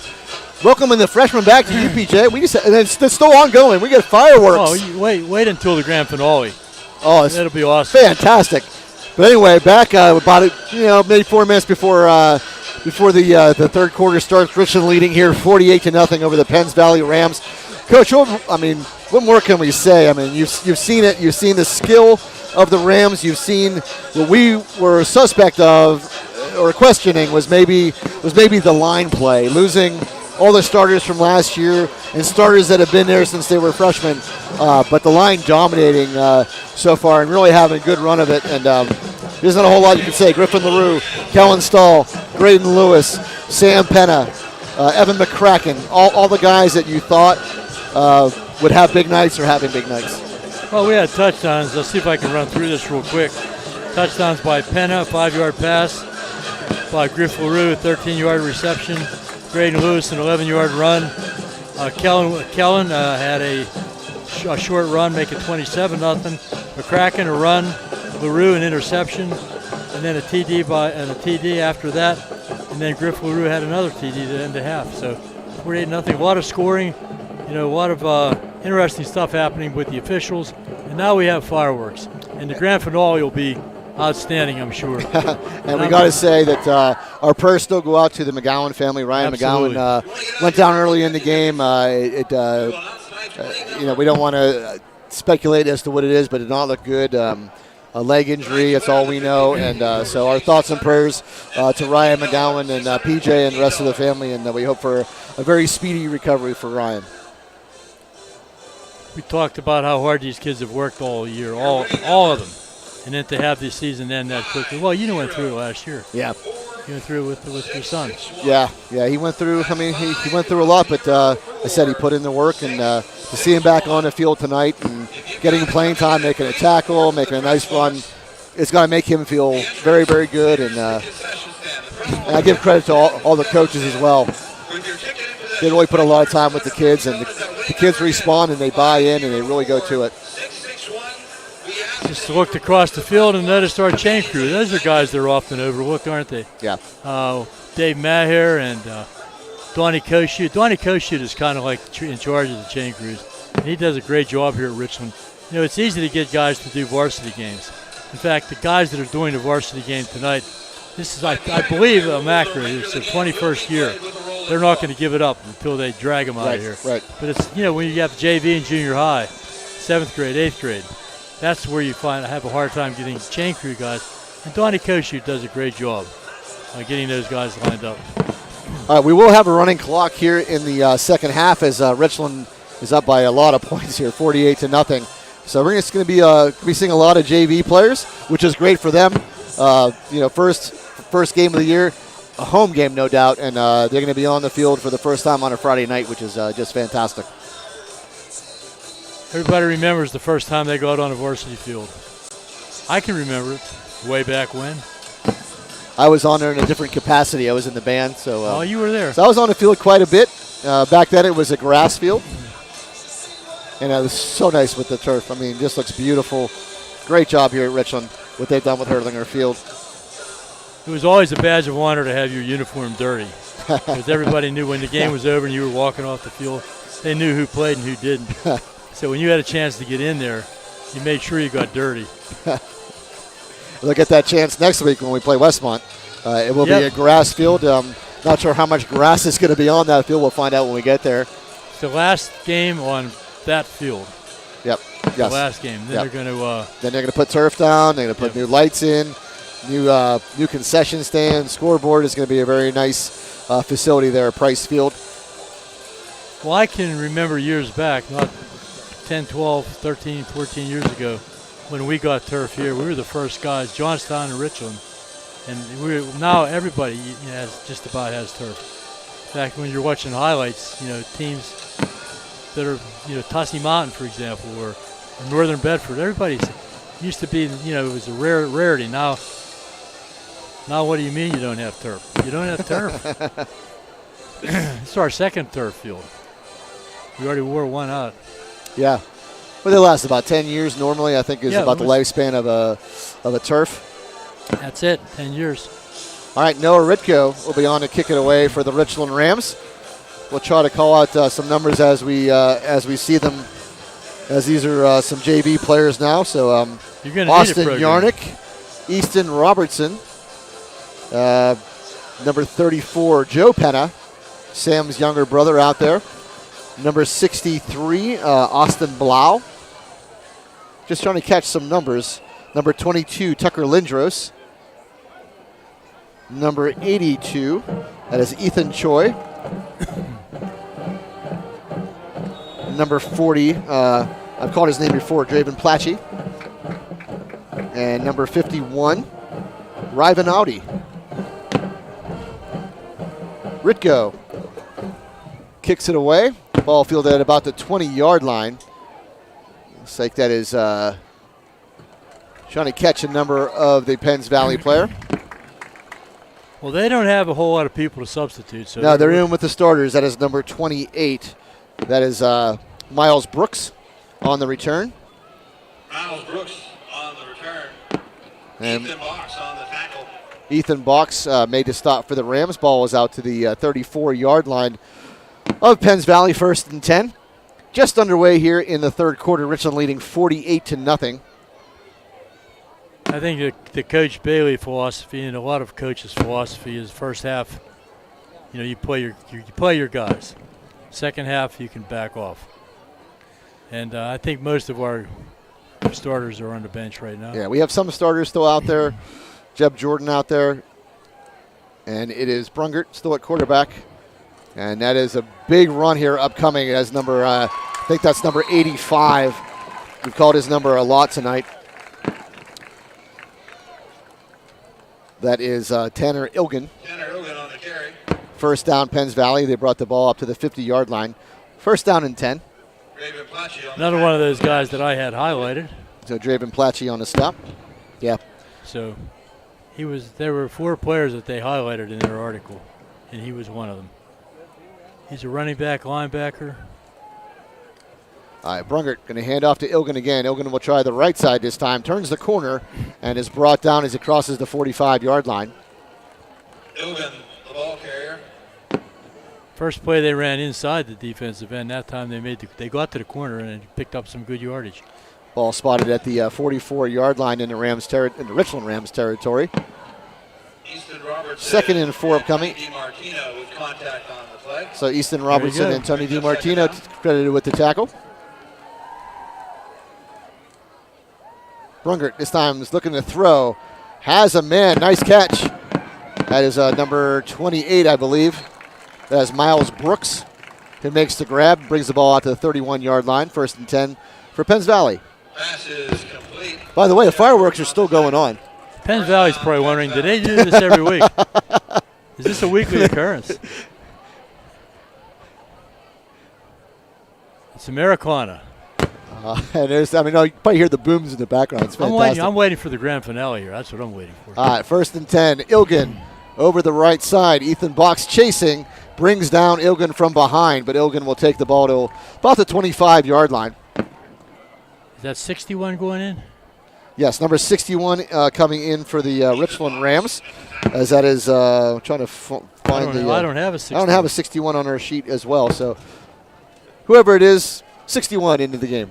Welcoming the freshmen back to UPJ. And it's still ongoing. We get fireworks. Oh, you wait until the grand finale. Oh, that'll be awesome. Fantastic. But anyway, back about maybe 4 minutes before the third quarter starts. Richland leading here 48-0 over the Penns Valley Rams. Coach, what more can we say? I mean, you've seen it. You've seen the skill of the Rams. You've seen what we were suspect of or questioning was maybe the line play, losing all the starters from last year and starters that have been there since they were freshmen. But the line dominating so far and really having a good run of it. And there's not a whole lot you can say. Griffin LaRue, Kellen Stahl, Graydon Lewis, Sam Penna, Evan McCracken, all the guys that you thought would have big nights are having big nights. Well, we had touchdowns. Let's see if I can run through this real quick. Touchdowns by Penna, 5-yard pass. By Griff LaRue, 13-yard reception. Graydon Lewis, an 11-yard run. Kellen had a short run, make it 27-0. McCracken, a run. LaRue, an interception. And then a TD after that. And then Griff LaRue had another TD to end the half. So 48-0. A lot of scoring. A lot of interesting stuff happening with the officials. And now we have fireworks. And the grand finale will be outstanding, I'm sure. and we got to say that our prayers still go out to the McGowan family. Ryan Absolutely. McGowan went down early in the game. We don't want to speculate as to what it is, but it did not look good. A leg injury, that's all we know. And so our thoughts and prayers to Ryan McGowan and PJ and the rest of the family, and we hope for a very speedy recovery for Ryan. We talked about how hard these kids have worked all year, all of them. And then to have this season end that quickly. Well, you went through it last year. Yeah. You went through it with your son. Yeah, he went through. I mean, he went through a lot, but I said he put in the work, and to see him back on the field tonight and getting playing time, making a tackle, making a nice run, it's going to make him feel very, very good. And I give credit to all the coaches as well. They really put a lot of time with the kids, and the kids respond and they buy in and they really go to it. Just looked across the field and noticed our chain crew. Those are guys that are often overlooked, aren't they? Yeah. Dave Maher and Donnie Koshut. Donnie Koshut is kind of like in charge of the chain crews. And he does a great job here at Richland. It's easy to get guys to do varsity games. In fact, the guys that are doing the varsity game tonight, this is, I believe, Macra. It's their 21st year. They're not going to give it up until they drag them out of here. Right. But it's, when you have JV and junior high, 7th grade, 8th grade, that's where you have a hard time getting chain crew guys. And Donnie Koshut does a great job getting those guys lined up. All right, we will have a running clock here in the second half as Richland is up by a lot of points here, 48-0. So we're just going to be seeing a lot of JV players, which is great for them. First game of the year, a home game, no doubt, and they're going to be on the field for the first time on a Friday night, which is just fantastic. Everybody remembers the first time they got on a varsity field. I can remember it way back when. I was on there in a different capacity. I was in the band. So you were there. So I was on the field quite a bit. Back then it was a grass field. And it was so nice with the turf. I mean, just looks beautiful. Great job here at Richland, what they've done with Hurlinger Field. It was always a badge of honor to have your uniform dirty. Because everybody knew when the game was over and you were walking off the field, they knew who played and who didn't. So when you had a chance to get in there, you made sure you got dirty. We'll get that chance next week when we play Westmont. It will be a grass field. Not sure how much grass is going to be on that field. We'll find out when we get there. It's the last game on that field. Yep. The Yes. last game. Then they're going to. Then they're going to put turf down. They're going to put new lights in, new concession stand, scoreboard. Is going to be a very nice facility there at Price Field. Well, I can remember years back, not 10, 12, 13, 14 years ago, when we got turf here. We were the first guys, Johnstown and Richland, and now everybody just about has turf. In fact, when you're watching highlights, teams that are, Tussey Mountain, for example, or Northern Bedford, everybody used to be, it was a rarity. Now what do you mean you don't have turf? You don't have turf. It's our second turf field. We already wore one out. Yeah. Well, they last about 10 years normally, I think, is about the lifespan of a turf. That's it, 10 years. All right, Noah Ritko will be on to kick it away for the Richland Rams. We'll try to call out some numbers as we see them, as these are some JV players now. So Austin Yarnick, Easton Robertson, number 34, Joe Penna, Sam's younger brother out there. Number 63, Austin Blau. Just trying to catch some numbers. Number 22, Tucker Lindros. Number 82, that is Ethan Choi. Number 40, I've called his name before, Draven Platchy. And number 51, Ryvan Audi. Ritko kicks it away. Ball fielded at about the 20-yard line. Looks like that is trying to catch a number of the Penns Valley player. Well, they don't have a whole lot of people to substitute. So no, they're in with the starters. That is number 28. That is Miles Brooks on the return. Miles Brooks on the return. And Ethan Box on the tackle. Ethan Box made the stop for the Rams. Ball was out to the 34-yard line of Penns Valley, 1st and 10. Just underway here in the third quarter. Richland leading 48-0. I think the Coach Bailey philosophy and a lot of coaches' philosophy is first half, you play your guys. Second half, you can back off. And I think most of our starters are on the bench right now. Yeah, we have some starters still out there. Jeb Jordan out there. And it is Brungert still at quarterback. And that is a big run here upcoming as number, I think that's number 85. We've called his number a lot tonight. That is Tanner Ilgen. Tanner Ilgen on the carry. First down, Penns Valley. They brought the ball up to the 50-yard line. First down and 10. Draven Platchy on Another one of those guys that I had highlighted. So Draven Platchy on the stop. Yeah. So there were 4 players that they highlighted in their article, and he was one of them. He's a running back, linebacker. All right, Brungert going to hand off to Ilgen again. Ilgen will try the right side this time, turns the corner, and is brought down as he crosses the 45-yard line. Ilgen, the ball carrier. First play they ran inside the defensive end. That time they got to the corner and picked up some good yardage. Ball spotted at the 44-yard line in the Richland Rams territory. Easton Robertson. 2nd and 4 upcoming. DiMartino with contact on the play. So Easton Robertson and Tony DiMartino credited with the tackle. Brungert this time is looking to throw. Has a man. Nice catch. That is number 28, I believe. That is Miles Brooks, who makes the grab, brings the ball out to the 31-yard line. 1st and 10 for Penns Valley. Pass is complete. By the way, the fireworks are still going on. Penns Valley's probably wondering, do they do this every week? Is this a weekly occurrence? It's Americana. And you probably hear the booms in the background. It's fantastic. I'm waiting for the grand finale here. That's what I'm waiting for. All right, 1st and 10. Ilgen over the right side. Ethan Box chasing, brings down Ilgen from behind, but Ilgen will take the ball to about the 25-yard line. Is that 61 going in? Yes, number 61 coming in for the Richland Rams, as that is trying to find I don't have a 61. I don't have a 61 on our sheet as well, so whoever it is, 61 into the game.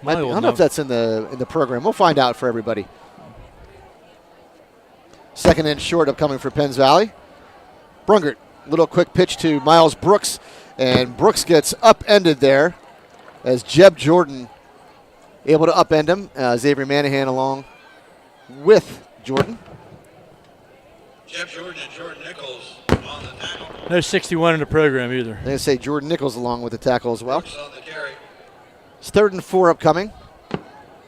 I don't know if that's in the program. We'll find out for everybody. 2nd and short upcoming for Penns Valley. Brungert, little quick pitch to Miles Brooks, and Brooks gets upended there as Jeb Jordan able to upend him. Xavier Manahan along with Jordan. Jeb Jordan and Jordan Nichols on the tackle. No 61 in the program either. They say Jordan Nichols along with the tackle as well. Brooks on the carry. It's 3rd and 4 upcoming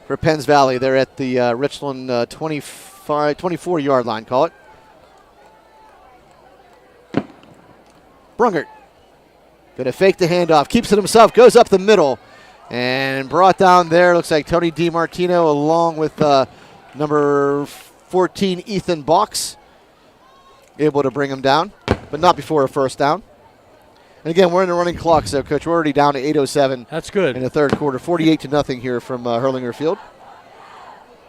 for Penns Valley. They're at the Richland 24-yard line, call it. Brungert going to fake the handoff, keeps it himself, goes up the middle, and brought down there. Looks like Tony DiMartino along with number 14, Ethan Box, able to bring him down, but not before a first down. And again, we're in the running clock, so, Coach, we're already down to 8:07. That's good. In the third quarter, 48-0 here from Hurlinger Field.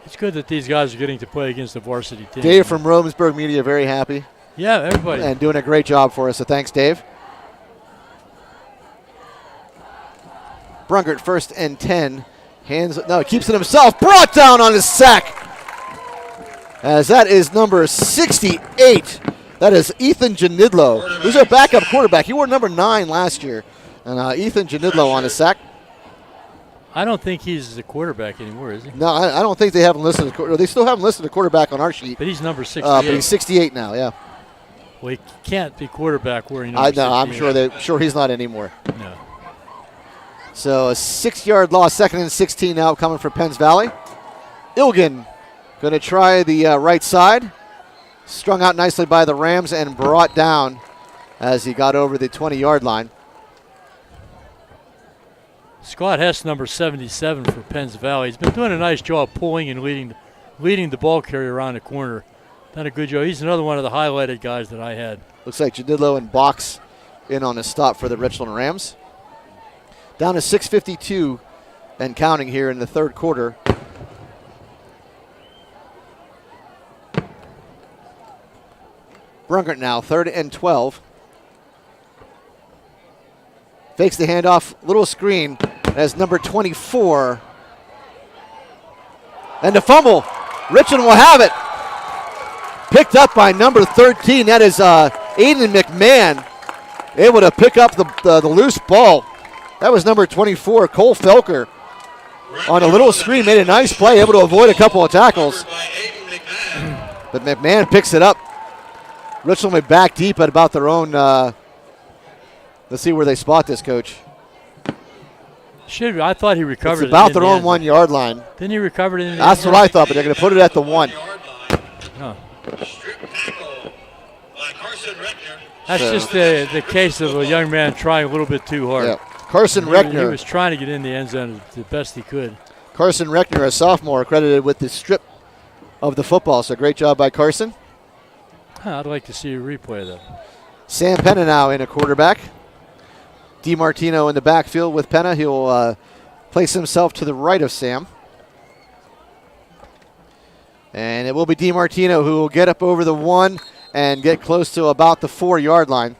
It's good that these guys are getting to play against the varsity team. Dave from Romensburg Media, very happy. Yeah, everybody. And doing a great job for us, so thanks, Dave. Brungert, 1st and 10. He keeps it himself. Brought down on his sack. As that is number 68. That is Ethan Janidlo, who's our backup quarterback. He wore number 9 last year. And Ethan Janidlo on his sack. I don't think he's the quarterback anymore, is he? No, I don't think they haven't listed. They still haven't listed a quarterback on our sheet. But he's number 68. But he's 68 now. Yeah. Well, he can't be quarterback wearing number 68. I'm sure he's not anymore. No. So a 6-yard loss, 2nd and 16 now coming for Penns Valley. Ilgen going to try the right side. Strung out nicely by the Rams and brought down as he got over the 20-yard line. Scott Hess, number 77 for Penns Valley. He's been doing a nice job pulling and leading the ball carrier around the corner. Done a good job. He's another one of the highlighted guys that I had. Looks like Janidlo and Box in on a stop for the Richland Rams. Down to 6:52 and counting here in the 3rd quarter. Brungert now, 3rd and 12. Fakes the handoff, little screen as number 24. And the fumble. Richland will have it. Picked up by number 13. That is Aiden McMahon, able to pick up the loose ball. That was number 24, Cole Felker. On a little screen, made a nice play, able to avoid a couple of tackles. But McMahon picks it up. Richland will be back deep at about their own. Let's see where they spot this, Coach. I thought he recovered it's about their own 1-yard line. Didn't he recover it in the That's what I thought, but they're going to put it at the 1. Oh. That's just the case of a young man trying a little bit too hard. Yeah. Carson Reckner. He was trying to get in the end zone the best he could. Carson Reckner, a sophomore, credited with the strip of the football. So great job by Carson. I'd like to see a replay of that. Sam Penna now in a quarterback. DiMartino in the backfield with Penna. He'll place himself to the right of Sam. And it will be DiMartino who will get up over the 1 and get close to about the 4-yard line.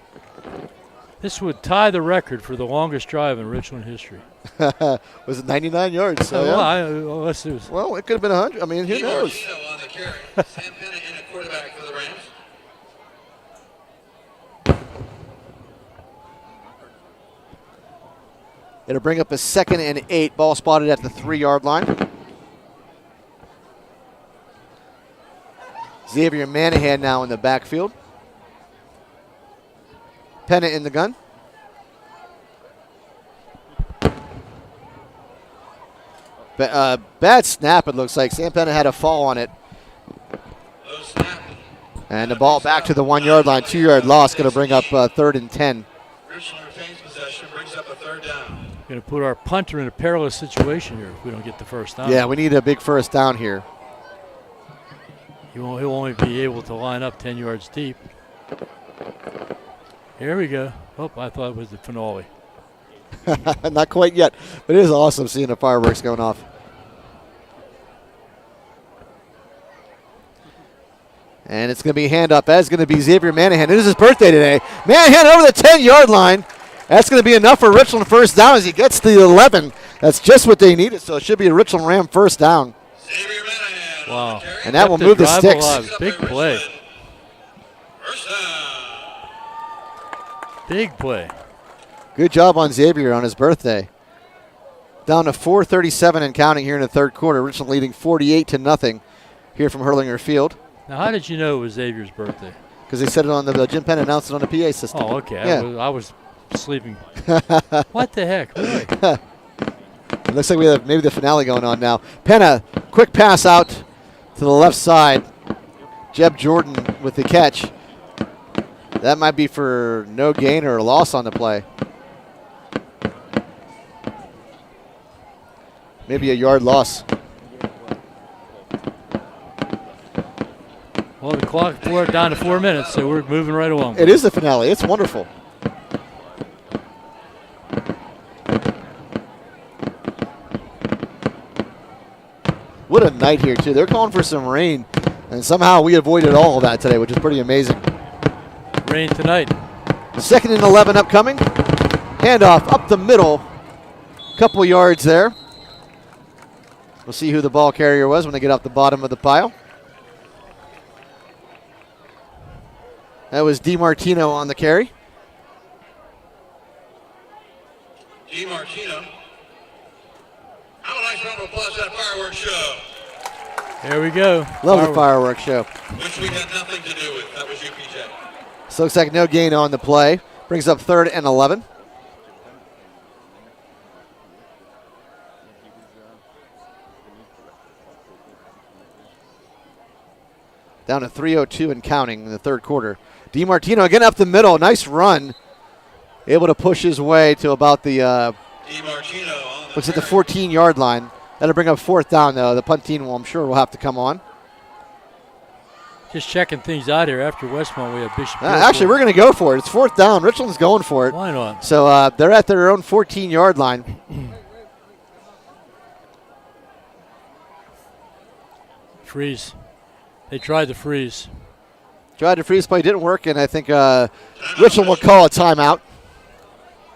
This would tie the record for the longest drive in Richland history. Was it 99 yards? So well, it could have been 100. I mean, who knows? On the carry. Sam Penna in a quarterback for the Rams. It'll bring up a 2nd and 8. Ball spotted at the 3-yard line. Xavier Manahan now in the backfield. Penna in the gun. Bad snap, it looks like. Sam Penna had a fall on it. And the ball back to the 1-yard line. 2-yard loss, going to bring up 3rd and 10. Richland retains possession, brings up a 3rd down. Going to put our punter in a perilous situation here if we don't get the first down. Yeah, we need a big first down here. He'll only be able to line up 10 yards deep. Here we go. Oh, I thought it was the finale. Not quite yet, but it is awesome seeing the fireworks going off. And it's going to be a handoff. That's going to be Xavier Manahan. It is his birthday today. Manahan over the 10-yard line. That's going to be enough for Richland first down as he gets to the 11. That's just what they needed, so it should be a Richland Ram first down. Xavier Manahan. Wow. And that will move the sticks. Alive. Big play. First down. Big play. Good job on Xavier on his birthday. Down to 4:37 and counting here in the 3rd quarter. Richland leading 48-0 here from Hurlinger Field. Now, how did you know it was Xavier's birthday? Because they said it on the Jim Penn announced it on the PA system. Oh, okay. Yeah. I was sleeping. What the heck? Really? It looks like we have maybe the finale going on now. Penna, quick pass out to the left side. Jeb Jordan with the catch. That might be for no gain or a loss on the play. Maybe a yard loss. Well, the clock down to 4 minutes, so we're moving right along. It is the finale. It's wonderful. What a night here, too. They're calling for some rain, and somehow we avoided all of that today, which is pretty amazing. Rain tonight. 2nd and 11 upcoming. Handoff up the middle. Couple yards there. We'll see who the ball carrier was when they get off the bottom of the pile. That was DiMartino on the carry. DiMartino. Have a nice round of applause at that fireworks show. There we go. Love the fireworks show. Which we had nothing to do with. That was UPJ. So looks like no gain on the play. Brings up 3rd and 11. Down to 3:02 and counting in the 3rd quarter. DiMartino again up the middle. Nice run. Able to push his way to about the, looks at the 14-yard line. That'll bring up 4th down, though. The punt team, I'm sure, will have to come on. Just checking things out here. After Westmont, we have Bishop. Actually, we're going to go for it. It's 4th down. Richland's going for it. Why not? So they're at their own 14-yard line. Freeze. They tried to freeze. Tried to freeze play, didn't work, and I think Richland will call a timeout.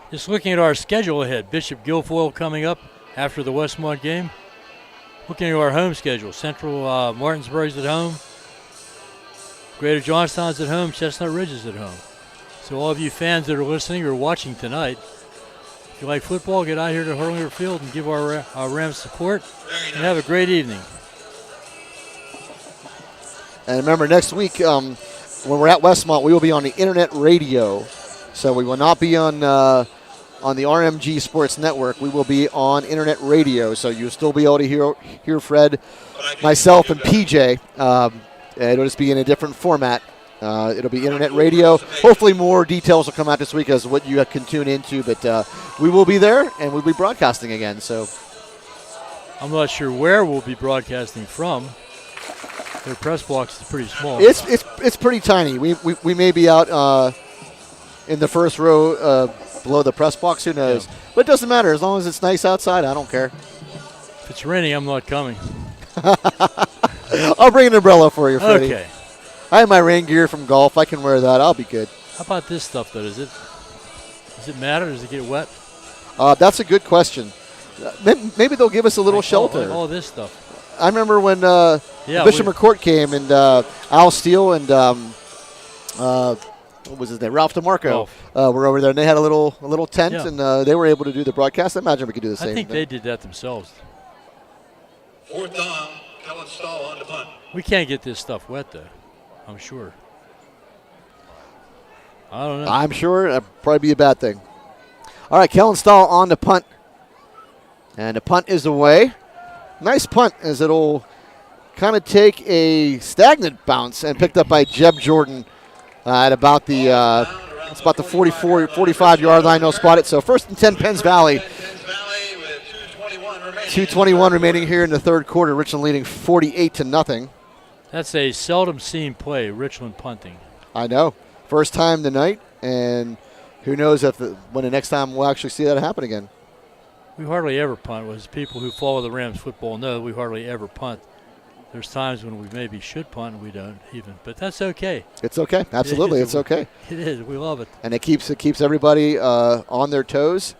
Just looking at our schedule ahead, Bishop Guilfoyle coming up after the Westmont game. Looking at our home schedule, Central Martinsburg's at home, Greater Johnstown's at home, Chestnut Ridge is at home. So all of you fans that are listening or watching tonight, if you like football, get out here to Hurlinger Field and give our Rams support, and have a great evening. And remember, next week, when we're at Westmont, we will be on the internet radio. So we will not be on the RMG Sports Network. We will be on internet radio. So you'll still be able to hear Fred, myself, and PJ. It'll just be in a different format. It'll be internet radio. Hopefully more details will come out this week as what you can tune into. But we will be there, and we'll be broadcasting again. So I'm not sure where we'll be broadcasting from. Their press box is pretty small. It's pretty tiny. We may be out in the first row below the press box. Who knows? Yeah. But it doesn't matter. As long as it's nice outside, I don't care. If it's raining, I'm not coming. I'll bring an umbrella for you, Freddie. Okay. I have my rain gear from golf. I can wear that. I'll be good. How about this stuff, though? Does it matter? Does it get wet? That's a good question. Maybe they'll give us a little shelter. All this stuff. I remember when Bishop McCourt came and Al Steele and what was his name? Ralph DeMarco were over there, and they had a little tent, and they were able to do the broadcast. I imagine we could do the same. I think they did that themselves. 4th down, Kellen Stahl on the punt. We can't get this stuff wet, though. I'm sure. I don't know. I'm sure that'd probably be a bad thing. All right, Kellen Stahl on the punt, and the punt is away. Nice punt as it'll kind of take a stagnant bounce and picked up by Jeb Jordan at about the 45-yard line. No spot it. So 1st and 10, Penns Valley. 2:21 remaining here in the 3rd quarter. Richland leading 48-0. That's a seldom seen play, Richland punting. I know. First time tonight, and who knows when the next time we'll actually see that happen again. We hardly ever punt. As people who follow the Rams football know, we hardly ever punt. There's times when we maybe should punt and we don't even, but that's okay. It's okay. Absolutely, it's okay. It is. We love it. And it keeps everybody on their toes.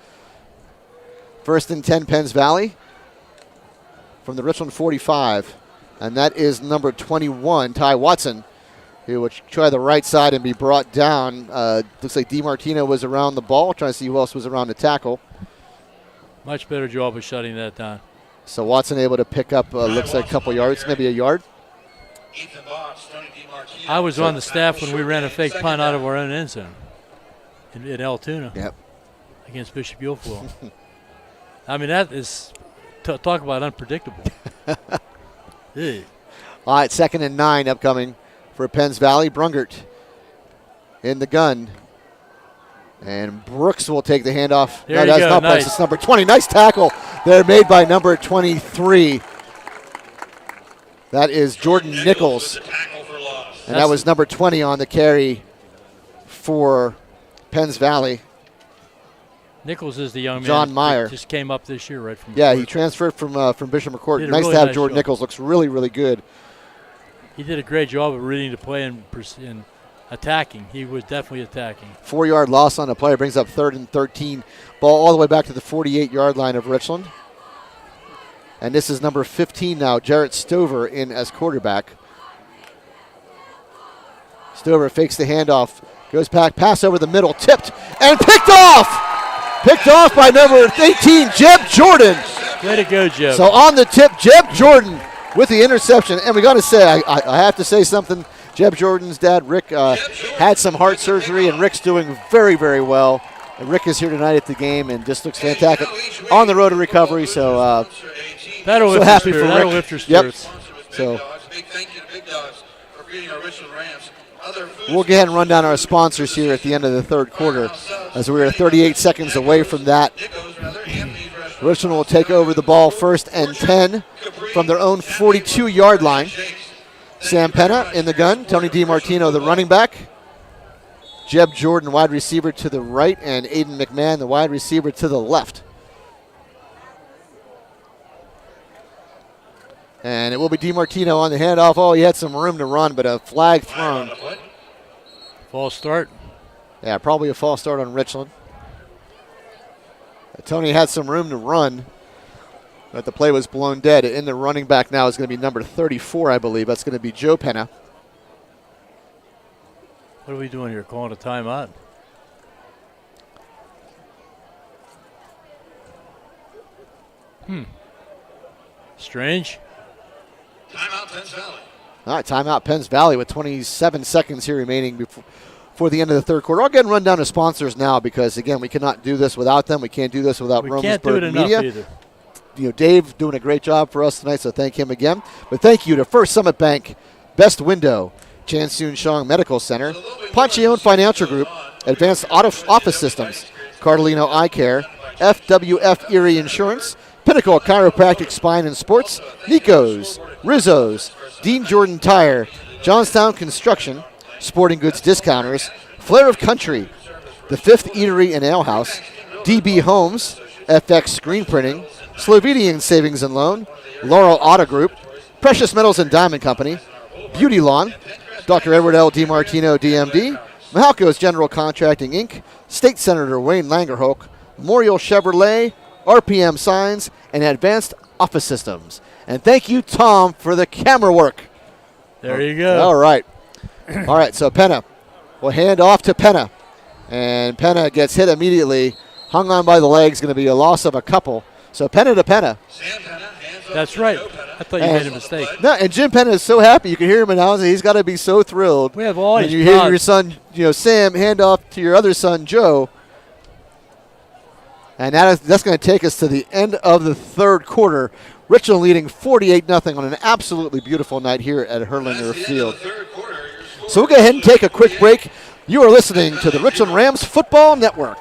1st and 10, Penns Valley from the Richland 45, and that is number 21, Ty Watson, who would try the right side and be brought down. Looks like DiMartino was around the ball, trying to see who else was around the tackle. Much better job of shutting that down. So Watson able to pick up, looks like a couple yards, maybe a yard. I was on the staff when we ran a fake punt out of our own end zone in Altoona. Yep. Against Bishop Guilfoyle. I mean, that is, talk about unpredictable. All right, 2nd and 9 upcoming for Penns Valley. Brungert in the gun. And Brooks will take the handoff. There you go. Nice. It's number 20. Nice tackle there made by number 23. That is Jordan Nichols. And that was number 20 on the carry for Penns Valley. Nichols is the young man. John Meyer. That just came up this year, right? Yeah, he transferred from Bishop McCourt. Did a Nice really to have nice Jordan job. Nichols. Looks really, really good. He did a great job of reading the play and attacking. He was definitely attacking. 4-yard loss on the play brings up 3rd and 13. Ball all the way back to the 48-yard line of Richland. And this is number 15 now, Jarrett Stover in as quarterback. Stover fakes the handoff, goes back, pass over the middle, tipped, and picked off! Picked off by number 18, Jeb Jordan. Way to go, Jeb. So on the tip, Jeb Jordan with the interception. And we got to say, I have to say something. Jeb Jordan's dad, Rick, had some heart surgery, and Rick's doing very, very well. And Rick is here tonight at the game and just looks fantastic on the road to recovery. So that'll so happy for Rick. That'll lift your spirits. Yep. So big thank you to Big Dogs for feeding our Richland Rams. We'll go ahead and run down our sponsors here at the end of the third quarter, as we are 38 seconds away from that. Richland will take over the ball 1st and 10 from their own 42-yard line. Sam Penna in the gun, Tony DiMartino the running back, Jeb Jordan wide receiver to the right, and Aiden McMahon the wide receiver to the left. And it will be DiMartino on the handoff. Oh, he had some room to run, but a flag thrown. False start. Yeah, probably a false start on Richland. Tony had some room to run, but the play was blown dead. In the running back now is going to be number 34, I believe. That's going to be Joe Penna. What are we doing here? Calling a timeout? Strange. Timeout, Penns Valley. All right, timeout Penns Valley with 27 seconds here remaining before the end of the third quarter. I'll go ahead and run down the sponsors now because, again, we cannot do this without them. We can't do this without We can't do it Romansburg enough Media. either. You know, Dave doing a great job for us tonight, so thank him again. But thank you to First Summit Bank, Best Window, Chan Soon Shong Medical Center, Ponchione Financial Group, Advanced Office Systems, Cardolino Eye Care, FWF Erie Insurance, Pinnacle Chiropractic Spine and Sports, Nico's, Rizzo's, Dean Jordan Tire, Johnstown Construction, Sporting Goods Discounters, Flair of Country, The Fifth Eatery and Ale House, DB Homes, FX Screen Printing, Slovenian Savings and Loan, Laurel Auto Group, Precious Metals and Diamond Company, Beauty Lawn, Dr. Edward L. DiMartino, DMD, Mahalco's General Contracting, Inc., State Senator Wayne Langerhoek, Memorial Chevrolet, RPM Signs, and Advanced Office Systems. And thank you, Tom, for the camera work. There you go. All right. All right, so Penna will hand off to Penna. And Penna gets hit immediately, hung on by the legs, going to be a loss of a couple. So Penna to Penna. That's right. I thought you made a mistake. No, and Jim Penna is so happy. You can hear him announcing. He's got to be so thrilled. We have all when these you hear your son, Sam, hand off to your other son, Joe. And that's going to take us to the end of the third quarter. Richland leading 48-0 on an absolutely beautiful night here at Hurlinger Field. So we'll go ahead and take a quick break. You are listening to the Richland Rams Football Network.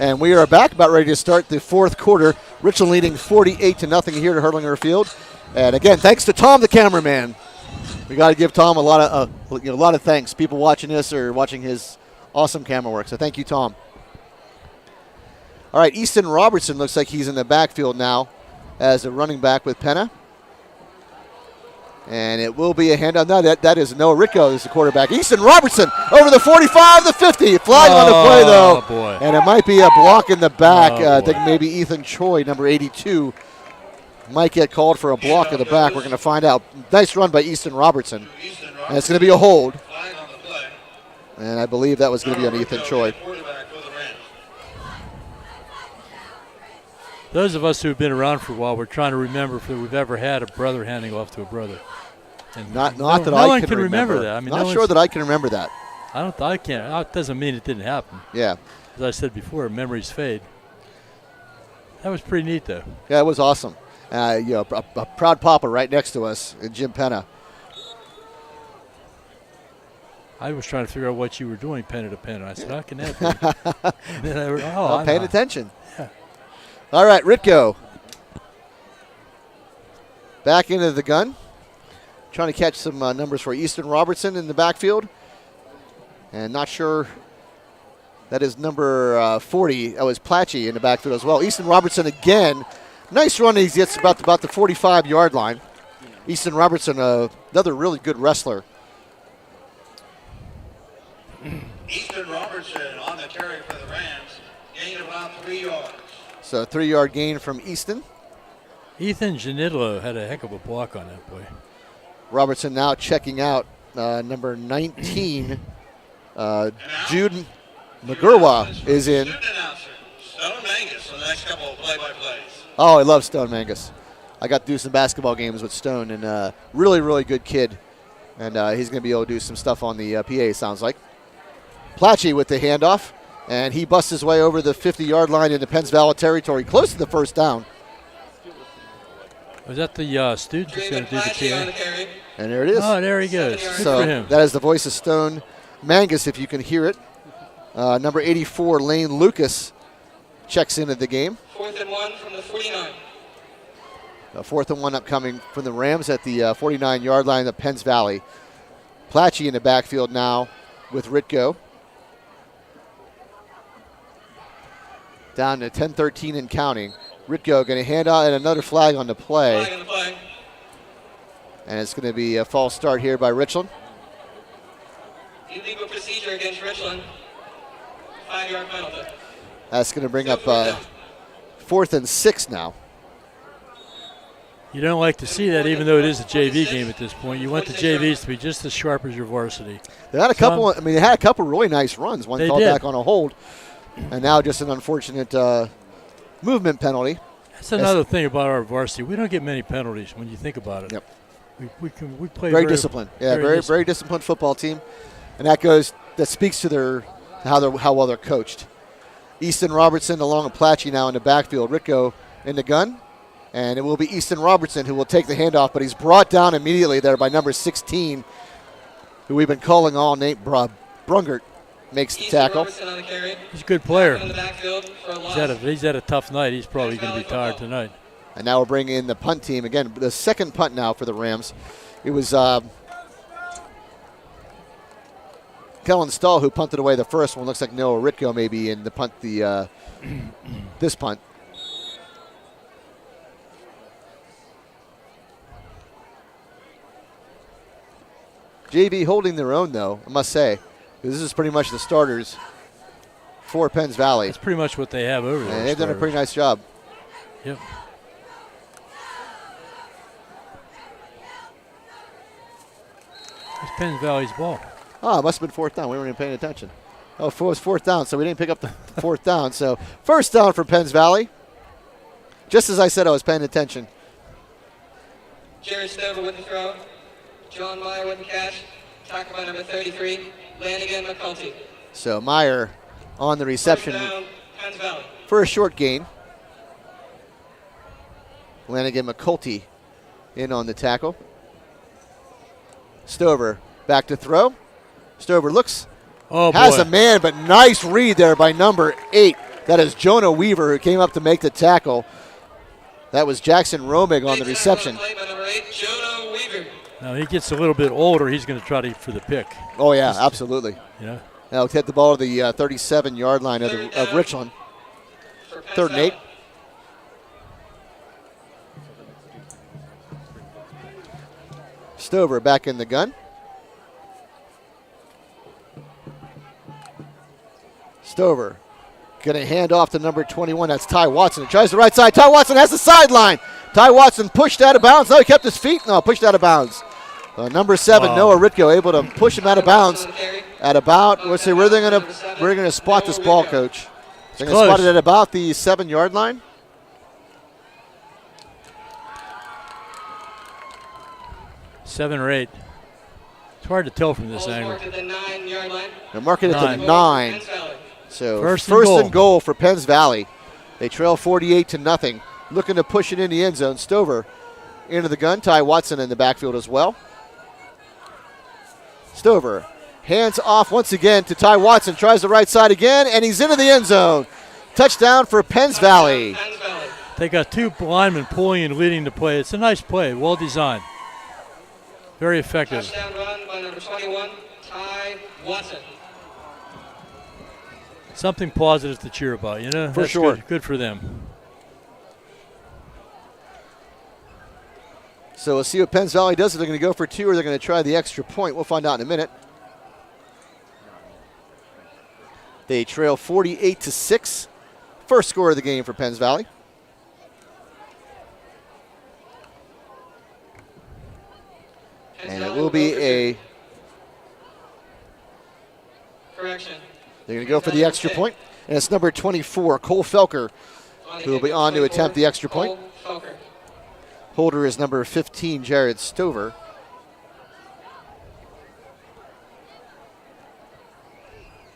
And we are back, about ready to start the fourth quarter. Richland leading 48-0 here at Hurlinger Field. And again, thanks to Tom, the cameraman. We got to give Tom a lot of thanks. People watching this are watching his awesome camera work. So thank you, Tom. All right, Easton Robertson looks like he's in the backfield now as a running back with Penna. And it will be a handoff. No, that is Noah Ritko is the quarterback. Easton Robertson over the 45, the 50. Flag on the play, though. Boy. And it might be a block in the back. I think Boy. maybe Ethan Choi, number 82, might get called for a block in the back. We're going to find out. Nice run by Easton Robertson. And it's going to be a hold. And I believe that was going to be on Ethan Choi. Those of us who've been around for a while, we're trying to remember if we've ever had a brother handing off to a brother. And Not no that I one can can remember that. I mean, not no sure one's- that I can remember that. I can't. It doesn't mean it didn't happen. Yeah. As I said before, memories fade. That was pretty neat, though. Yeah, it was awesome. A proud papa right next to us, Jim Penna. I was trying to figure out what you were doing, penna to penna. I said, how can that be? And then I went, I'm paying attention. Yeah. All right, Ritko. Back into the gun. Trying to catch some numbers for Easton Robertson in the backfield. And not sure that is number 40. That was Platchy in the backfield as well. Easton Robertson again. Nice run. He gets about the 45-yard line. Easton Robertson, another really good wrestler. Easton Robertson on the carry for the Rams. Gain about 3 yards. So a 3-yard gain from Easton. Ethan Janidlo had a heck of a block on that boy. Robertson now checking out number 19. Jude McGurwa is in. Stone Mangus on the next couple of play-by-plays. Oh, I love Stone Mangus. I got to do some basketball games with Stone, and really, really good kid. And he's going to be able to do some stuff on the PA, sounds like. Platchy with the handoff, and he busts his way over the 50-yard line into Penns Valley territory, close to the first down. Was that the student that's going to do the PA? And there it is. Oh, there he goes. Good So for him. that is the voice of Stone Mangus, if you can hear it. Number 84, Lane Lucas, checks into the game. 4th and 1 from the 49. 4th and 1 upcoming from the Rams at the 49-yard line of Penns Valley. Platchy in the backfield now with Ritko. Down to 10-13 and counting. Ritko going to hand out and another flag on the play. Flag on the play. And it's going to be a false start here by Richland. Illegal procedure against Richland. 5-yard penalty. That's going to bring up 4th and 6 now. You don't like to see that, even though it is a JV game at this point. You want the JVs to be just as sharp as your varsity. They had a couple. They had a couple really nice runs. One called did. back on a hold, and now just an unfortunate movement penalty. That's another thing about our varsity. We don't get many penalties when you think about it. Yep. We play Very disciplined. Yeah, very disciplined football team, and that speaks to how well they're coached. Easton Robertson along with Platchy now in the backfield. Ritko in the gun. And it will be Easton Robertson who will take the handoff, but he's brought down immediately there by number 16, who we've been calling all, Nate Brungert, makes the tackle. Robertson on the carry. He's a good player. In the backfield for a loss. He's had a tough night. He's probably going to be tired tonight. And now we're bringing in the punt team. Again, the second punt now for the Rams. It was Kellen Stahl who punted away the first one. Looks like Noah Ritko maybe in the punt, this punt. JV holding their own, though, I must say. This is pretty much the starters for Penns Valley. That's pretty much what they have over there. And they've done a pretty nice job. Yep. It's Penns Valley's ball. Oh, it must have been 4th down. We weren't even paying attention. Oh, it was 4th down, so we didn't pick up the 4th down. So first down for Penns Valley. Just as I said, I was paying attention. Jerry Stover with the throw. John Meyer with the catch. Tackled by number 33, Lanigan McCulty. So Meyer on the reception First down, Penns Valley. for a short gain. Lanigan McCulty in on the tackle. Stover back to throw. Stover looks, has a man, but nice read there by number 8. That is Jonah Weaver who came up to make the tackle. That was Jackson Romig on the reception. Play by number 8, Jonah Weaver. Now he gets a little bit older. He's going to try to for the pick. Oh, yeah, absolutely. Yeah. Now hit the ball to the 37-yard line of Richland. 3rd and 8. Stover back in the gun. Stover going to hand off to number 21. That's Ty Watson. He tries the right side. Ty Watson has the sideline. Ty Watson pushed out of bounds. No, he kept his feet. No, pushed out of bounds. Number 7, Noah Ritko, able to push him out of bounds at about, let's see, where they're going to spot this ball, Coach. They're going to spot it at about the 7-yard line. Seven or 8. It's hard to tell from this angle. They're marking it at the 9. So first and goal for Penns Valley. They trail 48-0. Looking to push it in the end zone. Stover into the gun. Ty Watson in the backfield as well. Stover hands off once again to Ty Watson. Tries the right side again, and he's into the end zone. Touchdown for Penns Valley. They got 2 linemen pulling and leading the play. It's a nice play, well designed. Very effective. Touchdown run by number 21, Ty Watson. Something positive to cheer about, you know? For That's sure. Good for them. So we'll see what Penns Valley does. If they're going to go for 2 or they're going to try the extra point. We'll find out in a minute. They trail 48-6. First score of the game for Penns Valley. And it will be a correction. They're going to go for the extra point. And it's number 24, Cole Felker, who will be on to attempt the extra point. Holder is number 15, Jared Stover.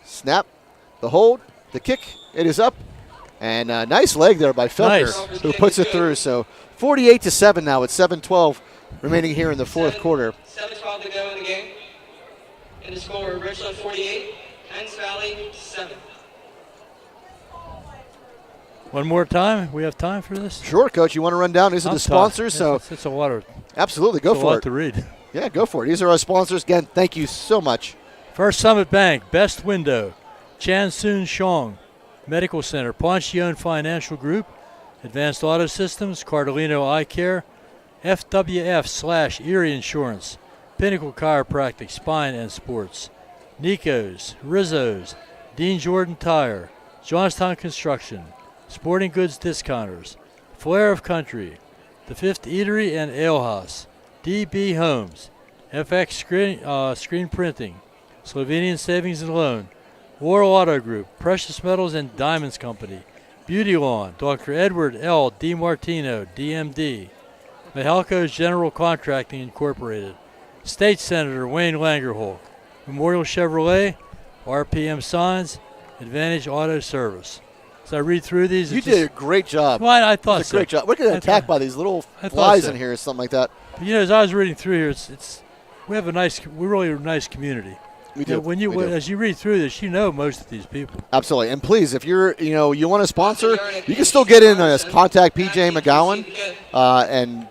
Snap, the hold, the kick, it is up. And a nice leg there by Felker, who puts it through. So 48-7 now with 7:12 remaining here in the fourth quarter. 7:12 to go in the game. And the score, Richland 48, Penns Valley 7. One more time? We have time for this? Sure, Coach. You want to run down? These are the sponsors. So it's a lot of. Absolutely, go for it. A lot to read. Yeah, go for it. These are our sponsors. Again, thank you so much. First Summit Bank, Best Window, Chan Soon Shong, Medical Center, Ponchione Financial Group, Advanced Auto Systems, Cardolino Eye Care, FWF/Erie Insurance, Pinnacle Chiropractic, Spine and Sports, Nico's, Rizzo's, Dean Jordan Tire, Johnstown Construction, Sporting Goods Discounters, Flair of Country, The Fifth Eatery and Ale House, DB Homes, FX Screen Printing, Slovenian Savings and Loan, Laurel Auto Group, Precious Metals and Diamonds Company, Beauty Lawn, Dr. Edward L. DiMartino, DMD, Mahalco's General Contracting Incorporated, State Senator Wayne Langerholk, Memorial Chevrolet, RPM Signs, Advantage Auto Service. So I read through these. You did a great job. Well, I thought it's a great job. We're getting attacked by these little flies in here or something like that. But, you know, as I was reading through here, we're really a nice community. We do. As you read through this, you know most of these people. Absolutely. And please, if you want to sponsor, you can still get in on this. Contact PJ McGowan and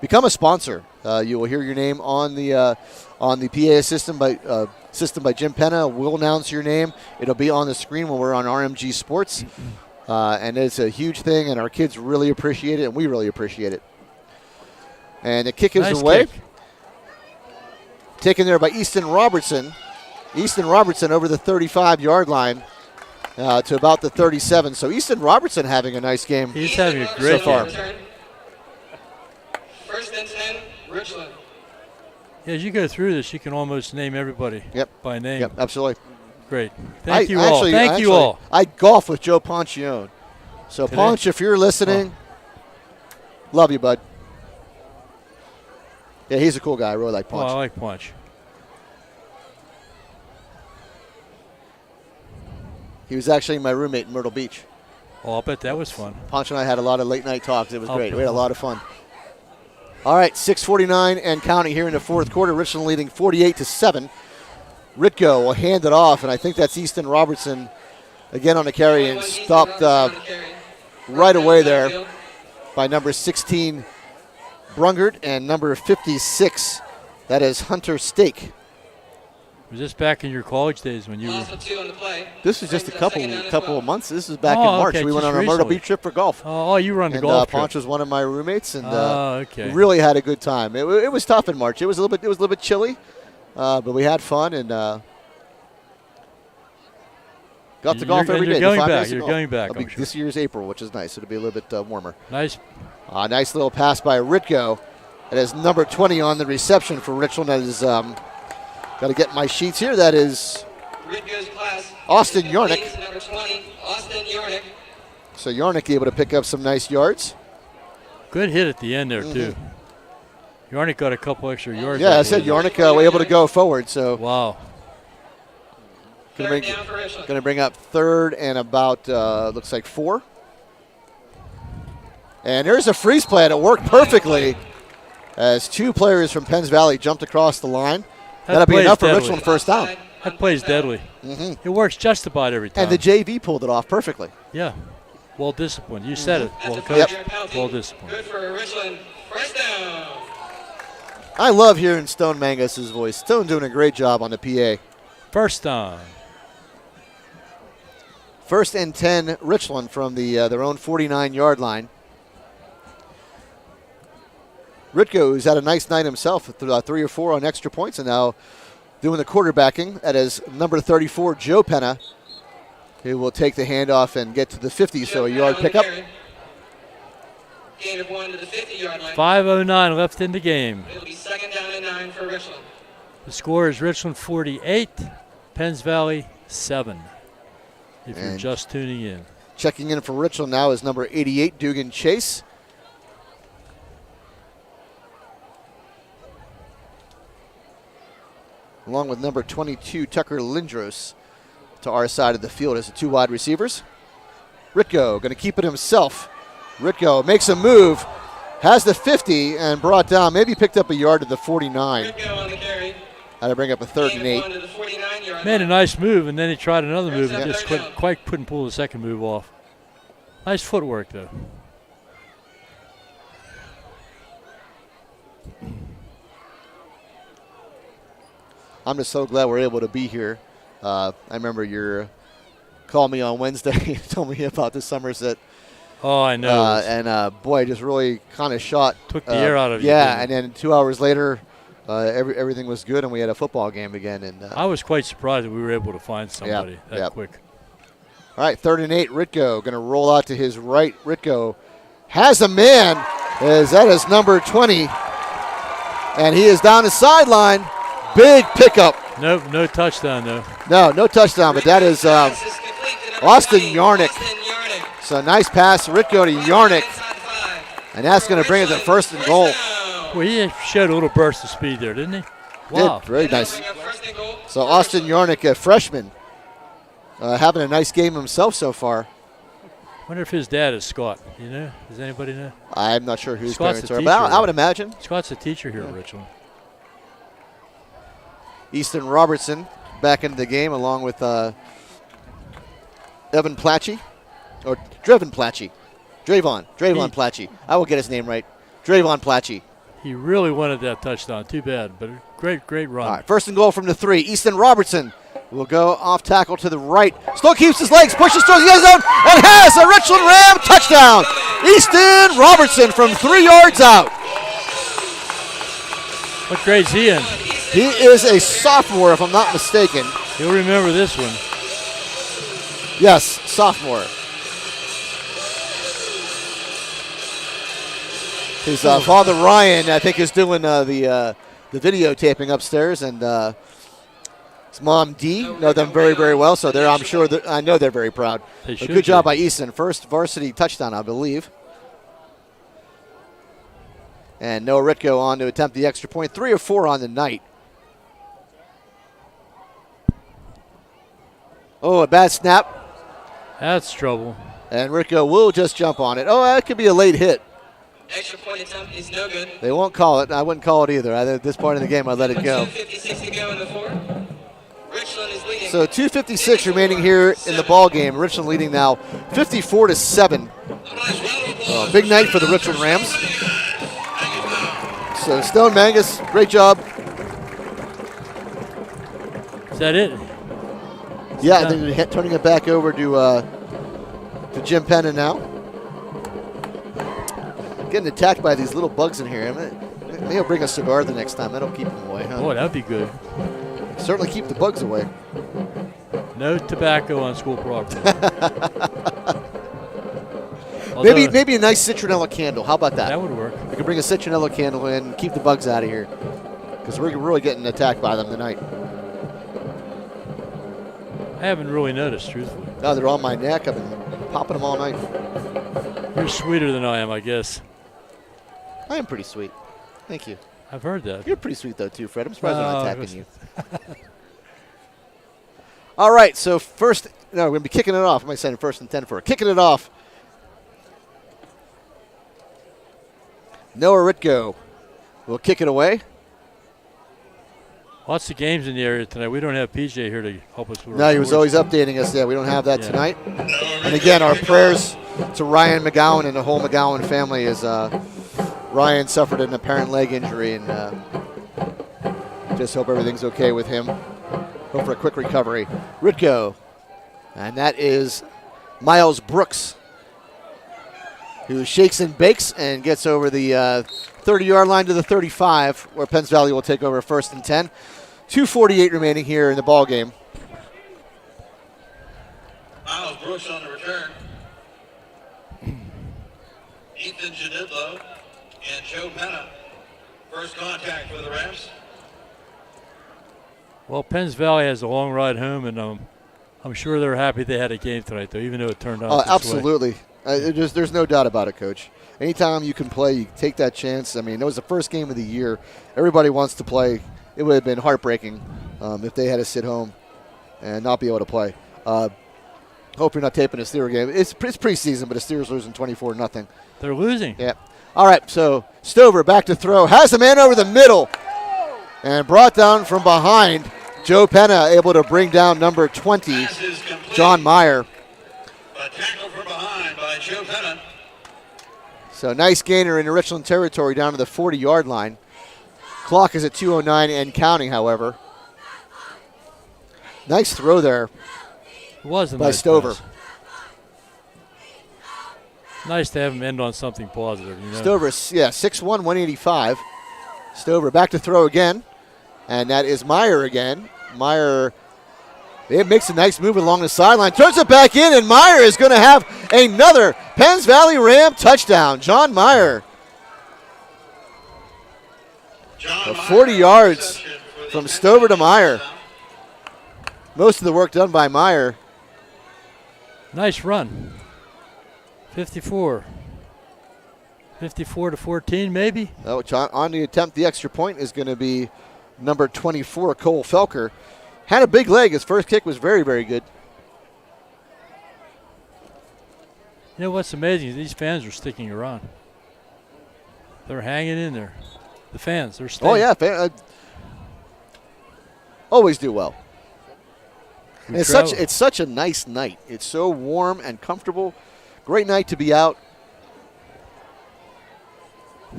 become a sponsor. You will hear your name on the PA system by Jim Penna. We'll announce your name. It'll be on the screen when we're on RMG Sports. And it's a huge thing, and our kids really appreciate it, and we really appreciate it. And the kick is away. Kick. Taken there by Easton Robertson. Easton Robertson over the 35-yard line to about the 37. So Easton Robertson having a nice game. He's having a great so far. First and 10, Richland. As you go through this, you can almost name everybody by name. Yep, absolutely. Great. Thank you all. I golf with Joe Ponchione. So, Ponch, if you're listening, love you, bud. Yeah, he's a cool guy. I really like Ponch. I like Ponch. He was actually my roommate in Myrtle Beach. Oh, I'll bet that was fun. Ponch and I had a lot of late-night talks. It was great. We had a lot of fun. All right, 6:49 and counting here in the fourth quarter. Richland leading 48-7. Ritko will hand it off, and I think that's Easton Robertson again on the carry and stopped right away there by number 16, Brungert, and number 56, that is Hunter Stake. Was this back in your college days when you were? Also 2 on the play. This was just a Brings up second down as couple well. of months. This is back Oh, in March. okay, We went just on a Myrtle recently. Beach trip for golf. Oh, you were on the And golf trip. Ponch was one of my roommates, and Okay. really had a good time. It was tough in March. It was a little bit chilly, but we had fun and got to golf every day. You're going 5 back. days of You're golf. going back. It'll be I'm sure. this year's April, which is nice. It'll be a little bit warmer. Nice. Nice little pass by Ritko. It has number 20 on the reception for Richland. That is got to get my sheets here. That is Ritko's class. Austin Leads Yarnick. to number 20, Austin Yarnick. So Yarnick able to pick up some nice yards. Good hit at the end there too. Yarnick got a couple extra yards. Yeah, I believe. said Yarnick able to go forward. So Wow. Third down for Richland. Going to bring up third and about, looks like 4. And there's a freeze play, and it worked perfectly as 2 players from Penns Valley jumped across the line. That'll be play's enough for deadly. Richland first down. That play's deadly. It works just about every time. And the JV pulled it off perfectly. Yeah. Well disciplined. You said it. That's Well a coached. five-yard penalty. Well disciplined. Good for Richland. First down. I love hearing Stone Mangus's voice. Stone doing a great job on the PA. First down. First and 10, Richland from their own 49-yard line. Ritko, who's had a nice night himself, with 3 or 4 on extra points, and now doing the quarterbacking. That is number 34, Joe Penna, who will take the handoff and get to the 50, so a yard pickup. Gain of 1 to the 50-yard line. 5:09 left in the game. It'll be second down and 9 for Richland. The score is Richland 48, Penns Valley 7. If you're And just tuning in. Checking in for Richland now is number 88, Dugan Chase. Along with number 22, Tucker Lindros, to our side of the field as the 2 wide receivers. Ritko going to keep it himself. Ritko makes a move, has the 50, and brought down, maybe picked up a yard to the 49. Ritko on the carry. Had to bring up a third Gain and of 8. 1 to the 49-yard Made a line. nice move, and then he tried another move and Yeah. just Third down. couldn't pull the second move off. Nice footwork, though. I'm just so glad we're able to be here. I remember you called me on Wednesday and told me about the Somerset. Oh, I know. Boy, it just really kind of shot. Took the air out of you, Yeah, didn't and then 2 hours later, everything was good, and we had a football game again. And I was quite surprised that we were able to find somebody that quick. all right, 3rd and 8. Ritko going to roll out to his right. Ritko has a man. That is number 20, and he is down the sideline. Big pickup. Nope, no touchdown though. No touchdown, but that is Pass is complete to number Austin 20, Yarnick. Austin Yarnick. So nice pass, Ritko to Yarnick, Inside 5. and that's going to bring it to 1st and goal. Well, he showed a little burst of speed there, didn't he? Wow. Did, very nice. Bring up first and goal. So Austin Yarnick, a freshman, having a nice game himself so far. Wonder if his dad is Scott. You know? Does anybody know? I'm not sure who his Scott's parents the are, but teacher. I would imagine. Scott's a teacher here at Richland. Easton Robertson back into the game along with Evan Platchy, or Drevon Platchy. Drayvon Platchy. I will get his name right. Drayvon Platchy. He really wanted that touchdown. Too bad, but a great run. All right, 1st and goal from the 3. Easton Robertson will go off tackle to the right. Still keeps his legs, pushes towards the end zone, and has a Richland Ram touchdown. Easton Robertson from 3 yards out. What grade's he in? He is a sophomore, if I'm not mistaken. He'll remember this one. Yes, sophomore. His father Ryan, I think, is doing the videotaping upstairs, and his mom Dee know them very, very well. So I'm sure that I know they're very proud. They should Good job be. by Easton. First varsity touchdown, I believe. And Noah Ritko on to attempt the extra point. 3 or 4 on the night. Oh, a bad snap. That's trouble. And Ritko will just jump on it. Oh, that could be a late hit. Extra point attempt is no good. They won't call it. I wouldn't call it either. At this point in the game, I'd let it go. 2:56 to go in the 4th. Richland is leading. So 2:56 remaining here in the ball game. Richland leading now 54-7. Big night for the Richland Rams. So Stone Mangus, great job. Is that it? Yeah, I think they're turning it back over to Jim Penna now. Getting attacked by these little bugs in here. Maybe he'll bring a cigar the next time. That'll keep them away, huh? Boy, that'd be good. Certainly keep the bugs away. No tobacco on school property. Maybe a nice citronella candle. How about that? That would work. We could bring a citronella candle in, keep the bugs out of here, because we're really getting attacked by them tonight. I haven't really noticed, truthfully. No, they're on my neck. I've been popping them all night. You're sweeter than I am, I guess. I am pretty sweet. Thank you. I've heard that. You're pretty sweet, though, too, Fred. I'm surprised I'm not attacking you. All right, so we're going to be kicking it off. Am I saying first and 10 for it? Kicking it off. Noah Ritko will kick it away. Lots of games in the area tonight. We don't have PJ here to help us with No, he was always updating us. Yeah, we don't have that tonight. And again, our prayers to Ryan McGowan and the whole McGowan family as Ryan suffered an apparent leg injury, and just hope everything's okay with him. Hope for a quick recovery. Ritko, and that is Miles Brooks, who shakes and bakes and gets over the 30-yard line to the 35, where Penns Valley will take over first and 10. 2:48 remaining here in the ball game. Miles Brooks on the return. Ethan Janidlo and Joe Penna. First contact for the Rams. Well, Penns Valley has a long ride home, and I'm sure they're happy they had a game tonight, though, even though it turned out this absolutely. way. There's no doubt about it, Coach. Anytime you can play, you take that chance. I mean, it was the first game of the year. Everybody wants to play. It would have been heartbreaking if they had to sit home and not be able to play. Hope you're not taping a Steeler game. It's preseason, but the Steelers losing 24-0. They're losing. Yeah. All right, so Stover back to throw. Has a man over the middle and brought down from behind. Joe Penna able to bring down number 20, John Meyer. A tackle from behind by Joe Penna. So nice gainer in the Richland territory down to the 40-yard line. Clock is at 2:09 and counting, however. Nice throw there It was a by nice Stover. pass. Nice to have him end on something positive. You know? Stover, 6'1", 185. Stover back to throw again, and that is Meyer again. Meyer, it makes a nice move along the sideline, throws it back in, and Meyer is going to have another Penns Valley Ram touchdown. John Meyer. 40 yards from Stover to Meyer. Most of the work done by Meyer. Nice run. 54 to 14, maybe. Oh, on the attempt, the extra point is going to be number 24, Cole Felker. Had a big leg. His first kick was very, very good. You know what's amazing is these fans are sticking around. They're hanging in there. The fans, they're staying. Oh, yeah. Always do well. And it's such a nice night. It's so warm and comfortable. Great night to be out.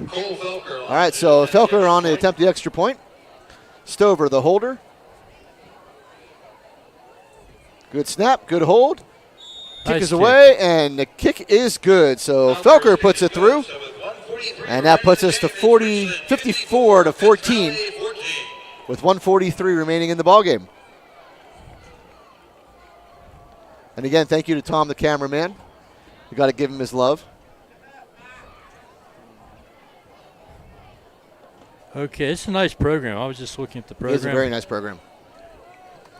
Cole Felker. All right, so Felker on to attempt the extra point. Stover, the holder. Good snap, good hold. Kick is away, and the kick is good. So Felker puts it through, and that puts us to 54 to 14 with 1:43 remaining in the ballgame. And again, thank you to Tom, the cameraman. You got to give him his love. Okay, it's a nice program. I was just looking at the program. It's a very nice program.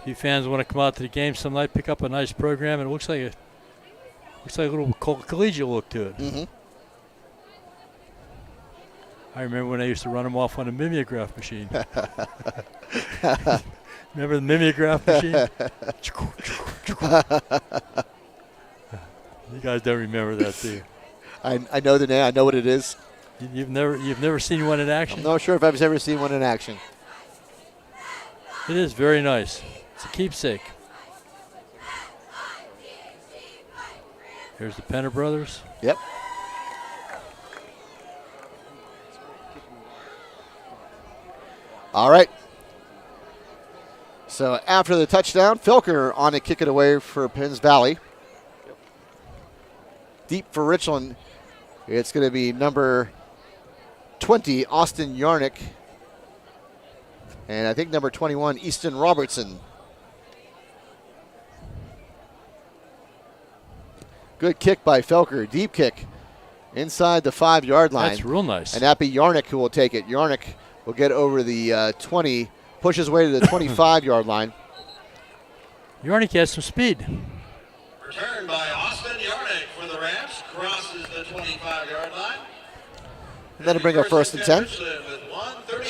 If you fans want to come out to the game some night, pick up a nice program, and it looks like a little collegiate look to it. Mm-hmm. I remember when I used to run them off on a mimeograph machine. Remember the mimeograph machine? You guys don't remember that, do you? I know the name. I know what it is. You've never seen one in action? I'm not sure if I've ever seen one in action. It is very nice. It's a keepsake. Here's the Penner brothers. Yep. All right. So after the touchdown, Felker on to kick it away for Penns Valley. Deep for Richland. It's going to be number 20, Austin Yarnick. And I think number 21, Easton Robertson. Good kick by Felker. Deep kick inside the 5-yard line. That's real nice. And that'd be Yarnick who will take it. Yarnick will get over the 20, push his way to the 25-yard line. Yarnick has some speed. Returned by Austin Yarnick for the Rams. Crosses the 25-yard line. And that'll bring up first and 10.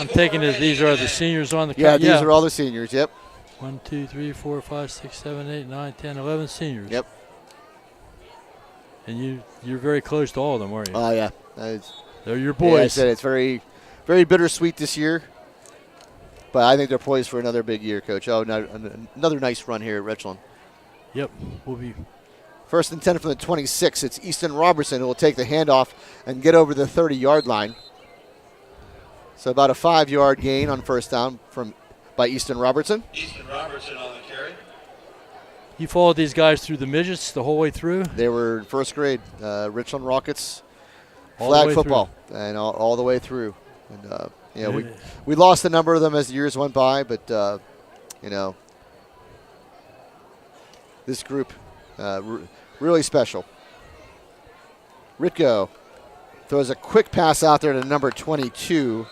I'm taking it these are the seniors on the Yeah, these are all the seniors, yep. 1, 2, 3, 4, 5, 6, 7, 8, 9, 10, 11 seniors. Yep. And you're very close to all of them, aren't you? Oh, yeah. They're your Yeah, I boys. said it's very, very bittersweet this year. But I think they're poised for another big year, Coach. Oh, another nice run here at Richland. Yep. We'll be first and 10 from the 26. It's Easton Robertson who will take the handoff and get over the 30-yard line. So about a 5-yard gain on first down by Easton Robertson. Easton Robertson on the carry. You followed these guys through the midgets the whole way through? They were in first grade. Richland Rockets All the flag way football and all the way through. And we lost a number of them as the years went by, but this group really special. Ritko throws a quick pass out there to number 22,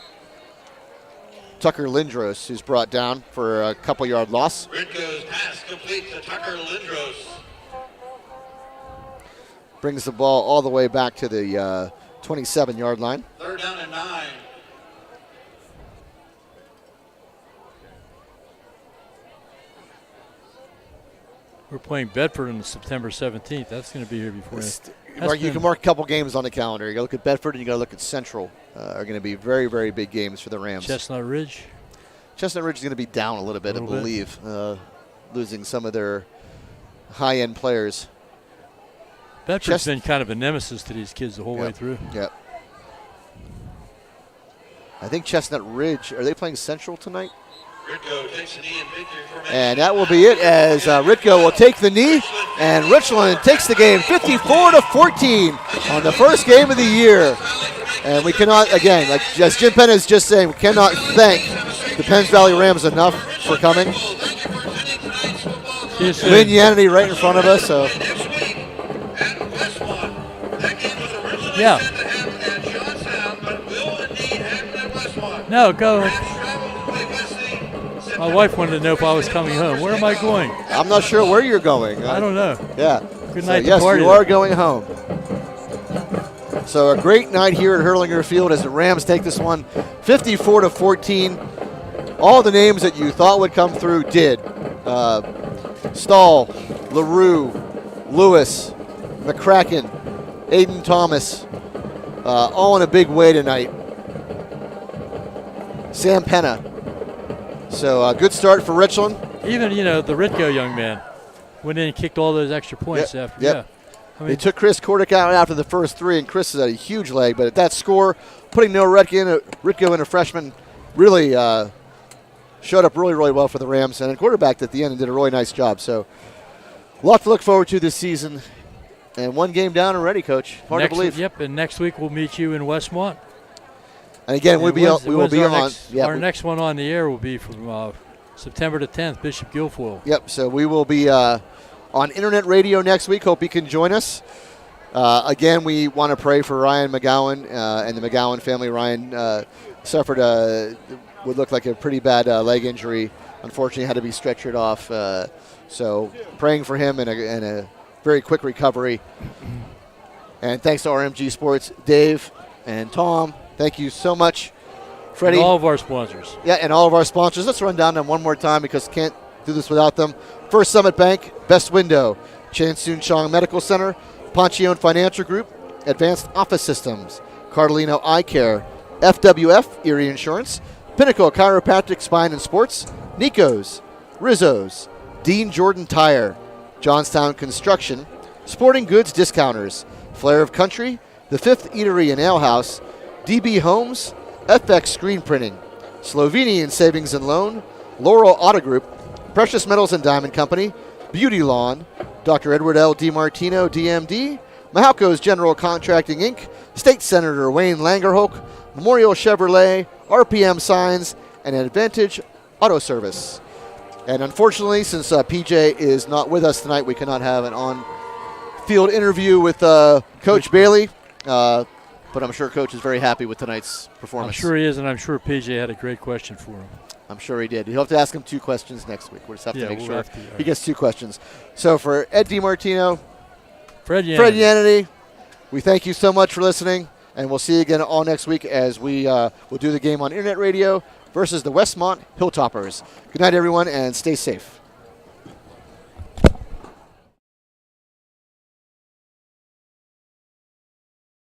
Tucker Lindros, who's brought down for a couple-yard loss. Ritko's pass complete to Tucker Lindros. Brings the ball all the way back to the 27-yard line. 3rd down and 9. We're playing Bedford on September 17th. That's going to be here before. You can mark a couple games on the calendar. You got to look at Bedford and you got to look at Central. Are going to be very, very big games for the Rams. Chestnut Ridge. Chestnut Ridge is going to be down a little bit, I believe, losing some of their high-end players. Bedford's been kind of a nemesis to these kids the whole way through. Yep. I think Chestnut Ridge, are they playing Central tonight? Ritko takes a knee in victory formation. And that will be it as Ritko will take the knee, and Richland takes the game 54-14 on the first game of the year. And we cannot, again, like as Jim Penn is just saying, we cannot thank the Penns Valley Rams enough for coming. Lynn Yanity right in front of us. So. Yeah. No, go. My wife wanted to know if I was coming home. Where am I going? I'm not sure where you're going. I don't know. Yeah. Good night. Yes, party you are going home. So a great night here at Hurlinger Field as the Rams take this one 54-14. All the names that you thought would come through did. Stahl, LaRue, Lewis, McCracken, Aiden Thomas, all in a big way tonight. Sam Penna. So a good start for Richland. Even, the Ritko young man went in and kicked all those extra points after. Yep. Yeah. I mean, they took Chris Kordick out after the first 3, and Chris is at a huge leg. But at that score, putting Noah Ritko in a freshman really showed up really, really well for the Rams. And a quarterback at the end did a really nice job. So a lot to look forward to this season. And one game down already, Coach. Hard to believe. Yep, and next week we'll meet you in Westmont. And again, we will be on. Our next one on the air will be from September the 10th, Bishop Guilfoyle. Yep, so we will be on internet radio next week. Hope you can join us. Again, we want to pray for Ryan McGowan and the McGowan family. Ryan suffered would look like a pretty bad leg injury. Unfortunately, had to be stretchered off. So praying for him and a very quick recovery. And thanks to RMG Sports, Dave and Tom. Thank you so much, Freddie. And all of our sponsors. Yeah, and all of our sponsors. Let's run down them one more time because can't do this without them. First Summit Bank, Best Window, Chan Soon Chong Medical Center, Ponchione Financial Group, Advanced Office Systems, Cardellino Eye Care, FWF, Erie Insurance, Pinnacle Chiropractic Spine and Sports, Nico's, Rizzo's, Dean Jordan Tire, Johnstown Construction, Sporting Goods Discounters, Flair of Country, The Fifth Eatery and Ale House, DB Homes, FX Screen Printing, Slovenian Savings and Loan, Laurel Auto Group, Precious Metals and Diamond Company, Beauty Lawn, Dr. Edward L. DiMartino, DMD, Mahalco's General Contracting, Inc., State Senator Wayne Langerhoek, Memorial Chevrolet, RPM Signs, and Advantage Auto Service. And unfortunately, since PJ is not with us tonight, we cannot have an on-field interview with Coach Bailey. But I'm sure Coach is very happy with tonight's performance. I'm sure he is, and I'm sure PJ had a great question for him. I'm sure he did. You'll have to ask him 2 questions next week. We'll just have to make sure he he gets 2 questions. So for Ed DiMartino, Fred Yannity. Fred Yannity, we thank you so much for listening, and we'll see you again all next week as we will do the game on Internet Radio versus the Westmont Hilltoppers. Good night, everyone, and stay safe.